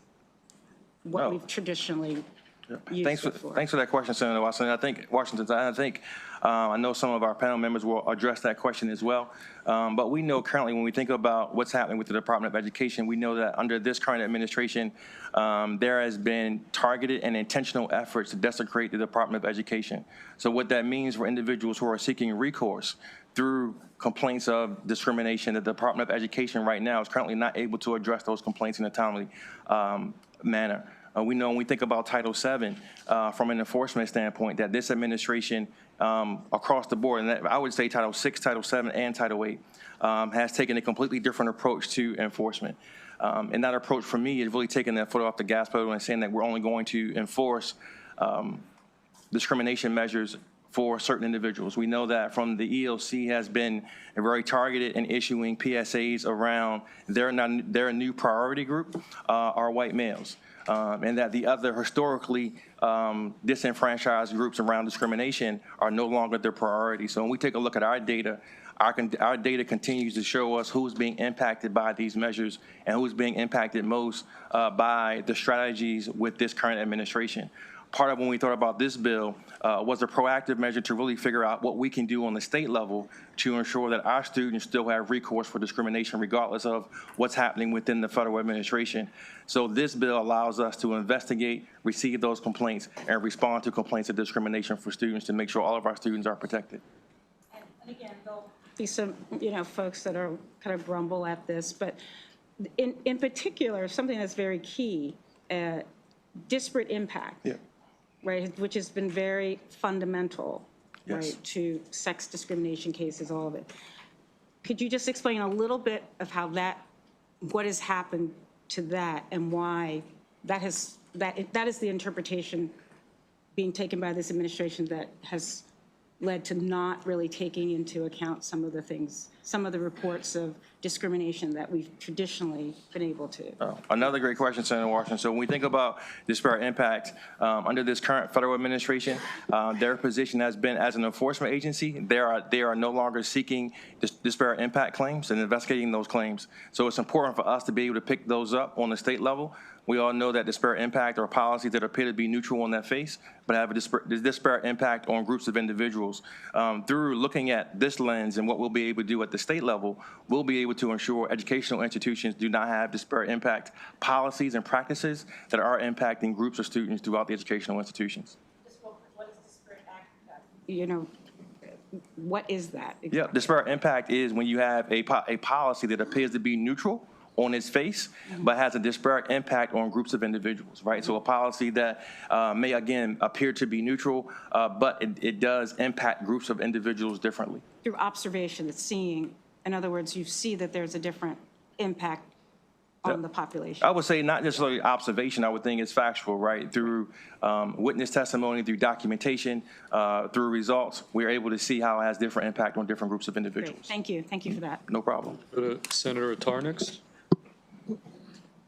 what we've traditionally used before. Thanks for that question, Senator Washington. I know some of our panel members will address that question as well. But we know currently when we think about what's happening with the Department of Education, we know that under this current administration, there has been targeted and intentional efforts to desecrate the Department of Education. So what that means for individuals who are seeking recourse through complaints of discrimination, the Department of Education right now is currently not able to address those complaints in a timely manner. We know when we think about Title VII from an enforcement standpoint that this administration across the board, and I would say Title VI, Title VII, and Title VIII has taken a completely different approach to enforcement. And that approach for me is really taking that foot off the gas pedal and saying that we're only going to enforce discrimination measures for certain individuals. We know that from the ELC has been very targeted in issuing PSAs around their new priority group are white males. And that the other historically disenfranchised groups around discrimination are no longer their priority. So when we take a look at our data our data continues to show us who's being impacted by these measures and who's being impacted most by the strategies with this current administration. Part of when we thought about this bill was a proactive measure to really figure out what we can do on the state level to ensure that our students still have recourse for discrimination regardless of what's happening within the federal administration. So this bill allows us to investigate, receive those complaints, and respond to complaints of discrimination for students to make sure all of our students are protected. And again, there'll be some, folks that are kind of grumble at this, but in particular, something that's very key, disparate impact. Yeah. Right, which has been very fundamental, Yes. right, to sex discrimination cases, all of it. Could you just explain a little bit of how what has happened to that and why that is the interpretation being taken by this administration that has led to not really taking into account some of the things, some of the reports of discrimination that we've traditionally been able to? Another great question, Senator Washington. So when we think about disparate impact, under this current federal administration, their position has been as an enforcement agency, they are no longer seeking disparate impact claims and investigating those claims. So it's important for us to be able to pick those up on the state level. We all know that disparate impact are policies that appear to be neutral on their face, but have a disparate impact on groups of individuals. Through looking at this lens and what we'll be able to do at the state level, we'll be able to ensure educational institutions do not have disparate impact policies and practices that are impacting groups of students throughout the educational institutions. What is disparate impact? What is that? Yeah, disparate impact is when you have a policy that appears to be neutral on its face, but has a disparate impact on groups of individuals, right? So a policy that may, again, appear to be neutral, but it does impact groups of individuals differently. Through observation, it's seeing, in other words, you see that there's a different impact on the population. I would say not necessarily observation. I would think it's factual, right? Through witness testimony, through documentation, through results, we're able to see how it has different impact on different groups of individuals. Great. Thank you. Thank you for that. No problem. Senator Attar next.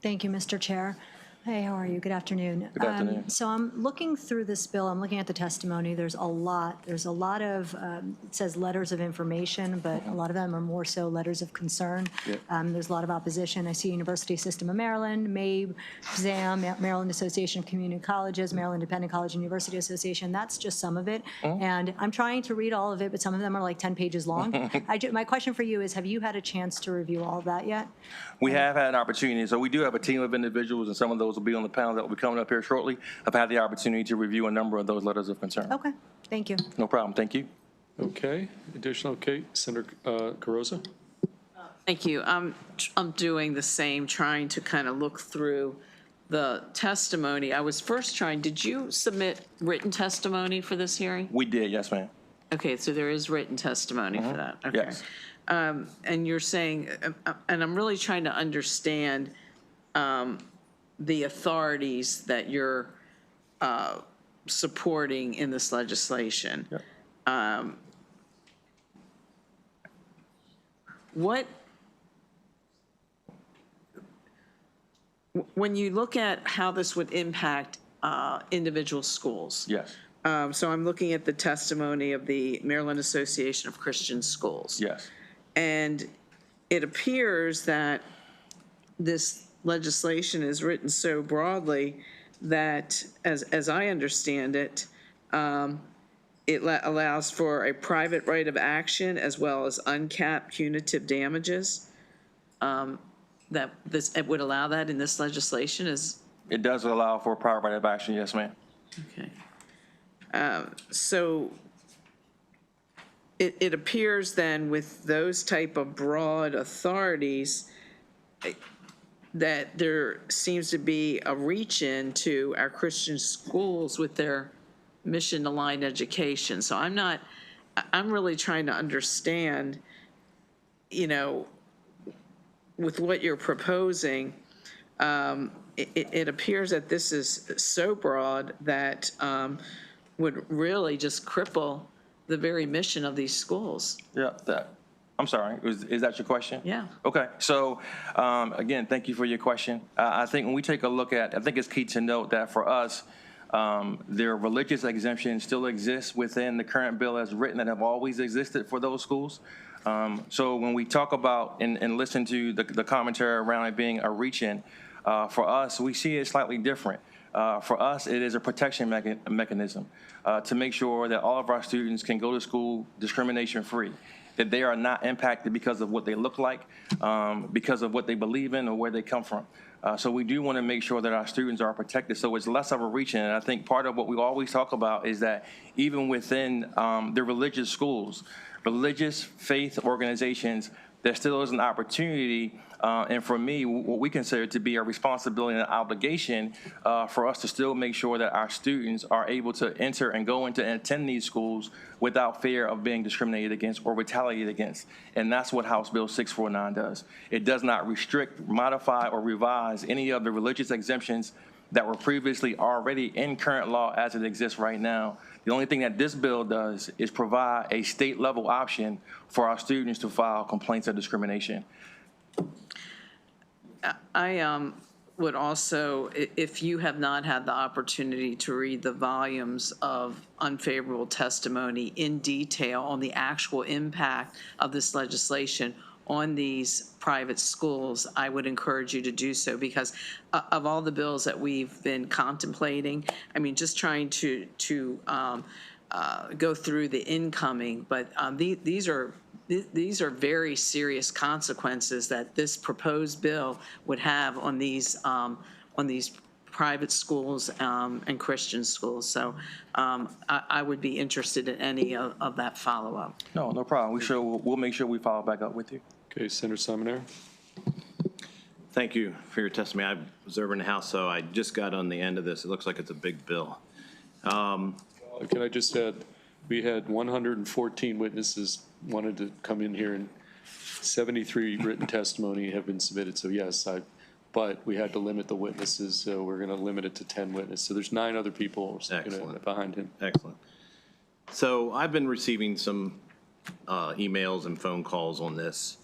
Thank you, Mr. Chair. Hey, how are you? Good afternoon. Good afternoon. So I'm looking through this bill. I'm looking at the testimony. There's a lot of, it says letters of information, but a lot of them are more so letters of concern. Yep. There's a lot of opposition. I see University System of Maryland, MABE, ZAM, Maryland Association of Community Colleges, Maryland Independent College and University Association. That's just some of it. And I'm trying to read all of it, but some of them are like 10 pages long. My question for you is, have you had a chance to review all of that yet? We have had an opportunity. So we do have a team of individuals, and some of those will be on the panel that will be coming up here shortly. I've had the opportunity to review a number of those letters of concern. Okay, thank you. No problem. Thank you. Okay. Additional, Kate. Senator Carozza. Thank you. I'm doing the same, trying to kind of look through the testimony. I was first trying, did you submit written testimony for this hearing? We did, yes, ma'am. Okay, so there is written testimony for that. Okay. Yes. And you're saying, and I'm really trying to understand the authorities that you're supporting in this legislation. Yep. When you look at how this would impact individual schools. Yes. So I'm looking at the testimony of the Maryland Association of Christian Schools. Yes. And it appears that this legislation is written so broadly that, as I understand it, it allows for a private right of action as well as uncapped punitive damages. That it would allow that in this legislation is. It does allow for a private right of action, yes, ma'am. Okay. So it appears then with those type of broad authorities that there seems to be a reach into our Christian schools with their mission-aligned education. So I'm really trying to understand, with what you're proposing, it appears that this is so broad that would really just cripple the very mission of these schools. Yeah, I'm sorry, is that your question? Yeah. Okay, so again, thank you for your question. I think when we take a look at, I think it's key to note that for us, their religious exemption still exists within the current bill as written that have always existed for those schools. So when we talk about and listen to the commentary around it being a reach-in, for us, we see it slightly different. For us, it is a protection mechanism to make sure that all of our students can go to school discrimination-free, that they are not impacted because of what they look like, because of what they believe in, or where they come from. So we do want to make sure that our students are protected. So it's less of a reach-in. And I think part of what we always talk about is that even within the religious schools, religious faith organizations, there still is an opportunity, and for me, what we consider to be a responsibility and an obligation for us to still make sure that our students are able to enter and go into and attend these schools without fear of being discriminated against or retaliated against. And that's what House Bill 649 does. It does not restrict, modify, or revise any of the religious exemptions that were previously already in current law as it exists right now. The only thing that this bill does is provide a state-level option for our students to file complaints of discrimination. I would also, if you have not had the opportunity to read the volumes of unfavorable testimony in detail on the actual impact of this legislation on these private schools, I would encourage you to do so, because of all the bills that we've been contemplating, I mean, just trying to go through the incoming, but these are very serious consequences that this proposed bill would have on these private schools and Christian schools. So I would be interested in any of that follow-up. No problem. We'll make sure we follow back up with you. Okay, Senator Simonero. Thank you for your testimony. I was over in the House, so I just got on the end of this. It looks like it's a big bill. Can I just add, we had 114 witnesses wanted to come in here, and 73 written testimony have been submitted. So yes, but we had to limit the witnesses, so we're going to limit it to 10 witnesses. So there's 9 other people behind him. Excellent. So I've been receiving some emails and phone calls on this.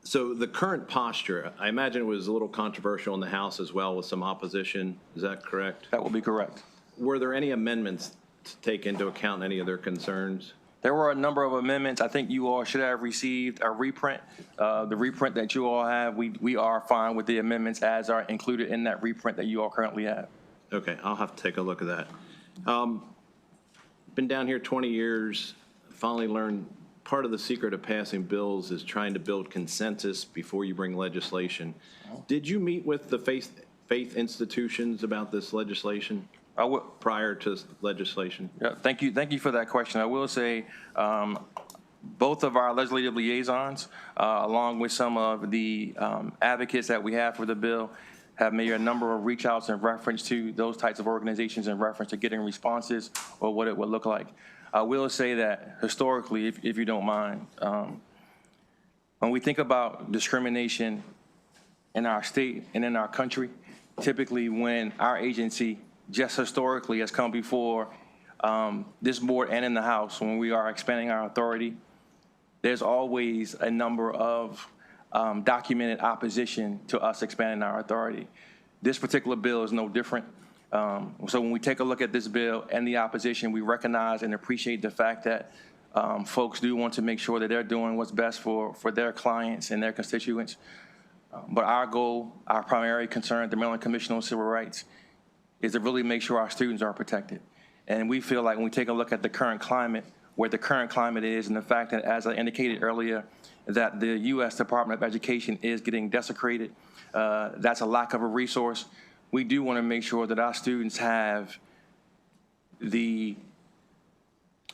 So the current posture, I imagine it was a little controversial in the House as well with some opposition. Is that correct? That will be correct. Were there any amendments to take into account any of their concerns? There were a number of amendments. I think you all should have received a reprint. The reprint that you all have, we are fine with the amendments as are included in that reprint that you all currently have. Okay, I'll have to take a look at that. Been down here 20 years, finally learned part of the secret of passing bills is trying to build consensus before you bring legislation. Did you meet with the faith institutions about this legislation? Prior to legislation? Yeah, thank you for that question. I will say both of our legislative liaisons, along with some of the advocates that we have for the bill, have made a number of reach outs in reference to those types of organizations in reference to getting responses or what it would look like. I will say that historically, if you don't mind, when we think about discrimination in our state and in our country, typically when our agency just historically has come before this board and in the House when we are expanding our authority, there's always a number of documented opposition to us expanding our authority. This particular bill is no different. So when we take a look at this bill and the opposition, we recognize and appreciate the fact that folks do want to make sure that they're doing what's best for their clients and their constituents. But our goal, our primary concern at the Maryland Commission on Civil Rights is to really make sure our students are protected. And we feel like when we take a look at the current climate, where the current climate is, and the fact that, as I indicated earlier, that the U.S. Department of Education is getting desecrated, that's a lack of a resource. We do want to make sure that our students have the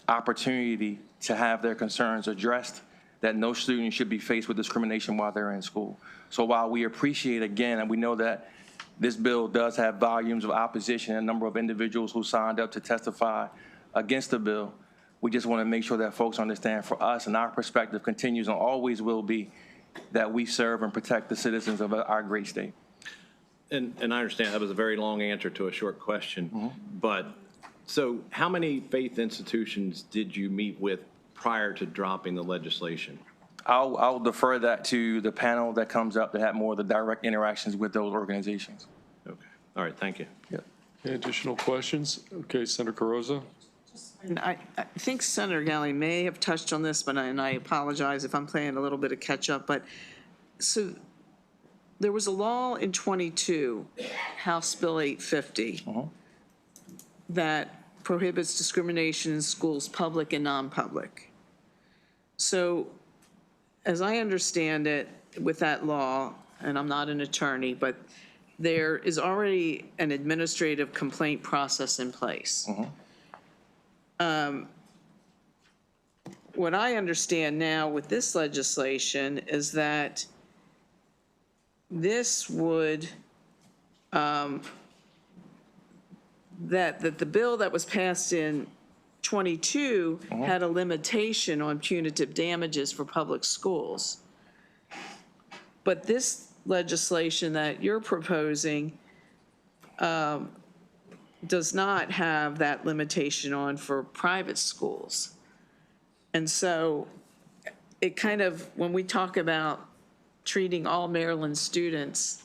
opportunity to have their concerns addressed, that no student should be faced with discrimination while they're in school. So while we appreciate, again, and we know that this bill does have volumes of opposition, a number of individuals who signed up to testify against the bill, we just want to make sure that folks understand, for us and our perspective continues and always will be, that we serve and protect the citizens of our great state. And I understand that was a very long answer to a short question, but so how many faith institutions did you meet with prior to dropping the legislation? I'll defer that to the panel that comes up to have more of the direct interactions with those organizations. Okay. All right. Thank you. Yeah. Okay, additional questions? Okay, Senator Carrozza. And I think Senator Galley may have touched on this, and I apologize if I'm playing a little bit of catch-up, but so there was a law in 22, House Bill 850, that prohibits discrimination in schools, public and non-public. So as I understand it, with that law, and I'm not an attorney, but there is already an administrative complaint process in place. What I understand now with this legislation is that this would, that the bill that was passed in 22 had a limitation on punitive damages for public schools. But this legislation that you're proposing does not have that limitation on for private schools. And so it kind of, when we talk about treating all Maryland students,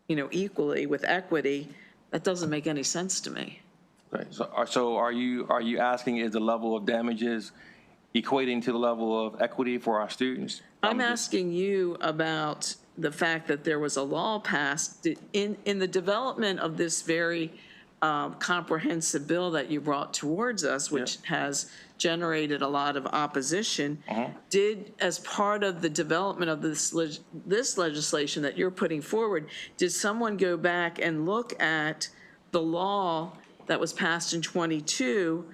equally with equity, that doesn't make any sense to me. Right. So are you asking, is the level of damages equating to the level of equity for our students? I'm asking you about the fact that there was a law passed in the development of this very comprehensive bill that you brought towards us, which has generated a lot of opposition. Did, as part of the development of this legislation that you're putting forward, did someone go back and look at the law that was passed in 22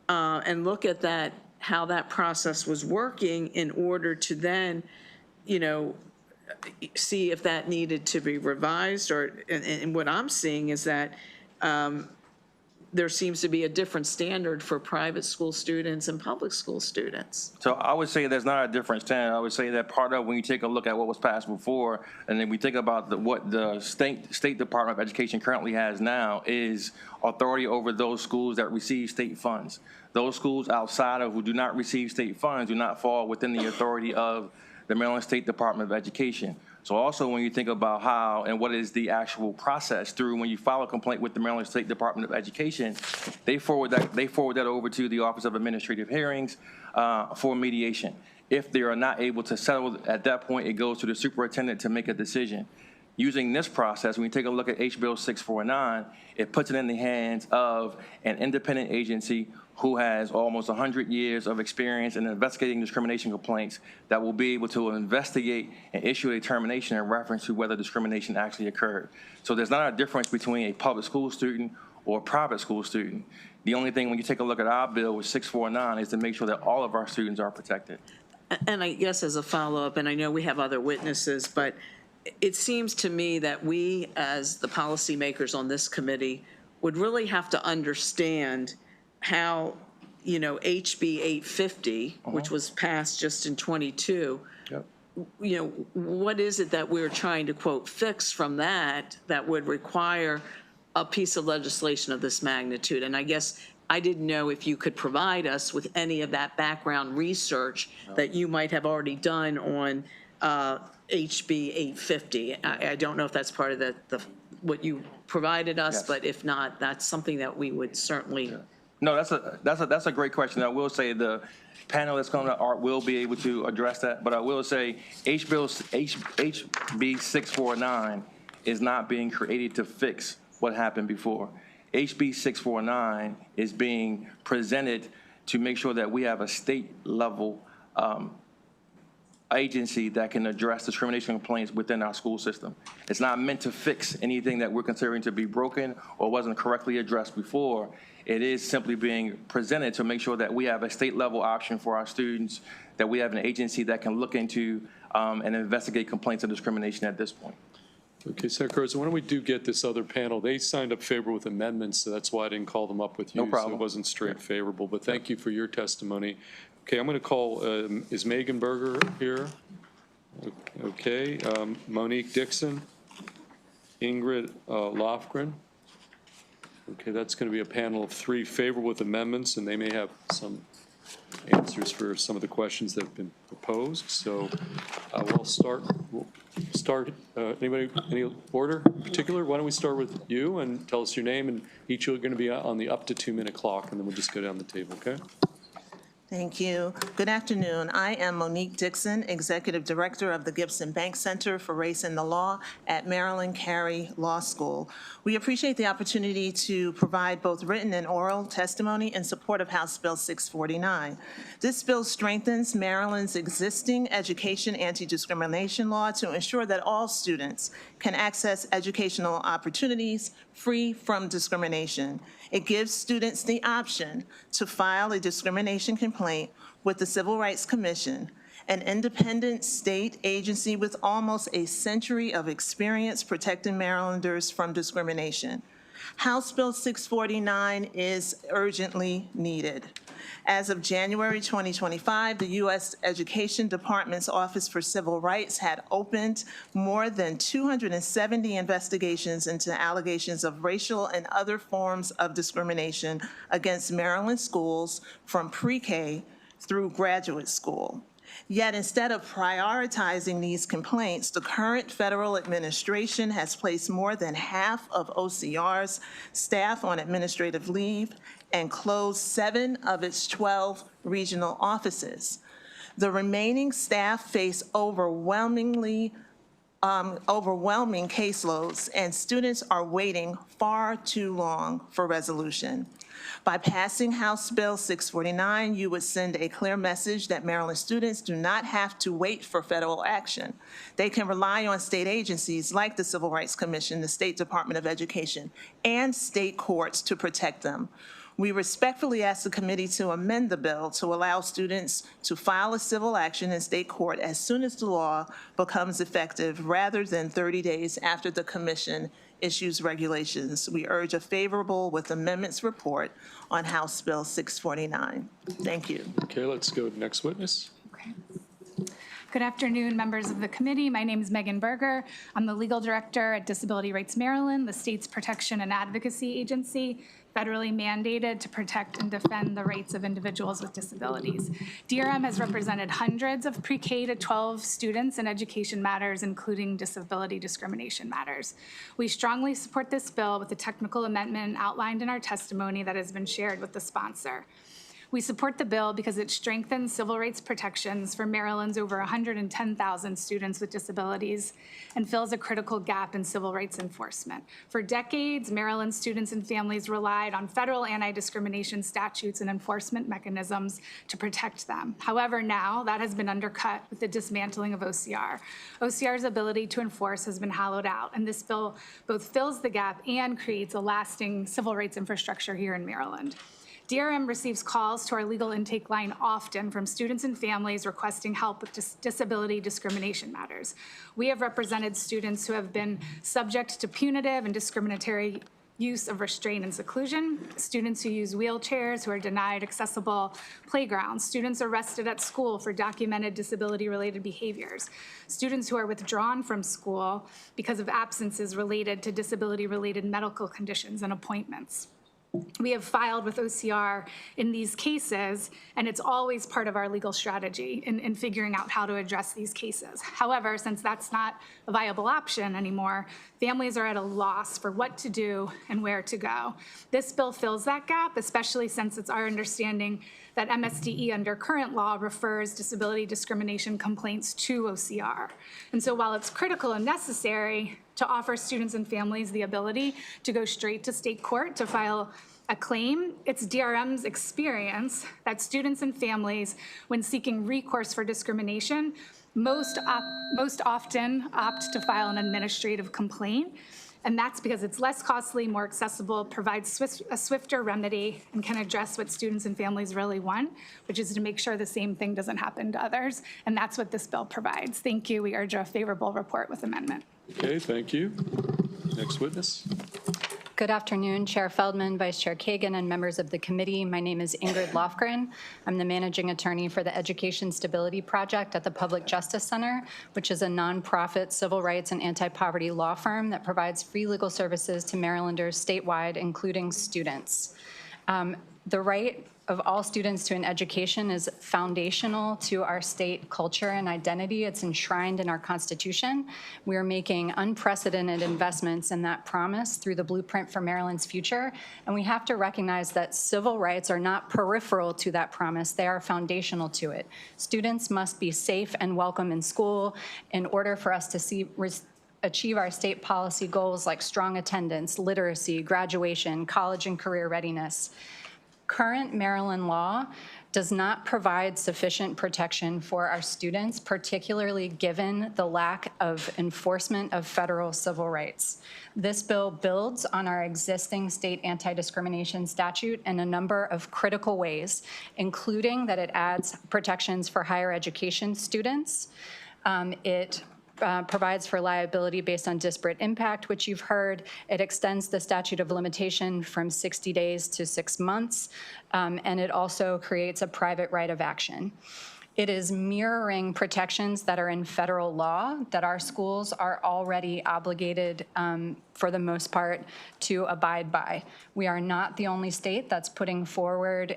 and look at that, how that process was working in order to then, see if that needed to be revised? And what I'm seeing is that there seems to be a different standard for private school students and public school students. So I would say there's not a different standard. I would say that part of when you take a look at what was passed before, and then we think about what the State Department of Education currently has now is authority over those schools that receive state funds. Those schools outside of who do not receive state funds do not fall within the authority of the Maryland State Department of Education. So also when you think about how and what is the actual process through when you file a complaint with the Maryland State Department of Education, they forward that over to the Office of Administrative Hearings for mediation. If they are not able to settle at that point, it goes to the superintendent to make a decision. Using this process, when you take a look at HB 649, it puts it in the hands of an independent agency who has almost 100 years of experience in investigating discrimination complaints that will be able to investigate and issue a determination in reference to whether discrimination actually occurred. So there's not a difference between a public school student or a private school student. The only thing when you take a look at our bill with 649 is to make sure that all of our students are protected. And I guess as a follow-up, and I know we have other witnesses, but it seems to me that we, as the policymakers on this committee, would really have to understand how, HB 850, which was passed just in 22, what is it that we're trying to, quote, fix from that would require a piece of legislation of this magnitude? And I guess I didn't know if you could provide us with any of that background research that you might have already done on HB 850. I don't know if that's part of what you provided us, but if not, that's something that we would certainly. No, that's a great question. I will say the panel that's coming up will be able to address that, but I will say HB 649 is not being created to fix what happened before. HB 649 is being presented to make sure that we have a state level agency that can address discrimination complaints within our school system. It's not meant to fix anything that we're considering to be broken or wasn't correctly addressed before. It is simply being presented to make sure that we have a state level option for our students, that we have an agency that can look into and investigate complaints of discrimination at this point. Okay, Senator Cardozo, when we do get this other panel, they signed up favorable with amendments, so that's why I didn't call them up with you. No problem. So it wasn't straight favorable, but thank you for your testimony. Okay, I'm going to call, is Megan Berger here? Okay, Monique Dixon, Ingrid Lofgren. Okay, that's going to be a panel of 3 favorable with amendments, and they may have some answers for some of the questions that have been proposed. So We'll start, anybody, any order in particular? Why don't we start with you and tell us your name, and each are going to be on the up to 2-minute clock, and then we'll just go down the table, okay? Thank you. Good afternoon. I am Monique Dixon, Executive Director of the Gibson Bank Center for Race and the Law at Maryland Carey Law School. We appreciate the opportunity to provide both written and oral testimony in support of House Bill 649. This bill strengthens Maryland's existing education anti-discrimination law to ensure that all students can access educational opportunities free from discrimination. It gives students the option to file a discrimination complaint with the Civil Rights Commission, an independent state agency with almost a century of experience protecting Marylanders from discrimination. House Bill 649 is urgently needed. As of January 2025, the U.S. Education Department's Office for Civil Rights had opened more than 270 investigations into allegations of racial and other forms of discrimination against Maryland schools from pre-K through graduate school. Yet instead of prioritizing these complaints, the current federal administration has placed more than half of OCR's staff on administrative leave and closed 7 of its 12 regional offices. The remaining staff face overwhelming caseloads, and students are waiting far too long for resolution. By passing House Bill 649, you would send a clear message that Maryland students do not have to wait for federal action. They can rely on state agencies like the Civil Rights Commission, the State Department of Education, and state courts to protect them. We respectfully ask the committee to amend the bill to allow students to file a civil action in state court as soon as the law becomes effective, rather than 30 days after the commission issues regulations. We urge a favorable with amendments report on House Bill 649. Thank you. Okay, let's go to next witness. Good afternoon, members of the committee. My name is Megan Berger. I'm the legal director at Disability Rights Maryland, the state's protection and advocacy agency, federally mandated to protect and defend the rights of individuals with disabilities. DRM has represented hundreds of pre-K to 12 students in education matters, including disability discrimination matters. We strongly support this bill with the technical amendment outlined in our testimony that has been shared with the sponsor. We support the bill because it strengthens civil rights protections for Maryland's over 110,000 students with disabilities and fills a critical gap in civil rights enforcement. For decades, Maryland students and families relied on federal anti-discrimination statutes and enforcement mechanisms to protect them. However, now that has been undercut with the dismantling of OCR. OCR's ability to enforce has been hollowed out, and this bill both fills the gap and creates a lasting civil rights infrastructure here in Maryland. DRM receives calls to our legal intake line often from students and families requesting help with disability discrimination matters. We have represented students who have been subject to punitive and discriminatory use of restraint and seclusion, students who use wheelchairs who are denied accessible playgrounds, students arrested at school for documented disability-related behaviors, students who are withdrawn from school because of absences related to disability-related medical conditions and appointments. We have filed with OCR in these cases, and it's always part of our legal strategy in figuring out how to address these cases. However, since that's not a viable option anymore, families are at a loss for what to do and where to go. This bill fills that gap, especially since it's our understanding that MSDE under current law refers disability discrimination complaints to OCR. And so while it's critical and necessary to offer students and families the ability to go straight to state court to file a claim, it's DRM's experience that students and families, when seeking recourse for discrimination, most often opt to file an administrative complaint. And that's because it's less costly, more accessible, provides a swifter remedy, and can address what students and families really want, which is to make sure the same thing doesn't happen to others. And that's what this bill provides. Thank you. We urge a favorable report with amendment. Okay, thank you. Next witness. Good afternoon, Chair Feldman, Vice Chair Kagan, and members of the committee. My name is Ingrid Lofgren. I'm the managing attorney for the Education Stability Project at the Public Justice Center, which is a nonprofit civil rights and anti-poverty law firm that provides free legal services to Marylanders statewide, including students. The right of all students to an education is foundational to our state culture and identity. It's enshrined in our Constitution. We are making unprecedented investments in that promise through the Blueprint for Maryland's Future, and we have to recognize that civil rights are not peripheral to that promise. They are foundational to it. Students must be safe and welcome in school in order for us to achieve our state policy goals like strong attendance, literacy, graduation, college and career readiness. Current Maryland law does not provide sufficient protection for our students, particularly given the lack of enforcement of federal civil rights. This bill builds on our existing state anti-discrimination statute in a number of critical ways, including that it adds protections for higher education students. It provides for liability based on disparate impact, which you've heard. It extends the statute of limitation from 60 days to 6 months, and it also creates a private right of action. It is mirroring protections that are in federal law that our schools are already obligated, for the most part, to abide by. We are not the only state that's putting forward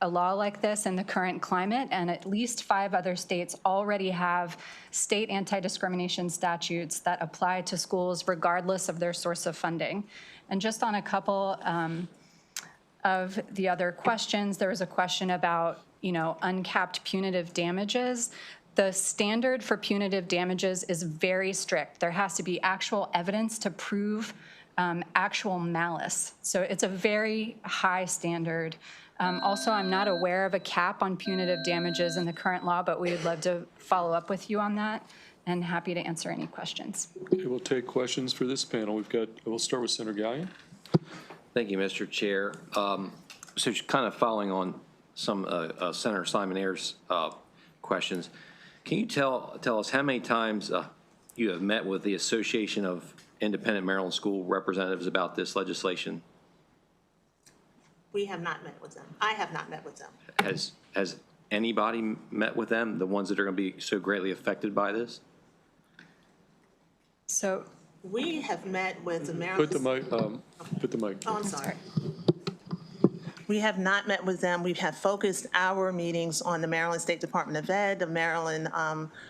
a law like this in the current climate, and at least 5 other states already have state anti-discrimination statutes that apply to schools regardless of their source of funding. And just on a couple of the other questions, there was a question about, uncapped punitive damages. The standard for punitive damages is very strict. There has to be actual evidence to prove actual malice. So it's a very high standard. Also, I'm not aware of a cap on punitive damages in the current law, but we would love to follow up with you on that and happy to answer any questions. Okay, we'll take questions for this panel. We'll start with Senator Gallion. Thank you, Mr. Chair. So just kind of following on some Senator Simon Ayers' questions, can you tell us how many times you have met with the Association of Independent Maryland School Representatives about this legislation? We have not met with them. I have not met with them. Has anybody met with them, the ones that are going to be so greatly affected by this? So we have met with the Maryland. Put the mic. Oh, I'm sorry. We have not met with them. We have focused our meetings on the Maryland State Department of Ed, the Maryland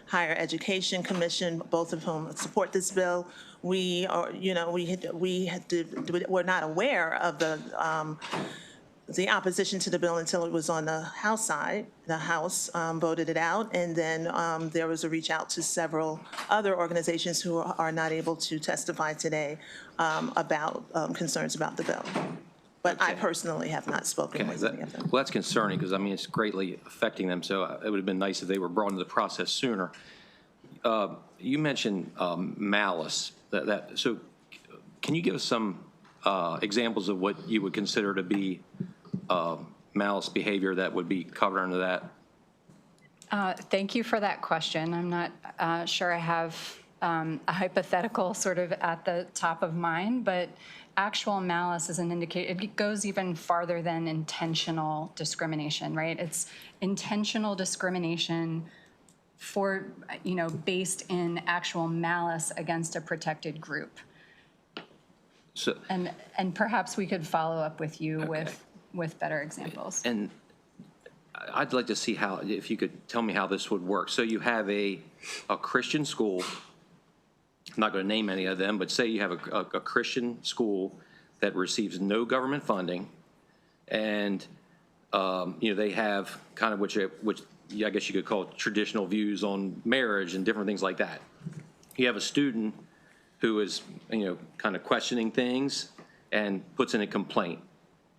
Higher Education Commission, both of whom support this bill. We are, we're not aware of the opposition to the bill until it was on the House side. The House voted it out, and then there was a reach out to several other organizations who are not able to testify today about concerns about the bill. But I personally have not spoken with any of them. Well, that's concerning because, it's greatly affecting them, so it would have been nice if they were brought into the process sooner. You mentioned malice. So can you give us some examples of what you would consider to be malice behavior that would be covered under that? Thank you for that question. I'm not sure I have a hypothetical sort of at the top of mind, but actual malice is an indicator. It goes even farther than intentional discrimination, right? It's intentional discrimination for, based in actual malice against a protected group. So, and perhaps we could follow up with you with better examples. And I'd like to see how, if you could tell me how this would work. So you have a Christian school. I'm not going to name any of them, but say you have a Christian school that receives no government funding, and they have kind of which I guess you could call traditional views on marriage and different things like that. You have a student who is kind of questioning things and puts in a complaint.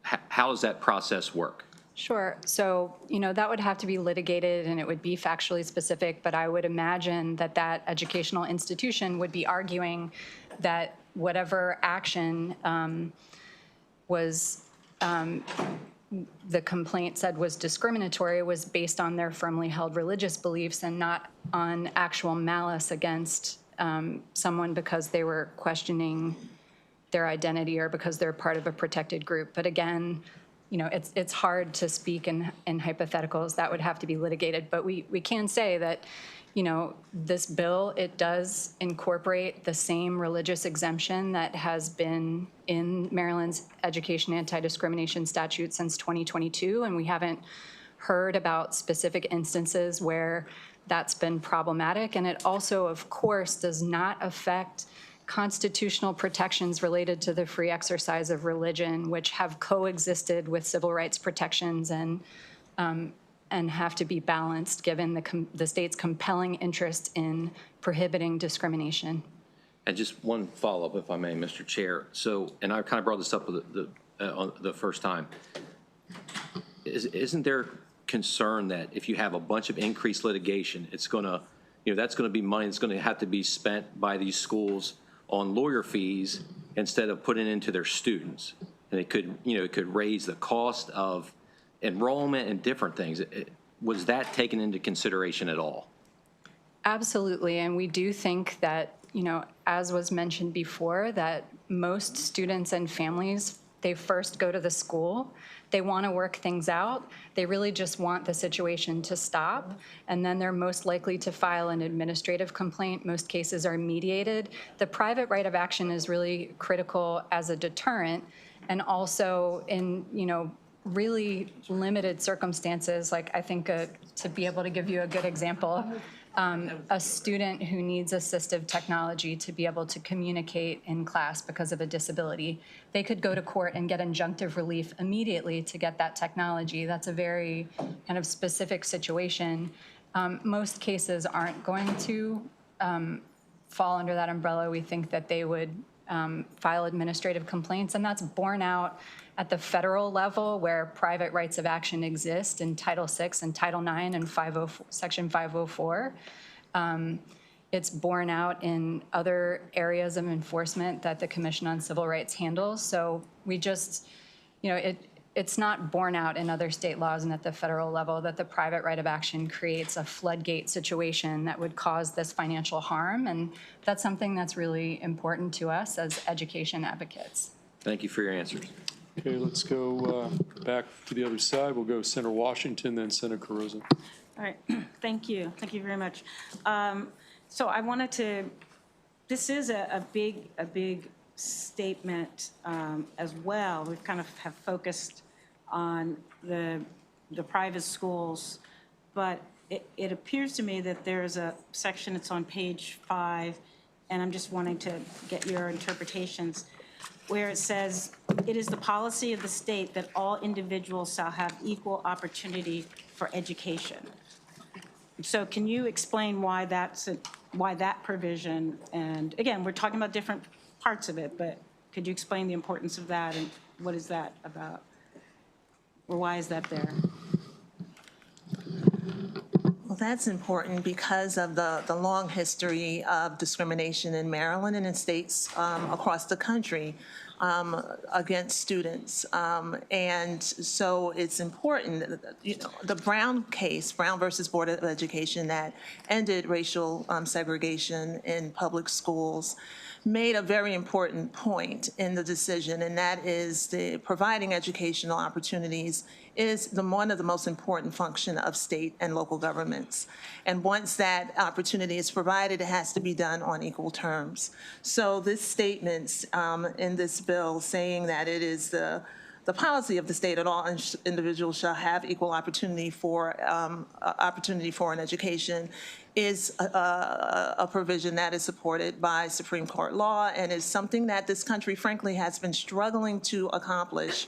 How does that process work? Sure. So, that would have to be litigated and it would be factually specific, but I would imagine that that educational institution would be arguing that whatever action was the complaint said was discriminatory was based on their firmly held religious beliefs and not on actual malice against someone because they were questioning their identity or because they're part of a protected group. But again, it's hard to speak in hypotheticals. That would have to be litigated. But we can say that, this bill, it does incorporate the same religious exemption that has been in Maryland's education anti-discrimination statute since 2022, and we haven't heard about specific instances where that's been problematic. And it also, of course, does not affect constitutional protections related to the free exercise of religion, which have coexisted with civil rights protections and have to be balanced given the state's compelling interest in prohibiting discrimination. And just one follow-up, if I may, Mr. Chair. So, and I kind of brought this up on the first time. Isn't there concern that if you have a bunch of increased litigation, it's going to, that's going to be money that's going to have to be spent by these schools on lawyer fees instead of putting into their students? And it could, it could raise the cost of enrollment and different things. Was that taken into consideration at all? Absolutely, and we do think that, as was mentioned before, that most students and families, they first go to the school, they want to work things out, they really just want the situation to stop, and then they're most likely to file an administrative complaint. Most cases are mediated. The private right of action is really critical as a deterrent, and also in, really limited circumstances, like I think to be able to give you a good example, a student who needs assistive technology to be able to communicate in class because of a disability, they could go to court and get injunctive relief immediately to get that technology. That's a very kind of specific situation. Most cases aren't going to fall under that umbrella. We think that they would file administrative complaints, and that's borne out at the federal level where private rights of action exist in Title VI and Title IX and Section 504. It's borne out in other areas of enforcement that the Commission on Civil Rights handles. So we just, it's not borne out in other state laws and at the federal level that the private right of action creates a floodgate situation that would cause this financial harm. And that's something that's really important to us as education advocates. Thank you for your answers. Okay, let's go back to the other side. We'll go Senator Washington, then Senator Carozza. All right, thank you. Thank you very much. So I wanted to, this is a big statement as well. We've kind of have focused on the private schools, but it appears to me that there's a section, it's on page 5, and I'm just wanting to get your interpretations, where it says, it is the policy of the state that all individuals shall have equal opportunity for education. So can you explain why why that provision, and again, we're talking about different parts of it, but could you explain the importance of that and what is that about? Or why is that there? Well, that's important because of the long history of discrimination in Maryland and in states across the country against students. And so it's important, the Brown case, Brown versus Board of Education, that ended racial segregation in public schools, made a very important point in the decision, and that is the providing educational opportunities is one of the most important function of state and local governments. And once that opportunity is provided, it has to be done on equal terms. So this statement in this bill saying that it is the policy of the state that all individuals shall have equal opportunity for an education is a provision that is supported by Supreme Court law and is something that this country, frankly, has been struggling to accomplish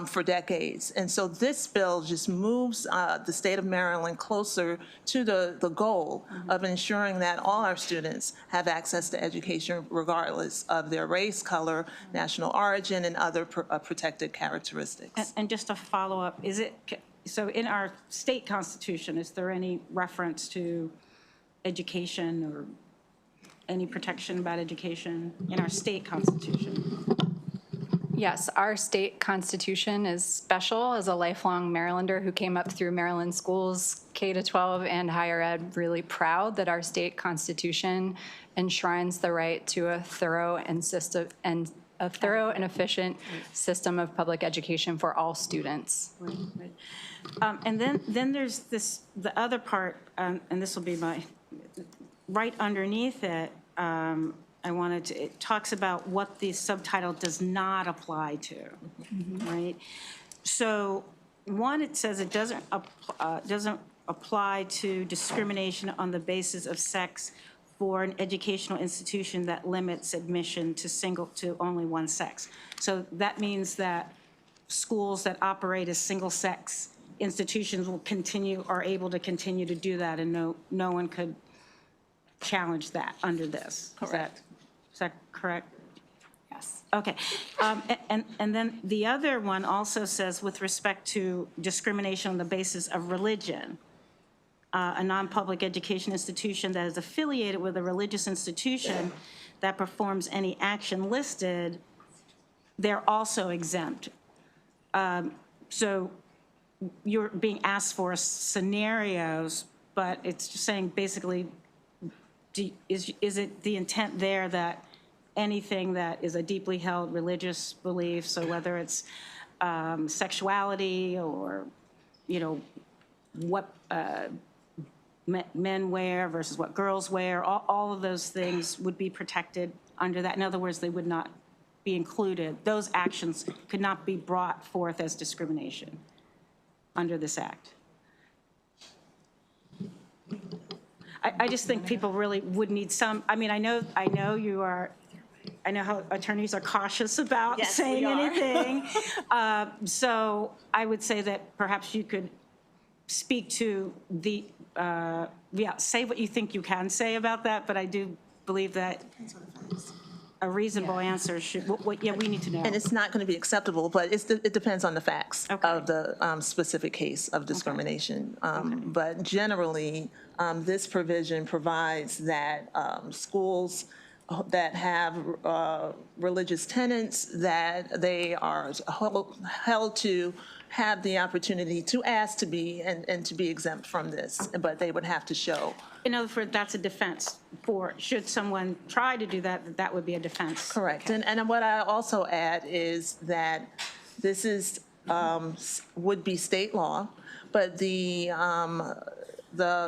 for decades. And so this bill just moves the state of Maryland closer to the goal of ensuring that all our students have access to education regardless of their race, color, national origin, and other protected characteristics. And just a follow-up, so in our state constitution, is there any reference to education or any protection about education in our state constitution? Yes, our state constitution is special. As a lifelong Marylander who came up through Maryland schools, K-12 and higher ed, really proud that our state constitution enshrines the right to a thorough and a thorough and efficient system of public education for all students. And then there's the other part, and this will be right underneath it, it talks about what the subtitle does not apply to, right? So one, it says it doesn't apply to discrimination on the basis of sex for an educational institution that limits admission to only one sex. So that means that schools that operate as single-sex institutions are able to continue to do that, and no one could challenge that under this. Correct. Is that correct? Yes. Okay. And then the other one also says, with respect to discrimination on the basis of religion, a non-public education institution that is affiliated with a religious institution that performs any action listed, they're also exempt. So you're being asked for scenarios, but it's just saying basically, is it the intent there that anything that is a deeply held religious belief, so whether it's sexuality or, what men wear versus what girls wear, all of those things would be protected under that. In other words, they would not be included. Those actions could not be brought forth as discrimination under this act. I just think people really would need some, I know how attorneys are cautious about saying anything. So I would say that perhaps you could speak to say what you think you can say about that, but I do believe that a reasonable answer should, we need to know. And it's not going to be acceptable, but it depends on the facts of the specific case of discrimination. But generally, this provision provides that schools that have religious tenets, that they are held to have the opportunity to ask to be and to be exempt from this, but they would have to show. In other words, that's a defense for, should someone try to do that, that would be a defense. Correct. And what I also add is that this is, would be state law, but the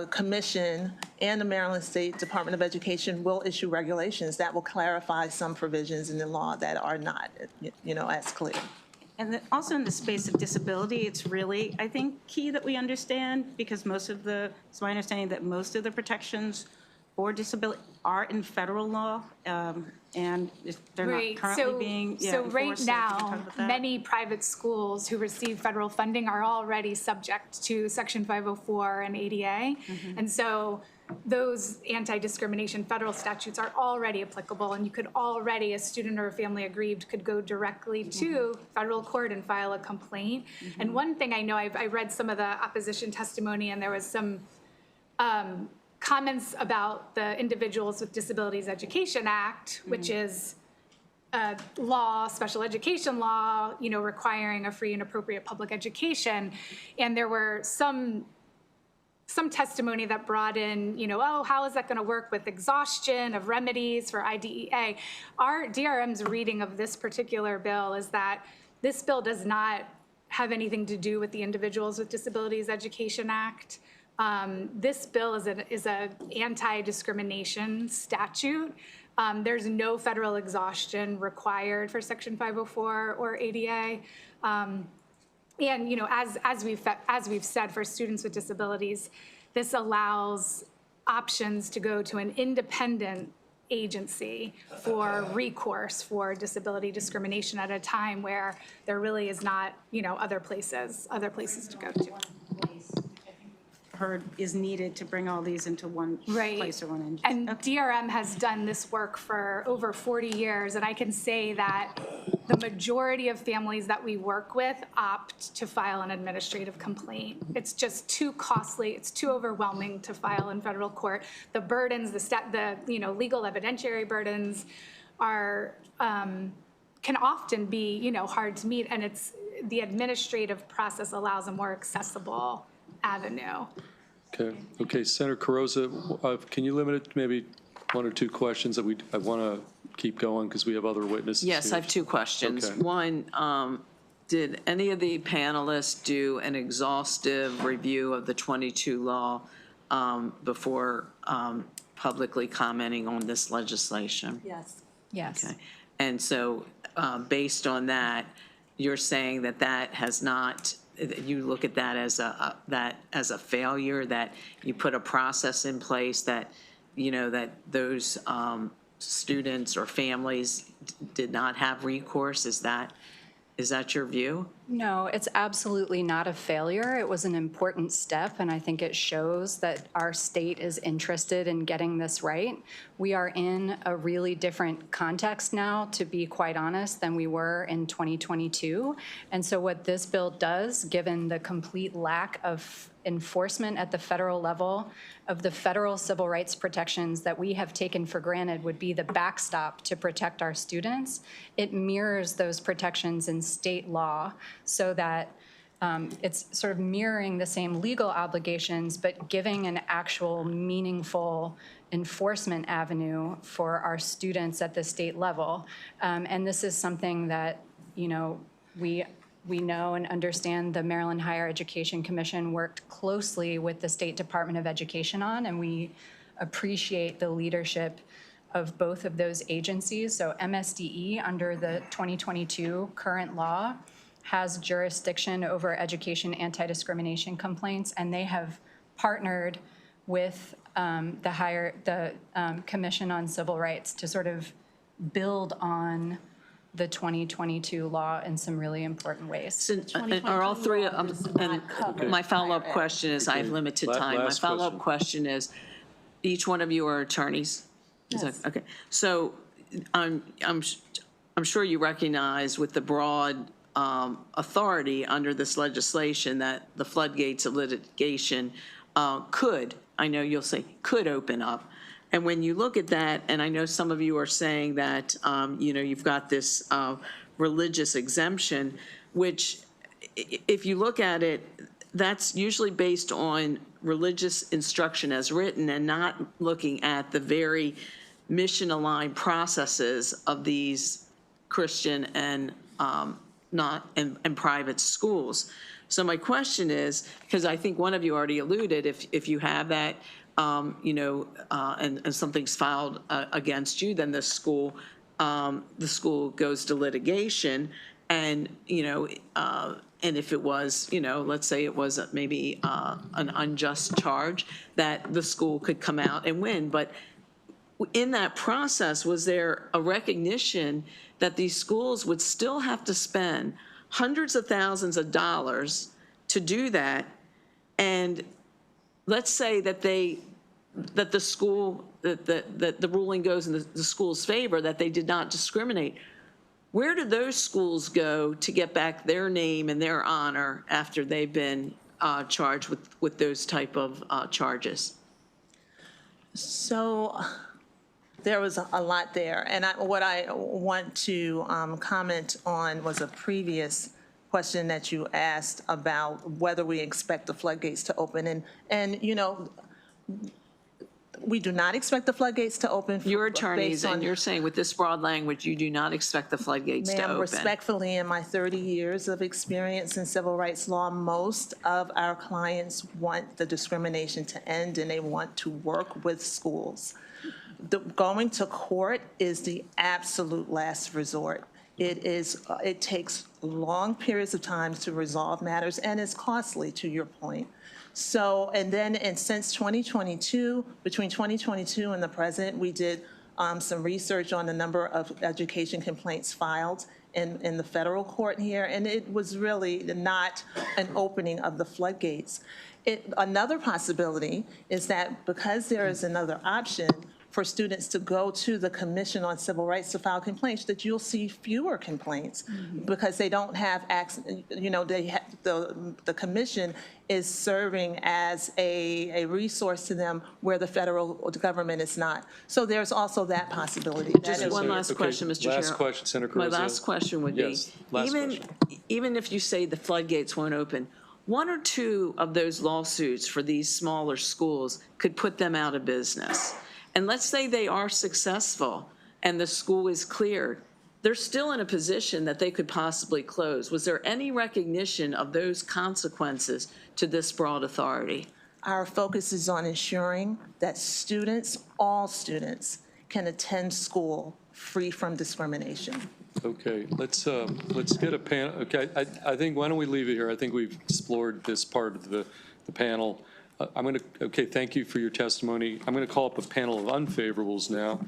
commission and the Maryland State Department of Education will issue regulations that will clarify some provisions in the law that are not, as clear. And then also in the space of disability, it's really, I think, key that we understand, because it's my understanding that most of the protections for disability are in federal law, and they're not currently being enforced. So right if you now, can talk about that. many private schools who receive federal funding are already subject to Section 504 and ADA. And so those anti-discrimination federal statutes are already applicable, and you could already, a student or a family aggrieved, could go directly to federal court and file a complaint. And one thing I know, I read some of the opposition testimony, and there was some comments about the Individuals with Disabilities Education Act, which is a law, special education law, requiring a free and appropriate public education. And there were some testimony that brought in, how is that going to work with exhaustion of remedies for IDEA? Our DRM's reading of this particular bill is that this bill does not have anything to do with the Individuals with Disabilities Education Act. This bill is an anti-discrimination statute. There's no federal exhaustion required for Section 504 or ADA. And as we've said, for students with disabilities, this allows options to go to an independent agency for recourse for disability discrimination at a time where there really is not, other places to go to. Heard is needed to bring all these into one place or one engine. And DRM has done this work for over 40 years, and I can say that the majority of families that we work with opt to file an administrative complaint. It's just too costly, it's too overwhelming to file in federal court. The burdens, the legal evidentiary burdens are can often be hard to meet, and the administrative process allows a more accessible avenue. Okay, Senator Carrozza, can you limit it to maybe one or two questions that I want to keep going because we have other witnesses Yes, here. I have two questions. Okay. One, did any of the panelists do an exhaustive review of the 22 law before publicly commenting on this legislation? Yes. Yes. Okay. And so, based on that, you're saying that that has not, you look at that as a failure, that you put a process in place that, you know, that those students or families did not have recourse? Is that your view? No, it's absolutely not a failure. It was an important step, and I think it shows that our state is interested in getting this right. We are in a really different context now, to be quite honest, than we were in 2022. And so what this bill does, given the complete lack of enforcement at the federal level of the federal civil rights protections that we have taken for granted, would be the backstop to protect our students. It mirrors those protections in state law so that it's sort of mirroring the same legal obligations, but giving an actual meaningful enforcement avenue for our students at the state level. And this is something that, you know, we know and understand the Maryland Higher Education Commission worked closely with the State Department of Education on, and we appreciate the leadership of both of those agencies. So MSDE, under the 2022 current law, has jurisdiction over education anti-discrimination complaints, and they have partnered with the Commission on Civil Rights to sort of build on the 2022 law in some really important ways. Are all three of them? And my follow-up question is, I have limited time. My follow-up question is, each one of you are attorneys? Yes. Okay. So I'm sure you recognize with the broad authority under this legislation that the floodgates of litigation could, I know you'll say, could open up. And when you look at that, and I know some of you are saying that, you know, you've got this religious exemption, which if you look at it, that's usually based on religious instruction as written and not looking at the very mission-aligned processes of these Christian and and private schools. So my question is, because I think one of you already alluded, if you have that, you know, and something's filed against you, then the school goes to litigation, and you know, and if it was, you know, let's say it was maybe an unjust charge, that the school could come out and win. But in that process, was there a recognition that these schools would still have to spend hundreds of thousands of dollars to do that? And let's say that the ruling goes in the school's favor, that they did not discriminate. Where do those schools go to get back their name and their honor after they've been charged with those type of charges? So there was a lot there. And what I want to comment on was a previous question that you asked about whether we expect the floodgates to open. And you know, we do not expect the floodgates to open. You're attorneys, and you're saying with this broad language, you do not expect the floodgates to open. Ma'am, respectfully, in my 30 years of experience in civil rights law, most of our clients want the discrimination to end, and they want to work with schools. Going to court is the absolute last resort. It takes long periods of time to resolve matters, and it's costly, to your point. So, and since 2022, between 2022 and the present, we did some research on the number of education complaints filed in the federal court here, and it was really not an opening of the floodgates. Another possibility is that because there is another option for students to go to the Commission on Civil Rights to file complaints, that you'll see fewer complaints because they don't have access, you know, the Commission is serving as a resource to them where the federal government is not. So there's also that possibility. Just one last question, Mr. Chair. Last question, Senator Carrizo. My last question would be, even if you say the floodgates won't open, one or two of those lawsuits for these smaller schools could put them out of business. And let's say they are successful, and the school is cleared, they're still in a position that they could possibly close. Was there any recognition of those consequences to this broad authority? Our focus is on ensuring that students, all students, can attend school free from discrimination. Okay, let's get a panel. Okay, I think, why don't we leave it here? I think we've explored this part of the panel. Okay, thank you for your testimony. I'm going to call up a panel of unfavorables now.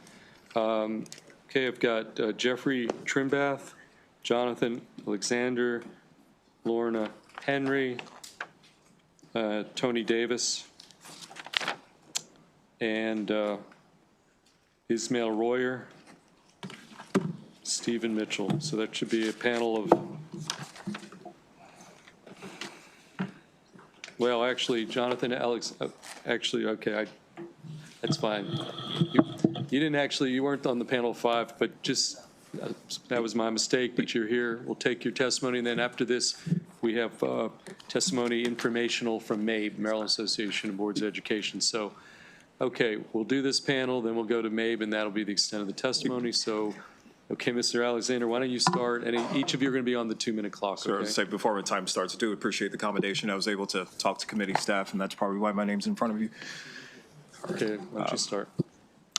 Okay, I've got Jeffrey Trimbath, Jonathan Alexander, Lorna Henry, Tony Davis, and Ismail Royer, Stephen Mitchell. So that should be a panel of, well, actually, Jonathan Alex, actually, okay, that's fine. You didn't actually, you weren't on the panel 5, but just, that was my mistake, but you're here. We'll take your testimony, and then after this, we have testimony informational from MABE, Maryland Association of Boards of Education. So, okay, we'll do this panel, then we'll go to MABE, and that'll be the extent of the testimony. So, okay, Mr. Alexander, why don't you start? And each of you are going to be on the 2-minute clock. Sir, Okay? say before my time starts, I do appreciate the accommodation. I was able to talk to committee staff, and that's probably why my name's in front of you. Okay, why don't you start?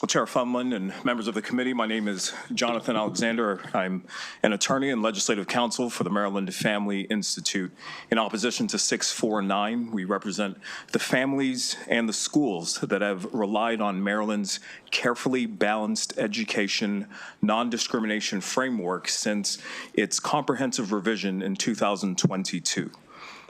Well, Chair Funlin and members of the committee, my name is Jonathan Alexander. I'm an attorney and legislative counsel for the Maryland Family Institute. In opposition to 649, we represent the families and the schools that have relied on Maryland's carefully balanced education non-discrimination framework since its comprehensive revision in 2022.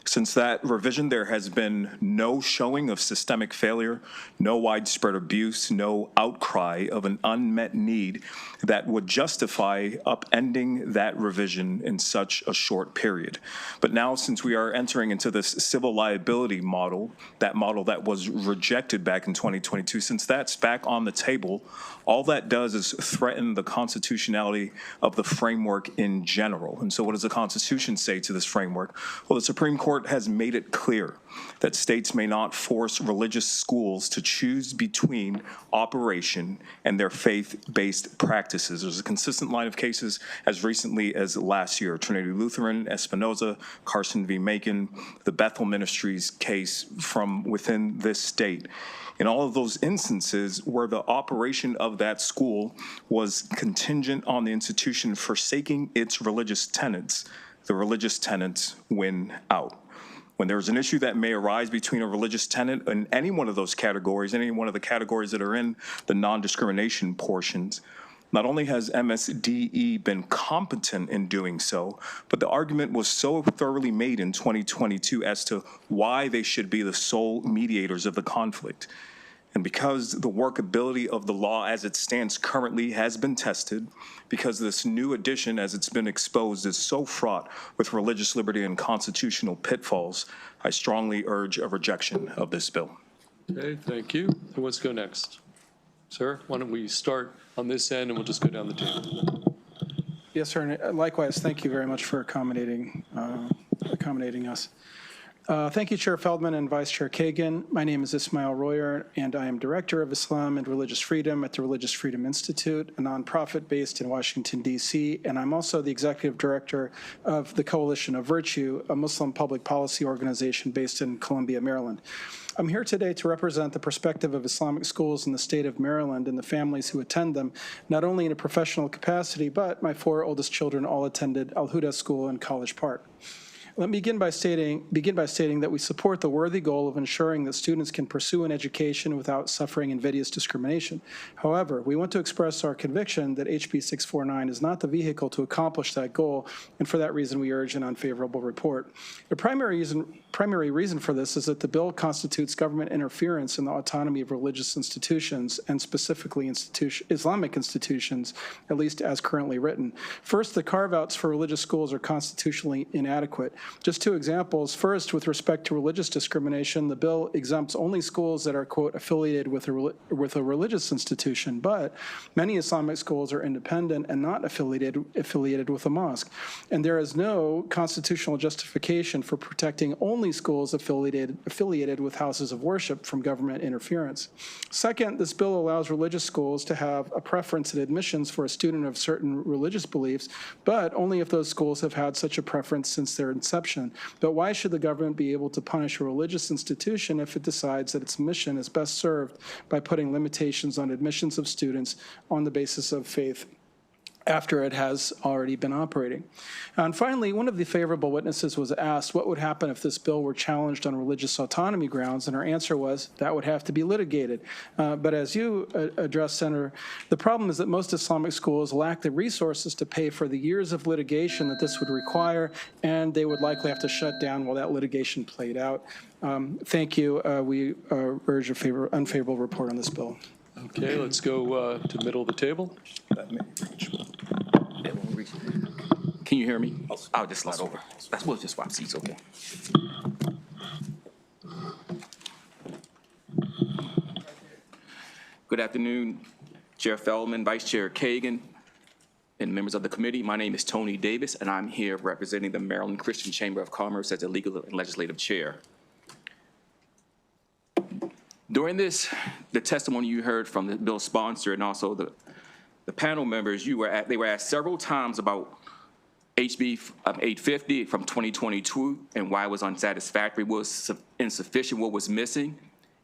Since that revision, there has been no showing of systemic failure, no widespread abuse, no outcry of an unmet need that would justify upending that revision in such a short period. But now, since we are entering into this civil liability model that was rejected back in 2022, since that's back on the table, all that does is threaten the constitutionality of the framework in general. And so what does the Constitution say to this framework? Well, the Supreme Court has made it clear that states may not force religious schools to choose between operation and their faith-based practices. There's a consistent line of cases as recently as last year: Trinity Lutheran, Espinoza, Carson v. Macon, the Bethel Ministries case from within this state. In all of those instances where the operation of that school was contingent on the institution forsaking its religious tenets, the religious tenets win out. When there's an issue that may arise between a religious tenant in any one of those categories, any one of the categories that are in the non-discrimination portions, not only has MSDE been competent in doing so, but the argument was so thoroughly made in 2022 as to why they should be the sole mediators of the conflict. And because the workability of the law as it stands currently has been tested, because this new edition as it's been exposed is so fraught with religious liberty and constitutional pitfalls, I strongly urge a rejection of this bill. Okay, thank you. Who wants to go next? Sir, why don't we start on this end and we'll just go down the table. Yes, sir. And likewise, thank you very much for accommodating us. Thank you, Chair Feldman and Vice Chair Kagan. My name is Ismail Royer, and I am Director of Islam and Religious Freedom at the Religious Freedom Institute, a nonprofit based in Washington, D.C., and I'm also the Executive Director of the Coalition of Virtue, a Muslim public policy organization based in Columbia, Maryland. I'm here today to represent the perspective of Islamic schools in the state of Maryland and the families who attend them, not only in a professional capacity, but my 4 oldest children all attended Al Huda School in College Park. Let me begin by stating that we support the worthy goal of ensuring that students can pursue an education without suffering invidious discrimination. However, we want to express our conviction that HB 649 is not the vehicle to accomplish that goal, and for that reason we urge an unfavorable report. The primary reason for this is that the bill constitutes government interference in the autonomy of religious institutions, and specifically Islamic institutions, at least as currently written. First, the carve-outs for religious schools are constitutionally inadequate. Just two examples. First, with respect to religious discrimination, the bill exempts only schools that are, quote, affiliated with a religious institution, but many Islamic schools are independent and not affiliated with a mosque. And there is no constitutional justification for protecting only schools affiliated with houses of worship from government interference. Second, this bill allows religious schools to have a preference in admissions for a student of certain religious beliefs, but only if those schools have had such a preference since their inception. But why should the government be able to punish a religious institution if it decides that its mission is best served by putting limitations on admissions of students on the basis of faith after it has already been operating? And finally, one of the favorable witnesses was asked what would happen if this bill were challenged on religious autonomy grounds, and her answer was that would have to be litigated. But as you addressed, Senator, the problem is that most Islamic schools lack the resources to pay for the years of litigation that this would require, and they would likely have to shut down while that litigation played out. Thank you. We urge a unfavorable report on this bill. Okay, let's go to middle of the table. Can you hear me? I'll just slide over. We'll just swap seats, okay? Good afternoon, Chair Feldman, Vice Chair Kagan, and members of the committee. My name is Tony Davis, and I'm here representing the Maryland Christian Chamber of Commerce as the Legal and Legislative Chair. During the testimony you heard from the bill's sponsor and also the panel members, they were asked several times about HB 850 from 2022 and why it was unsatisfactory, what was insufficient, what was missing,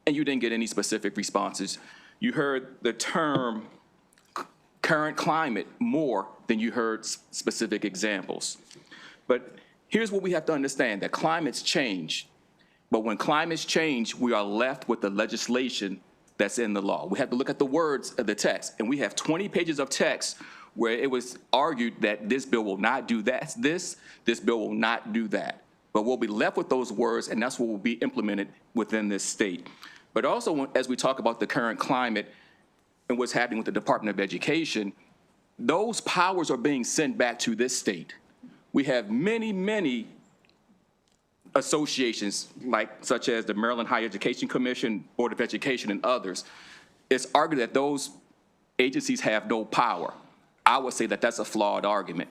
and you didn't get any specific responses. You heard the term current climate more than you heard specific examples. But here's what we have to understand, that climates change. But when climates change, we are left with the legislation that's in the law. We have to look at the words of the text, and we have 20 pages of text where it was argued that this bill will not do that, this bill will not do that. But we'll be left with those words, and that's what will be implemented within this state. But also, as we talk about the current climate and what's happening with the Department of Education, those powers are being sent back to this state. We have many associations, such as the Maryland Higher Education Commission, Board of Education, and others. It's argued that those agencies have no power. I would say that that's a flawed argument.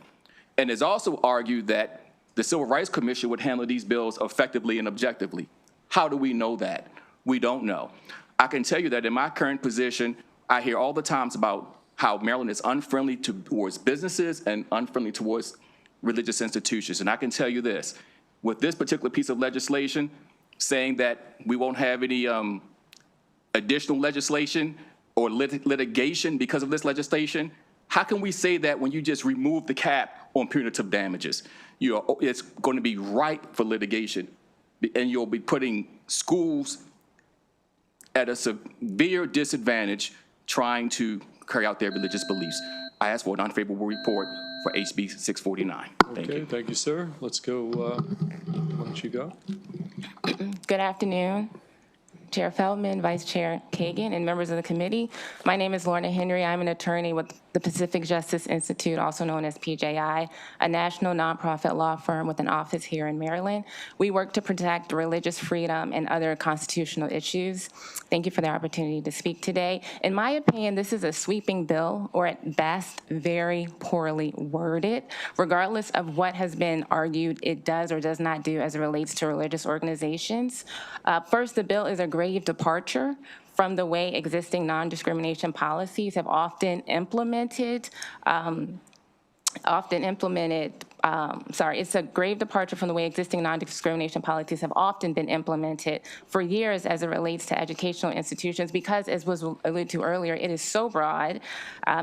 And it's also argued that the Civil Rights Commission would handle these bills effectively and objectively. How do we know that? We don't know. I can tell you that in my current position, I hear all the times about how Maryland is unfriendly towards businesses and unfriendly towards religious institutions. And I can tell you this, with this particular piece of legislation saying that we won't have any additional legislation or litigation because of this legislation, how can we say that when you just remove the cap on punitive damages? It's going to be ripe for litigation, and you'll be putting schools at a severe disadvantage trying to carry out their religious beliefs. I ask for an unfavorable report for HB 649. Thank you. Thank you, sir. Let's go. Why don't you go? Good afternoon, Chair Feldman, Vice Chair Kagan, and members of the committee. My name is Lorna Henry. I'm an attorney with the Pacific Justice Institute, also known as PJI, a national nonprofit law firm with an office here in Maryland. We work to protect religious freedom and other constitutional issues. Thank you for the opportunity to speak today. In my opinion, this is a sweeping bill, or at best, very poorly worded. Regardless of what has been argued, it does or does not do as it relates to religious organizations. First, the bill is a grave departure from the way existing non-discrimination policies have often implemented, it's a grave departure from the way existing non-discrimination policies have often been implemented for years as it relates to educational institutions, because, as was alluded to earlier, it is so broad.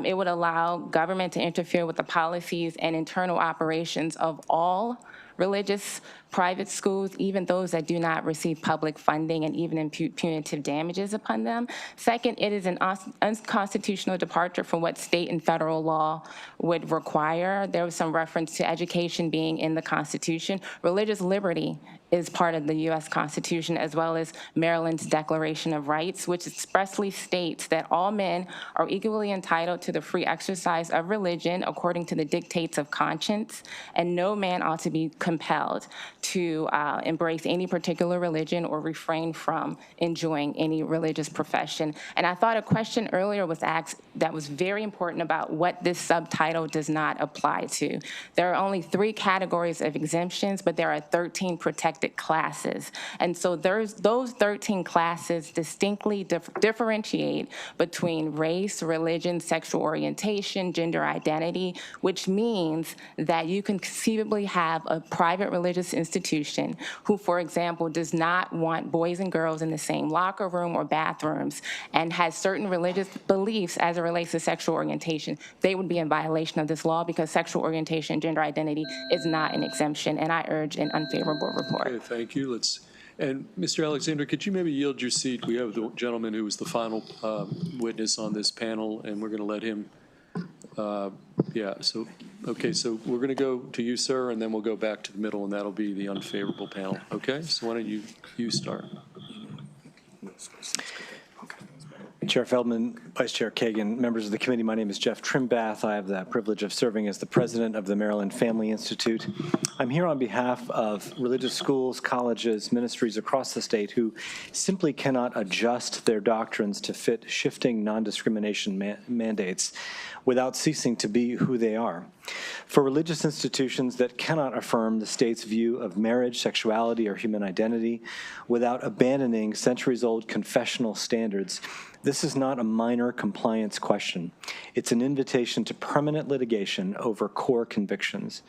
It would allow government to interfere with the policies and internal operations of all religious private schools, even those that do not receive public funding, and even impute punitive damages upon them. Second, it is an unconstitutional departure from what state and federal law would require. There was some reference to education being in the Constitution. Religious liberty is part of the U.S. Constitution, as well as Maryland's Declaration of Rights, which expressly states that all men are equally entitled to the free exercise of religion according to the dictates of conscience, and no man ought to be compelled to embrace any particular religion or refrain from enjoying any religious profession. And I thought a question earlier was asked that was very important about what this subtitle does not apply to. There are only 3 categories of exemptions, but there are 13 protected classes. And so those 13 classes distinctly differentiate between race, religion, sexual orientation, gender identity, which means that you can conceivably have a private religious institution who, for example, does not want boys and girls in the same locker room or bathrooms and has certain religious beliefs as it relates to sexual orientation. They would be in violation of this law because sexual orientation and gender identity is not an exemption, and I urge an unfavorable report. Okay, thank you. And Mr. Alexander, could you maybe yield your seat? We have the gentleman who was the final witness on this panel, and we're going to let him, so we're going to go to you, sir, and then we'll go back to the middle, and that'll be the unfavorable panel. Okay, so why don't you start? Chair Feldman, Vice Chair Kagan, members of the committee, my name is Jeff Trimbath. I have the privilege of serving as the president of the Maryland Family Institute. I'm here on behalf of religious schools, colleges, ministries across the state who simply cannot adjust their doctrines to fit shifting non-discrimination mandates without ceasing to be who they are. For religious institutions that cannot affirm the state's view of marriage, sexuality, or human identity without abandoning centuries-old confessional standards, this is not a minor compliance question. It's an invitation to permanent litigation over core convictions.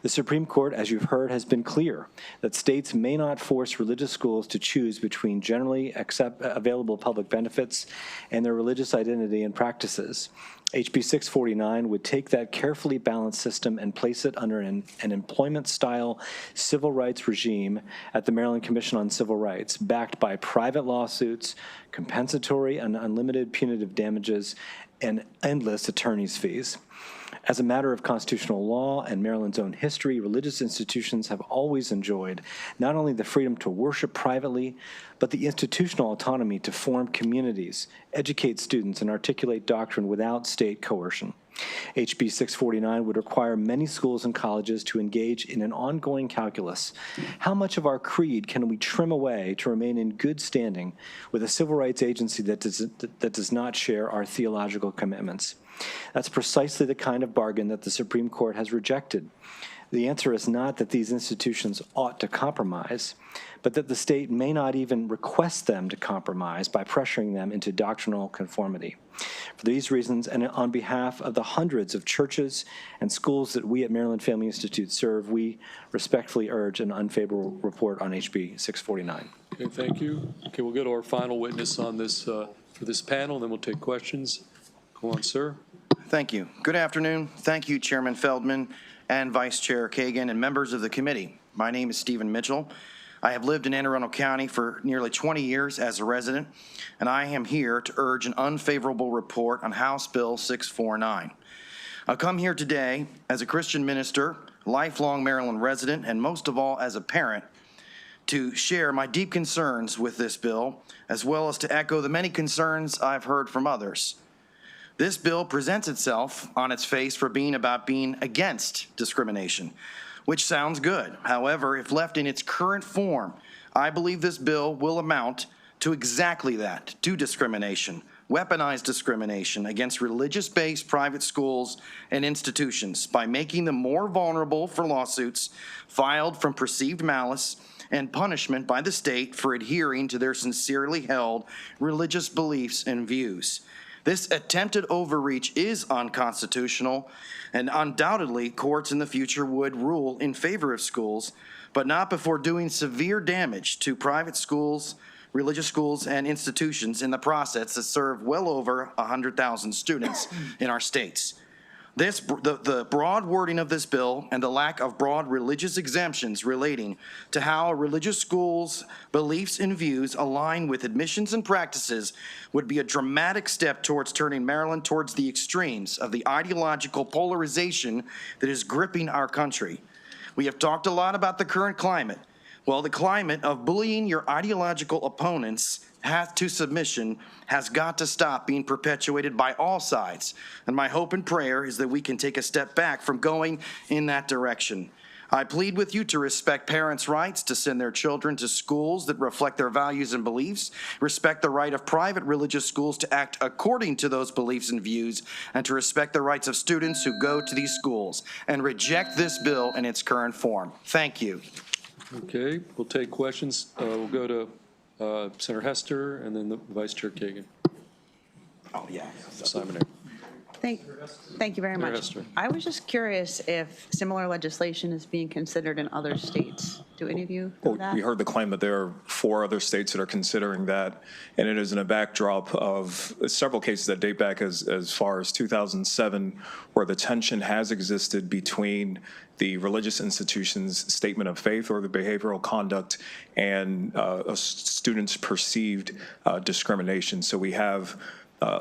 The Supreme Court, as you've heard, has been clear that states may not force religious schools to choose between generally available public benefits and their religious identity and practices. HB 649 would take that carefully balanced system and place it under an employment-style civil rights regime at the Maryland Commission on Civil Rights, backed by private lawsuits, compensatory and unlimited punitive damages, and endless attorney's fees. As a matter of constitutional law and Maryland's own history, religious institutions have always enjoyed not only the freedom to worship privately, but the institutional autonomy to form communities, educate students, and articulate doctrine without state coercion. HB 649 would require many schools and colleges to engage in an ongoing calculus. How much of our creed can we trim away to remain in good standing with a civil rights agency that does not share our theological commitments? That's precisely the kind of bargain that the Supreme Court has rejected. The answer is not that these institutions ought to compromise, but that the state may not even request them to compromise by pressuring them into doctrinal conformity. For these reasons, and on behalf of the hundreds of churches and schools that we at Maryland Family Institute serve, we respectfully urge an unfavorable report on HB 649. Okay, thank you. Okay, we'll go to our final witness on this for this panel, and then we'll take questions. Go on, sir. Thank you. Good afternoon. Thank you, Chairman Feldman and Vice Chair Kagan and members of the committee. My name is Stephen Mitchell. I have lived in Anne Arundel County for nearly 20 years as a resident, and I am here to urge an unfavorable report on House Bill 649. I come here today as a Christian minister, lifelong Maryland resident, and most of all as a parent, to share my deep concerns with this bill, as well as to echo the many concerns I've heard from others. This bill presents itself on its face for being about being against discrimination, which sounds good. However, if left in its current form, I believe this bill will amount to exactly that, to discrimination, weaponized discrimination against religious-based private schools and institutions by making them more vulnerable for lawsuits filed from perceived malice and punishment by the state for adhering to their sincerely held religious beliefs and views. This attempted overreach is unconstitutional, and undoubtedly courts in the future would rule in favor of schools, but not before doing severe damage to private schools, religious schools, and institutions in the process that serve well over 100,000 students in our states. The broad wording of this bill and the lack of broad religious exemptions relating to how a religious school's beliefs and views align with admissions and practices would be a dramatic step towards turning Maryland towards the extremes of the ideological polarization that is gripping our country. We have talked a lot about the current climate. Well, the climate of bullying your ideological opponents to submission has got to stop being perpetuated by all sides. And my hope and prayer is that we can take a step back from going in that direction. I plead with you to respect parents' rights to send their children to schools that reflect their values and beliefs, respect the right of private religious schools to act according to those beliefs and views, and to respect the rights of students who go to these schools, and reject this bill in its current form. Thank you. Okay, we'll take questions. We'll go to Senator Hester and then the Vice Chair Kagan. Oh, yeah. Simon. Thank you very much. Hester. I was just curious if similar legislation is being considered in other states. Do any of you know that? We heard the claim that there are 4 other states that are considering that, and it is in a backdrop of several cases that date back as far as 2007, where the tension has existed between the religious institution's statement of faith or the behavioral conduct and a student's perceived discrimination. So we have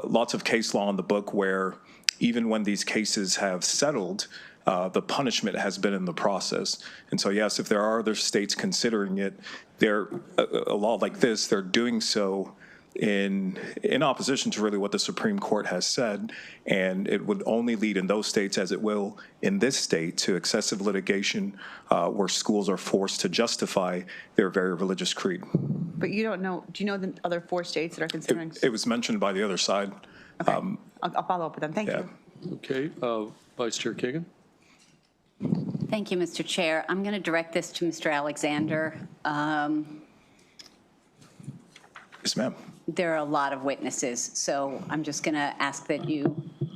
lots of case law in the book where even when these cases have settled, the punishment has been in the process. And so, yes, if there are other states considering it, a law like this, they're doing so in opposition to really what the Supreme Court has said, and it would only lead in those states, as it will in this state, to excessive litigation where schools are forced to justify their very religious creed. But you don't know, do you know the other 4 states that are considering? It was mentioned by the other side. Okay. I'll follow up with them. Thank you. Okay, Vice Chair Kagan. Thank you, Mr. Chair. I'm going to direct this to Mr. Alexander. Yes, ma'am. There are a lot of witnesses, so I'm just going to ask that you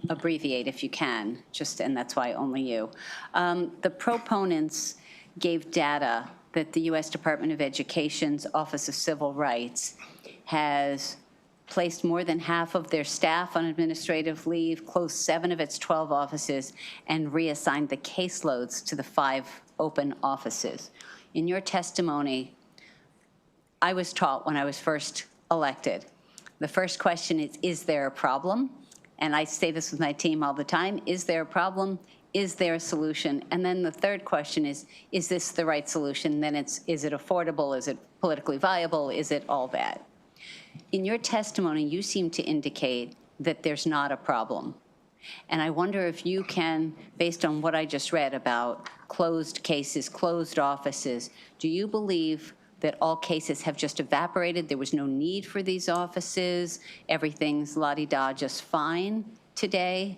abbreviate if you can, and that's why only you. The proponents gave data that the U.S. Department of Education's Office of Civil Rights has placed more than half of their staff on administrative leave, closed 7 of its 12 offices, and reassigned the caseloads to the 5 open offices. In your testimony, I was taught when I was first elected, the first question is there a problem? And I say this with my team all the time, is there a problem? Is there a solution? And then the third question is this the right solution? Then is it affordable? Is it politically viable? Is it all bad? In your testimony, you seem to indicate that there's not a problem. And I wonder if you can, based on what I just read about closed cases, closed offices, do you believe that all cases have just evaporated? There was no need for these offices. Everything's la-di-da just fine today.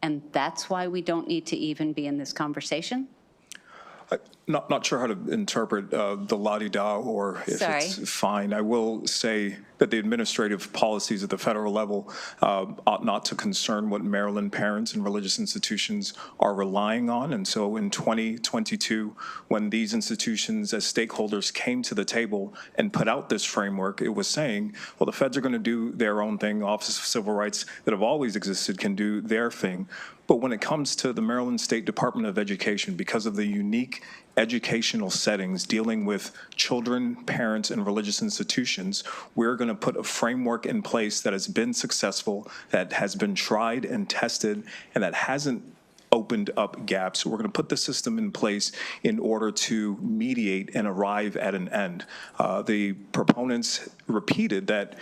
And that's why we don't need to even be in this conversation? Not sure how to interpret the la-di-da or if it's fine. I will say that the administrative policies at the federal level ought not to concern what Maryland parents and religious institutions are relying on. And so in 2022, when these institutions as stakeholders came to the table and put out this framework, it was saying, well, the feds are going to do their own thing. Office of Civil Rights that have always existed can do their thing. But when it comes to the Maryland State Department of Education, because of the unique educational settings dealing with children, parents, and religious institutions, we're going to put a framework in place that has been successful, that has been tried and tested, and that hasn't opened up gaps. We're going to put the system in place in order to mediate and arrive at an end. The proponents repeated that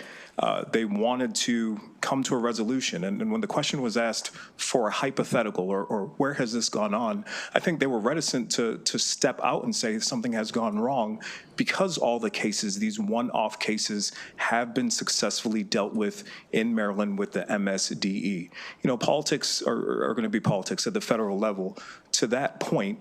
they wanted to come to a resolution. And when the question was asked for a hypothetical or where has this gone on, I think they were reticent to step out and say something has gone wrong because all the cases, these one-off cases, have been successfully dealt with in Maryland with the MSDE. You know, politics are going to be politics at the federal level. To that point,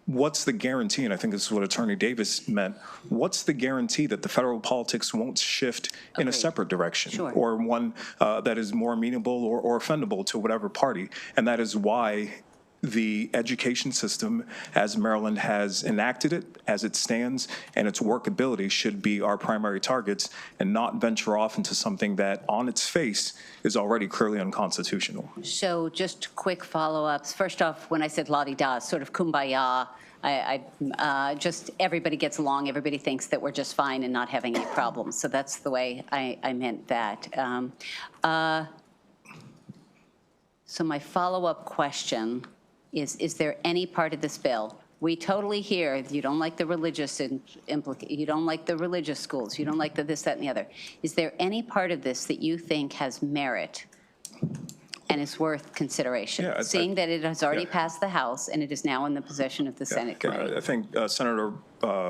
what's the guarantee, and I think this is what Attorney Davis meant, what's the guarantee that the federal politics won't shift in a separate direction or one that is more amenable or offendable to whatever party? And that is why the education system, as Maryland has enacted it, as it stands, and its workability should be our primary targets and not venture off into something that on its face is already clearly unconstitutional. So just quick follow-ups. First off, when I said la-di-da, sort of kumbaya, just everybody gets along, everybody thinks that we're just fine and not having any problems. So that's the way I meant that. So my follow-up question is there any part of this bill? We totally hear you don't like the religious you don't like the religious schools, you don't like the this, that, and the other. Is there any part of this that you think has merit and it's worth consideration, Yeah, seeing that it has already yeah. passed the House and it is now in the possession of the Senate committee. I think Senator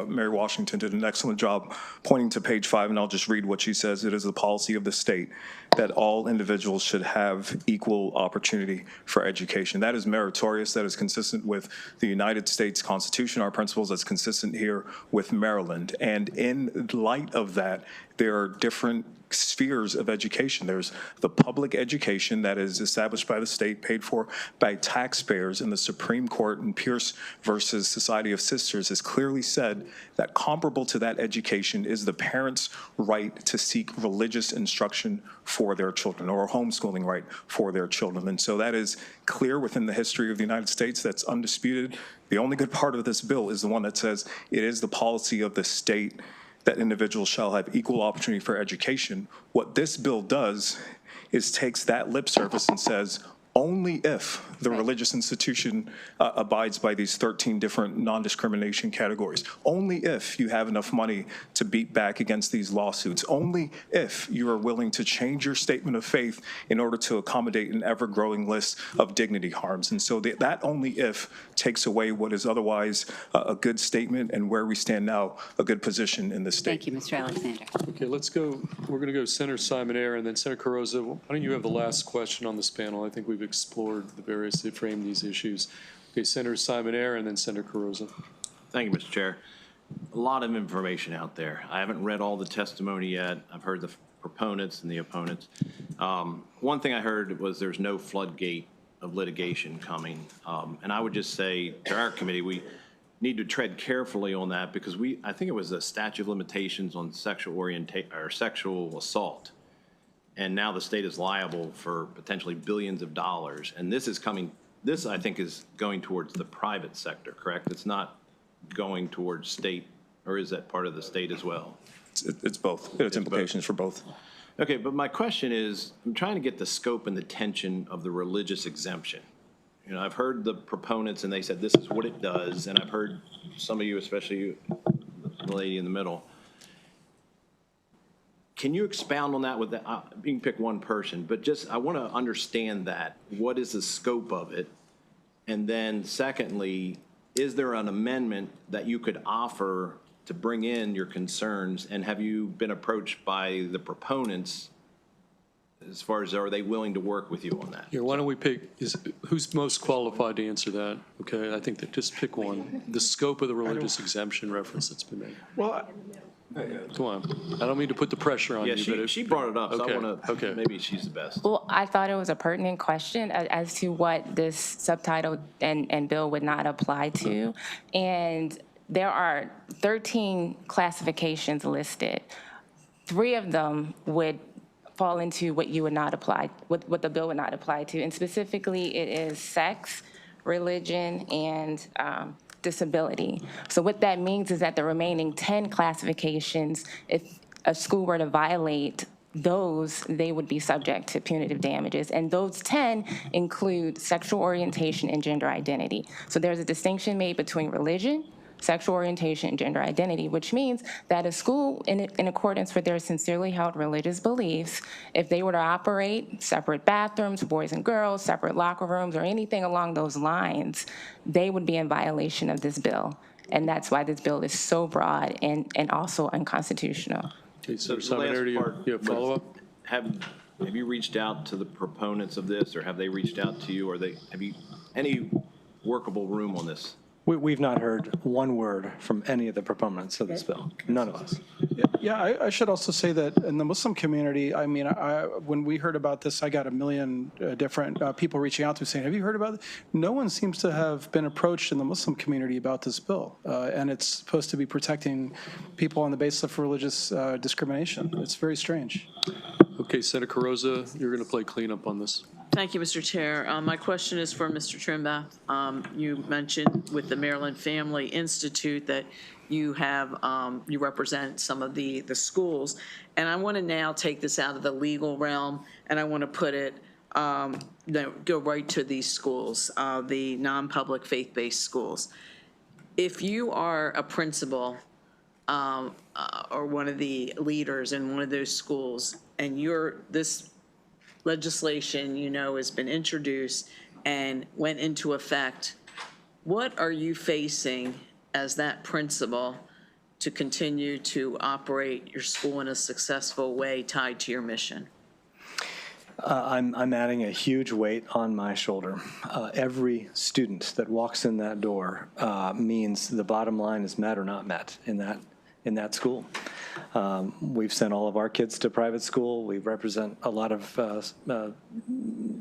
Mary Washington did an excellent job pointing to page 5, and I'll just read what she says. It is the policy of the state that all individuals should have equal opportunity for education. That is meritorious. That is consistent with the United States Constitution, our principles. That's consistent here with Maryland. And in light of that, there are different spheres of education. There's the public education that is established by the state, paid for by taxpayers, and the Supreme Court in Pierce versus Society of Sisters has clearly said that comparable to that education is the parent's right to seek religious instruction for their children, or a homeschooling right for their children. And so that is clear within the history of the United States. That's undisputed. The only good part of this bill is the one that says it is the policy of the state that individuals shall have equal opportunity for education. What this bill does is takes that lip service and says, only if the religious institution abides by these 13 different non-discrimination categories, only if you have enough money to beat back against these lawsuits, only if you are willing to change your statement of faith in order to accommodate an ever-growing list of dignity harms. And so that only if takes away what is otherwise a good statement, and where we stand now, a good position in the state. Thank you, Mr. Alexander. Okay, let's go. We're going to go Senator Simon-Ayer and then Senator Carozza. Why don't you have the last question on this panel? I think we've explored the various, they frame these issues. Okay, Senator Simon-Ayer and then Senator Carozza. Thank you, Mr. Chair. A lot of information out there. I haven't read all the testimony yet. I've heard the proponents and the opponents. One thing I heard was there's no floodgate of litigation coming. And I would just say to our committee, we need to tread carefully on that, because I think it was a statute of limitations on sexual assault. And now the state is liable for potentially billions of dollars. And this I think is going towards the private sector, correct? It's not going towards state, or is that part of the state as well? It's both. It's implications for both. Okay, but my question is, I'm trying to get the scope and the tension of the religious exemption. You know, I've heard the proponents, and they said this is what it does, and I've heard some of you, especially you, the lady in the middle. Can you expound on that with that? You can pick one person, but just I want to understand that. What is the scope of it? And then secondly, is there an amendment that you could offer to bring in your concerns? And have you been approached by the proponents as far as, are they willing to work with you on that? Here, why don't we pick, who's most qualified to answer that? Okay, I think that just pick one. The scope of the religious exemption reference that's been made. Well, Come on. I don't mean to put the pressure on Yeah, you, but she brought it up, so Okay, I want to, okay. maybe she's the best. Well, I thought it was a pertinent question as to what this subtitle and bill would not apply to. And there are 13 classifications listed. 3 of them would fall into what you would not apply, what the bill would not apply to. And specifically, it is sex, religion, and disability. So what that means is that the remaining 10 classifications, if a school were to violate those, they would be subject to punitive damages. And those 10 include sexual orientation and gender identity. So there's a distinction made between religion, sexual orientation, and gender identity, which means that a school, in accordance with their sincerely held religious beliefs, if they were to operate separate bathrooms, boys and girls, separate locker rooms, or anything along those lines, they would be in violation of this bill. And that's why this bill is so broad and also unconstitutional. Okay, so The last part, you have follow-up? Have you reached out to the proponents of this, or have they reached out to you, or have you any workable room on this? We've not heard one word from any of the proponents of this bill. None of us. Yeah, I should also say that in the Muslim community, I mean, when we heard about this, I got a million different people reaching out to me saying, have you heard about it? No one seems to have been approached in the Muslim community about this bill. And it's supposed to be protecting people on the basis of religious discrimination. It's very strange. Okay, Senator Carozza, you're going to play cleanup on this. Thank you, Mr. Chair. My question is for Mr. Trimbath. You mentioned with the Maryland Family Institute that you have, you represent some of the schools. And I want to now take this out of the legal realm, and I want to put it, go right to these schools, the non-public faith-based schools. If you are a principal or one of the leaders in one of those schools, and this legislation, you know, has been introduced and went into effect, what are you facing as that principal to continue to operate your school in a successful way tied to your mission? I'm adding a huge weight on my shoulder. Every student that walks in that door means the bottom line is met or not met in that school. We've sent all of our kids to private school. We represent a lot of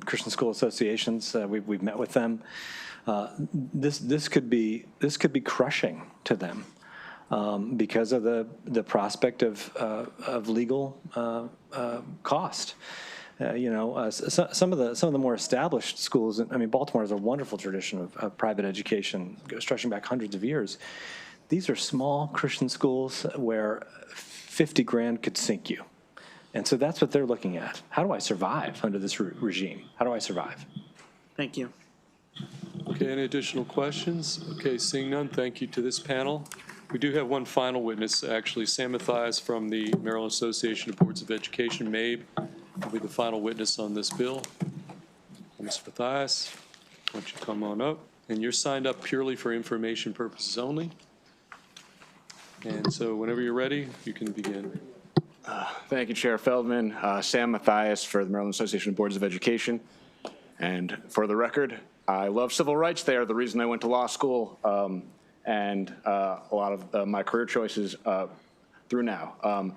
Christian school associations. We've met with them. This could be crushing to them because of the prospect of legal cost. Some of the more established schools, I mean, Baltimore has a wonderful tradition of private education stretching back hundreds of years. These are small Christian schools where 50 grand could sink you. And so that's what they're looking at. How do I survive under this regime? How do I survive? Thank you. Okay, any additional questions? Okay, seeing none, thank you to this panel. We do have one final witness, actually, Sam Mathias from the Maryland Association of Boards of Education, MABE, will be the final witness on this bill. Mr. Mathias, why don't you come on up? And you're signed up purely for information purposes only. And so whenever you're ready, you can begin. Thank you, Chair Feldman. Sam Mathias for the Maryland Association of Boards of Education. And for the record, I love civil rights. They are the reason I went to law school and a lot of my career choices through now.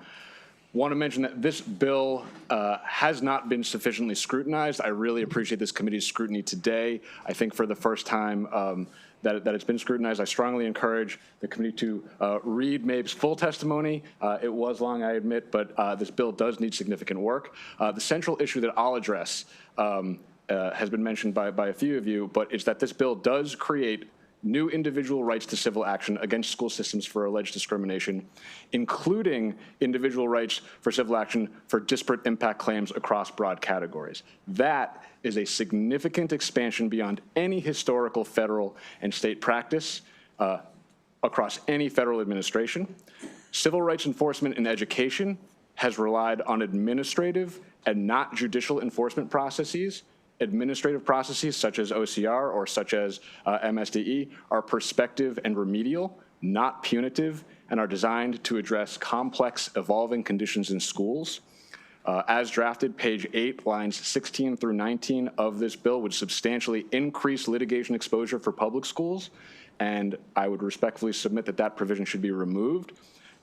Want to mention that this bill has not been sufficiently scrutinized. I really appreciate this committee's scrutiny today. I think for the first time that it's been scrutinized, I strongly encourage the committee to read MABE's full testimony. It was long, I admit, but this bill does need significant work. The central issue that I'll address has been mentioned by a few of you, but it's that this bill does create new individual rights to civil action against school systems for alleged discrimination, including individual rights for civil action for disparate impact claims across broad categories. That is a significant expansion beyond any historical federal and state practice across any federal administration. Civil rights enforcement in education has relied on administrative and not judicial enforcement processes. Administrative processes such as OCR or such as MSDE are prospective and remedial, not punitive, and are designed to address complex, evolving conditions in schools. As drafted, page 8, lines 16 through 19 of this bill would substantially increase litigation exposure for public schools, and I would respectfully submit that that provision should be removed.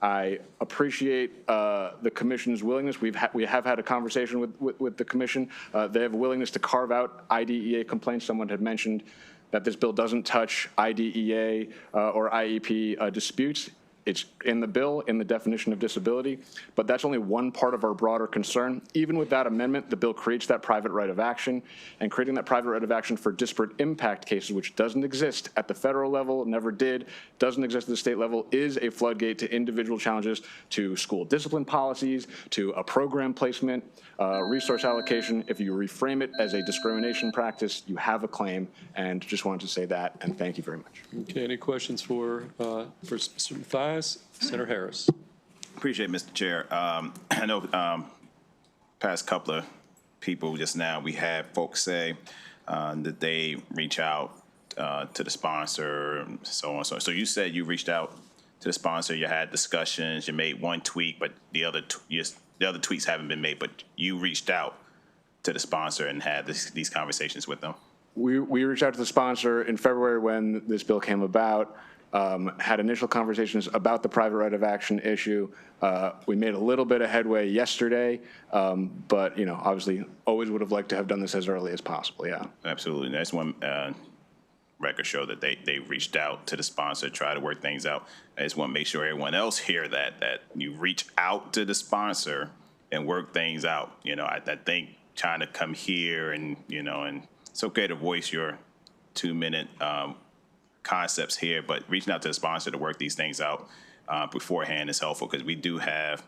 I appreciate the commission's willingness. We have had a conversation with the commission. They have a willingness to carve out IDEA complaints. Someone had mentioned that this bill doesn't touch IDEA or IEP disputes. It's in the bill, in the definition of disability, but that's only one part of our broader concern. Even with that amendment, the bill creates that private right of action, and creating that private right of action for disparate impact cases, which doesn't exist at the federal level, never did, doesn't exist at the state level, is a floodgate to individual challenges to school discipline policies, to a program placement, resource allocation. If you reframe it as a discrimination practice, you have a claim, and just wanted to say that, and thank you very much. Okay, any questions for Mr. Mathias? Senator Harris. Appreciate it, Mr. Chair. I know past couple of people just now, we had folks say that they reach out to the sponsor and so on and so on. So you said you reached out to the sponsor, you had discussions, you made one tweet, but the other tweets haven't been made, but you reached out to the sponsor and had these conversations with them. We reached out to the sponsor in February when this bill came about. Had initial conversations about the private right of action issue. We made a little bit of headway yesterday, but obviously always would have liked to have done this as early as possible, yeah. Absolutely. That's one record show that they reached out to the sponsor, try to work things out. I just want to make sure everyone else hear that you reach out to the sponsor and work things out. I think trying to come here and it's okay to voice your 2-minute concepts here, but reaching out to the sponsor to work these things out beforehand is helpful, because we do have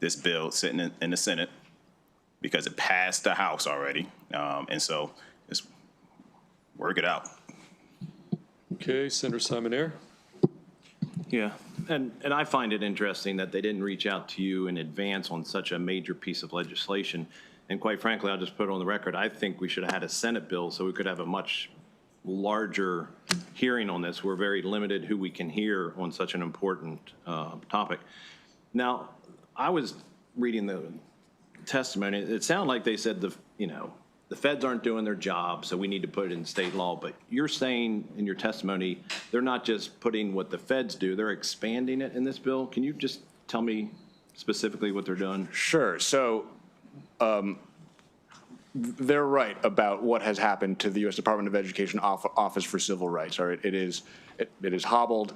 this bill sitting in the Senate because it passed the House already, and so just work it out. Okay, Senator Simon-Ayer. Yeah, and I find it interesting that they didn't reach out to you in advance on such a major piece of legislation. And quite frankly, I'll just put it on the record, I think we should have had a Senate bill so we could have a much larger hearing on this. We're very limited who we can hear on such an important topic. Now, I was reading the testimony. It sounded like they said the feds aren't doing their job, so we need to put it in state law. But you're saying in your testimony, they're not just putting what the feds do, they're expanding it in this bill. Can you just tell me specifically what they're doing? Sure. So they're right about what has happened to the U.S. Department of Education Office for Civil Rights. All right, it is hobbled.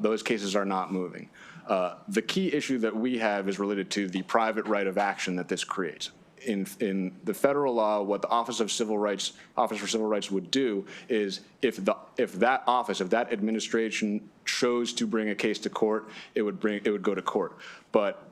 Those cases are not moving. The key issue that we have is related to the private right of action that this creates. In the federal law, what the Office for Civil Rights would do is if that administration chose to bring a case to court, it would go to court. But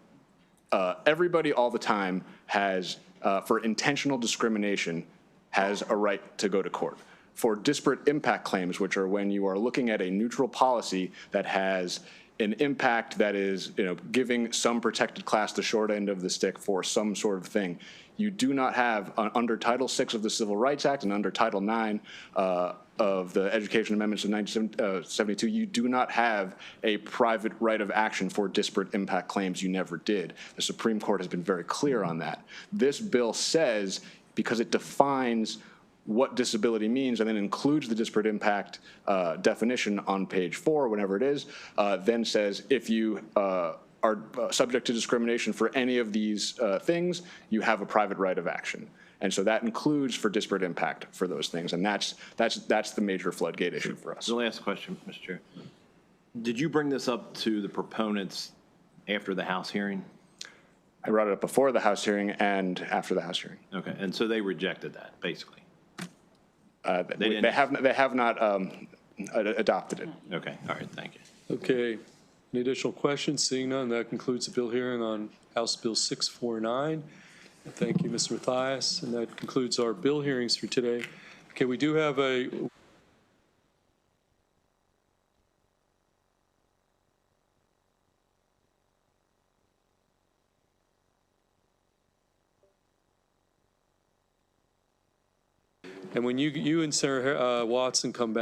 everybody all the time has, for intentional discrimination, has a right to go to court. For disparate impact claims, which are when you are looking at a neutral policy that has an impact that is, giving some protected class the short end of the stick for some sort of thing, you do not have, under Title VI of the Civil Rights Act and under Title IX of the Education Amendments of 1972, you do not have a private right of action for disparate impact claims. You never did. The Supreme Court has been very clear on that. This bill says, because it defines what disability means and then includes the disparate impact definition on page 4, whenever it is, then says if you are subject to discrimination for any of these things, you have a private right of action. And so that includes for disparate impact for those things. And that's the major floodgate issue for us. The last question, Mr. Chair. Did you bring this up to the proponents after the House hearing? I brought it up before the House hearing and after the House hearing. Okay, and so they rejected that, basically? They have not adopted it. Okay, all right, thank you. Okay, any additional questions? Seeing none, that concludes the bill hearing on House Bill 649. Thank you, Mr. Mathias, and that concludes our bill hearings for today. Okay, we do have a and when you and Sarah Watson come back,